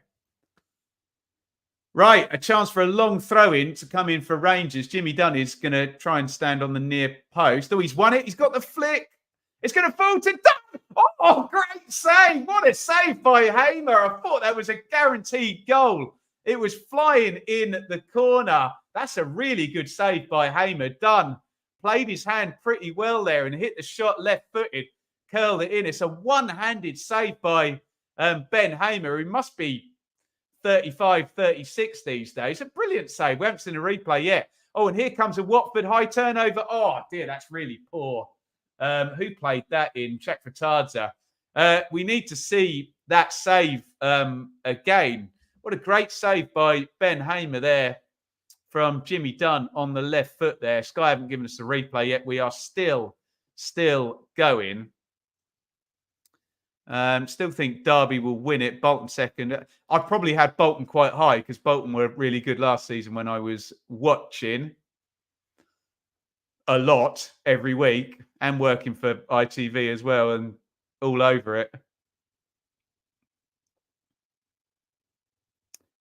Right, a chance for a long throw-in to come in for Rangers. Jimmy Dunn is going to try and stand on the near post. Oh, he's won it. He's got the flick. It's going to fall to Dunn. Oh, great save. What a save by Hamer. I thought that was a guaranteed goal. It was flying in the corner. That's a really good save by Hamer. Dunn played his hand pretty well there and hit the shot left-footed, curled it in. It's a one-handed save by Ben Hamer, who must be 35, 36 these days. A brilliant save. We haven't seen a replay yet. Oh, and here comes a Watford high turnover. Oh, dear, that's really poor. Who played that in? Czech Fatadza. We need to see that save again. What a great save by Ben Hamer there from Jimmy Dunn on the left foot there. Sky haven't given us a replay yet. We are still going. Still think Derby will win it. Bolton second. I probably had Bolton quite high because Bolton were really good last season when I was watching a lot every week and working for ITV as well and all over it.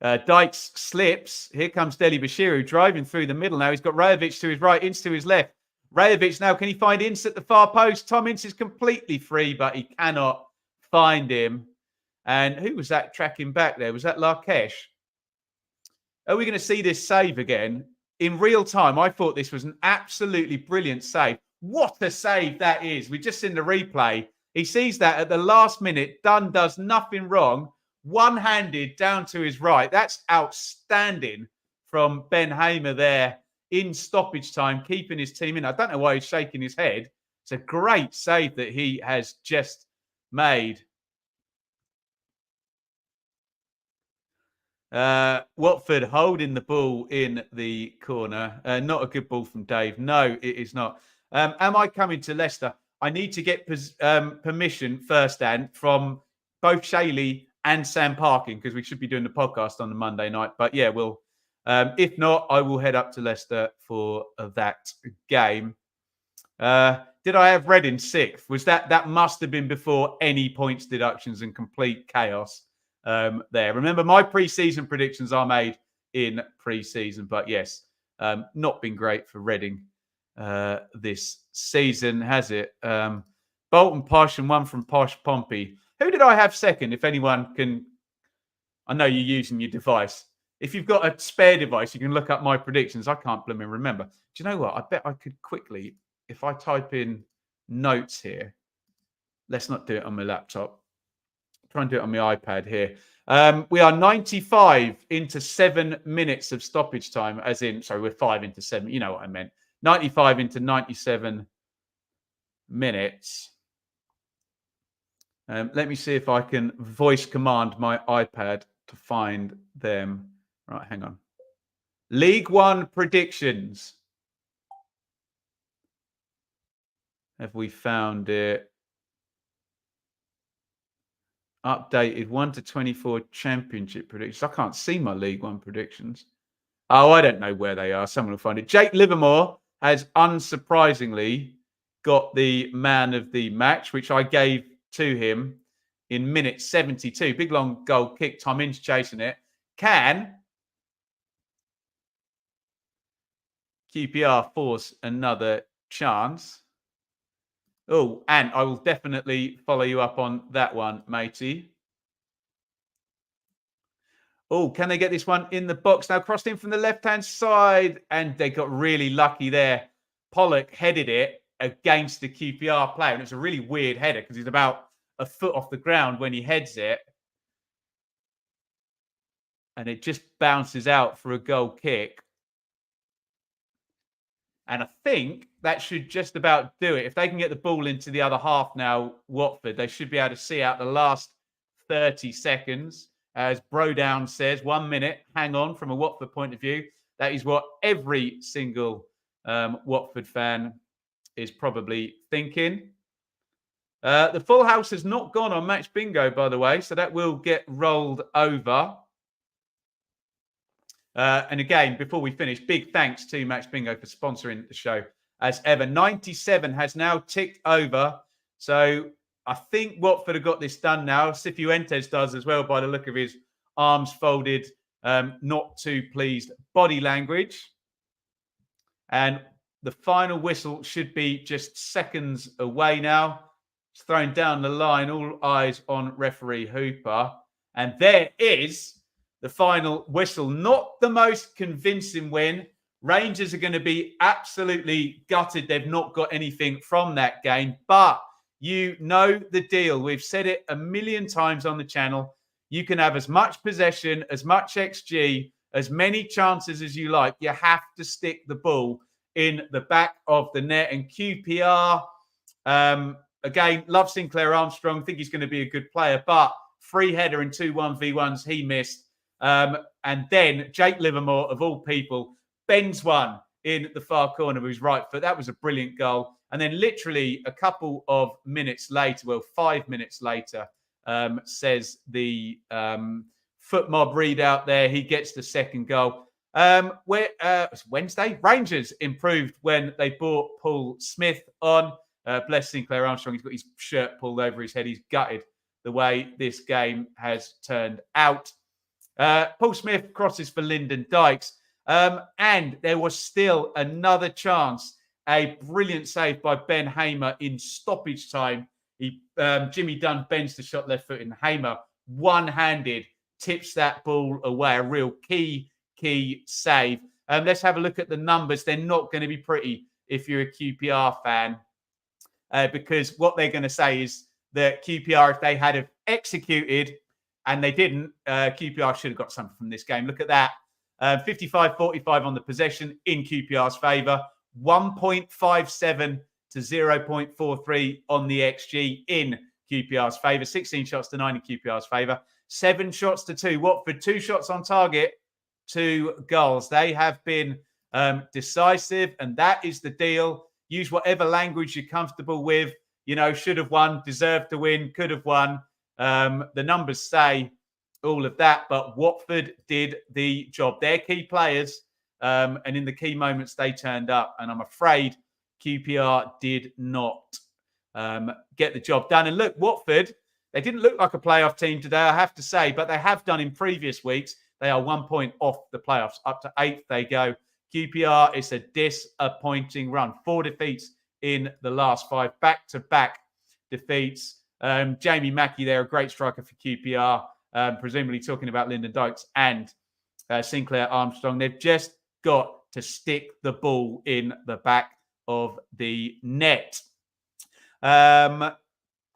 Dykes slips. Here comes Deli Bashiru driving through the middle now. He's got Rajovic to his right, Ince to his left. Rajovic now, can he find Ince at the far post? Tom Ince is completely free, but he cannot find him. And who was that tracking back there? Was that Larkesh? Are we going to see this save again? In real time, I thought this was an absolutely brilliant save. What a save that is. We've just seen the replay. He sees that at the last minute. Dunn does nothing wrong. One-handed down to his right. That's outstanding from Ben Hamer there in stoppage time, keeping his team in. I don't know why he's shaking his head. It's a great save that he has just made. Watford holding the ball in the corner. Not a good ball from Dave. No, it is not. Am I coming to Leicester? I need to get permission firsthand from both Shayley and Sam Parkin because we should be doing the podcast on the Monday night. But yeah, we'll. If not, I will head up to Leicester for that game. Did I have Reading 6th? Was that must have been before any points deductions and complete chaos there. Remember, my pre-season predictions are made in pre-season, but yes, not been great for Reading this season, has it? Bolton Posh and one from Posh Pompey. Who did I have second? If anyone can, I know you're using your device. If you've got a spare device, you can look up my predictions. I can't blooming remember. Do you know what? I bet I could quickly, if I type in notes here. Let's not do it on my laptop. Try and do it on my iPad here. We are 95 into 7 minutes of stoppage time, as in, sorry, we're 5 into 7. You know what I meant. 95 into 97 minutes. Let me see if I can voice command my iPad to find them. Right, hang on. League One predictions. Have we found it? Updated 1 to 24 championship predictions. I can't see my League One predictions. Oh, I don't know where they are. Someone will find it. Jake Livermore has unsurprisingly got the man of the match, which I gave to him in minute 72. Big long goal kick. Tom Ince chasing it. Can QPR force another chance? Oh, and I will definitely follow you up on that one, matey. Oh, can they get this one in the box? Now crossed in from the left-hand side, and they got really lucky there. Pollock headed it against the QPR player, and it's a really weird header because he's about a foot off the ground when he heads it. And it just bounces out for a goal kick. And I think that should just about do it. If they can get the ball into the other half now, Watford, they should be able to see out the last 30 seconds. As Brodown says, 1 minute, hang on, from a Watford point of view. That is what every single Watford fan is probably thinking. The full house has not gone on match bingo, by the way, so that will get rolled over. And again, before we finish, big thanks to Match Bingo for sponsoring the show as ever. 97 has now ticked over. So I think Watford have got this done now. Cifuentes does as well by the look of his arms folded, not too pleased body language. And the final whistle should be just seconds away now. It's thrown down the line, all eyes on referee Hooper. And there is the final whistle. Not the most convincing win. Rangers are going to be absolutely gutted. They've not got anything from that game. But you know the deal. We've said it a million times on the channel. You can have as much possession, as much XG, as many chances as you like. You have to stick the ball in the back of the net. And QPR, again, love Sinclair Armstrong. Think he's going to be a good player. But free header and 2 1v1s he missed. And then Jake Livermore, of all people, bends one in the far corner with his right foot. That was a brilliant goal. And then literally a couple of minutes later, well, 5 minutes later, says the foot mob readout there, he gets the second goal. It's Wednesday. Rangers improved when they brought Paul Smith on. Bless Sinclair Armstrong. He's got his shirt pulled over his head. He's gutted the way this game has turned out. Paul Smith crosses for Lyndon Dykes. And there was still another chance. A brilliant save by Ben Hamer in stoppage time. Jimmy Dunn bends the shot left foot, and Hamer, one-handed, tips that ball away. A real key save. Let's have a look at the numbers. They're not going to be pretty if you're a QPR fan, because what they're going to say is that QPR, if they had have executed, and they didn't, QPR should have got something from this game. Look at that. 55-45 on the possession in QPR's favour. 1.57 to 0.43 on the XG in QPR's favour. 16 shots to 9 in QPR's favour. 7 shots to 2. Watford, 2 shots on target, 2 goals. They have been decisive, and that is the deal. Use whatever language you're comfortable with. You know, should have won, deserved to win, could have won. The numbers say all of that, but Watford did the job. They're key players, and in the key moments they turned up, and I'm afraid QPR did not get the job done. And look, Watford, they didn't look like a playoff team today, I have to say, but they have done in previous weeks. They are 1 point off the playoffs. Up to 8th they go. QPR, it's a disappointing run. 4 defeats in the last 5, back-to-back defeats. Jamie Mackie there, a great striker for QPR, presumably talking about Lyndon Dykes and Sinclair Armstrong. They've just got to stick the ball in the back of the net. So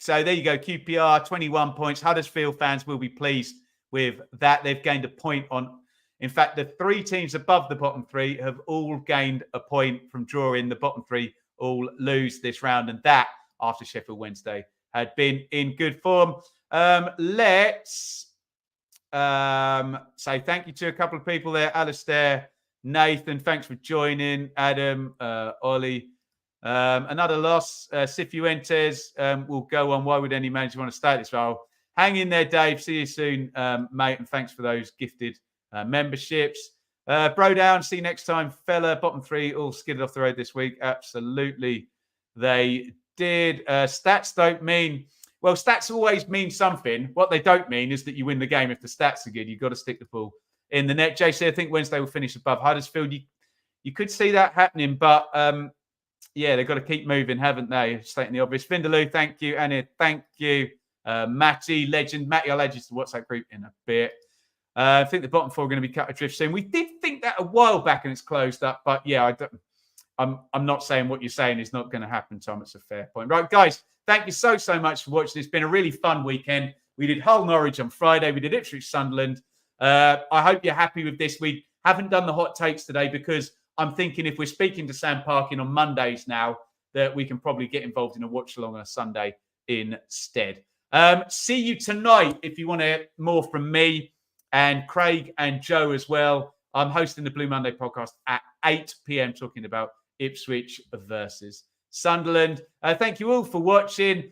there you go, QPR, 21 points. Huddersfield fans will be pleased with that. They've gained a point on... In fact, the 3 teams above the bottom 3 have all gained a point from drawing. The bottom 3 all lose this round, and that, after Sheffield Wednesday, had been in good form. Let's say thank you to a couple of people there. Alistair, Nathan, thanks for joining. Adam, Ollie. Another loss. Cifuentes will go on. Why would any manager want to stay at this role? Hang in there, Dave. See you soon, mate. And thanks for those gifted memberships. Bro down. See you next time, fella. Bottom 3 all skidded off the road this week. Absolutely, they did. Stats don't mean... Well, stats always mean something. What they don't mean is that you win the game. If the stats are good, you've got to stick the ball in the net. JC, I think Wednesday will finish above Huddersfield. You could see that happening, but yeah, they've got to keep moving, haven't they? Stating the obvious. Vindaloo, thank you. Anna, thank you. Matty, legend. Matty, I'll add you to the WhatsApp group in a bit. I think the bottom 4 are going to be cut adrift soon. We did think that a while back and it's closed up, but yeah, I'm not saying what you're saying is not going to happen, Tom. It's a fair point. Right, guys, thank you so much for watching. It's been a really fun weekend. We did Hull Norwich on Friday. We did Ipswich Sunderland. I hope you're happy with this. We haven't done the hot takes today because I'm thinking if we're speaking to Sam Parkin on Mondays now, that we can probably get involved in a watch along on a Sunday instead. See you tonight if you want to hear more from me and Craig and Joe as well. I'm hosting the Blue Monday podcast at 8 p.m. talking about Ipswich versus Sunderland. Thank you all for watching.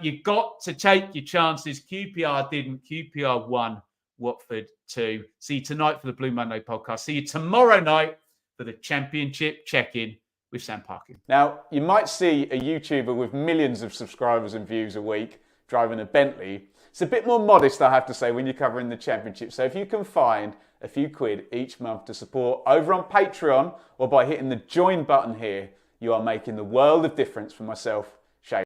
You got to take your chances. QPR didn't. QPR won. Watford 2. See you tonight for the Blue Monday podcast. See you tomorrow night for the Championship check-in with Sam Parkin. Now, you might see a YouTuber with millions of subscribers and views a week driving a Bentley. It's a bit more modest, I have to say, when you're covering the Championship. So if you can find a few quid each month to support over on Patreon or by hitting the join button here, you are making the world of difference for myself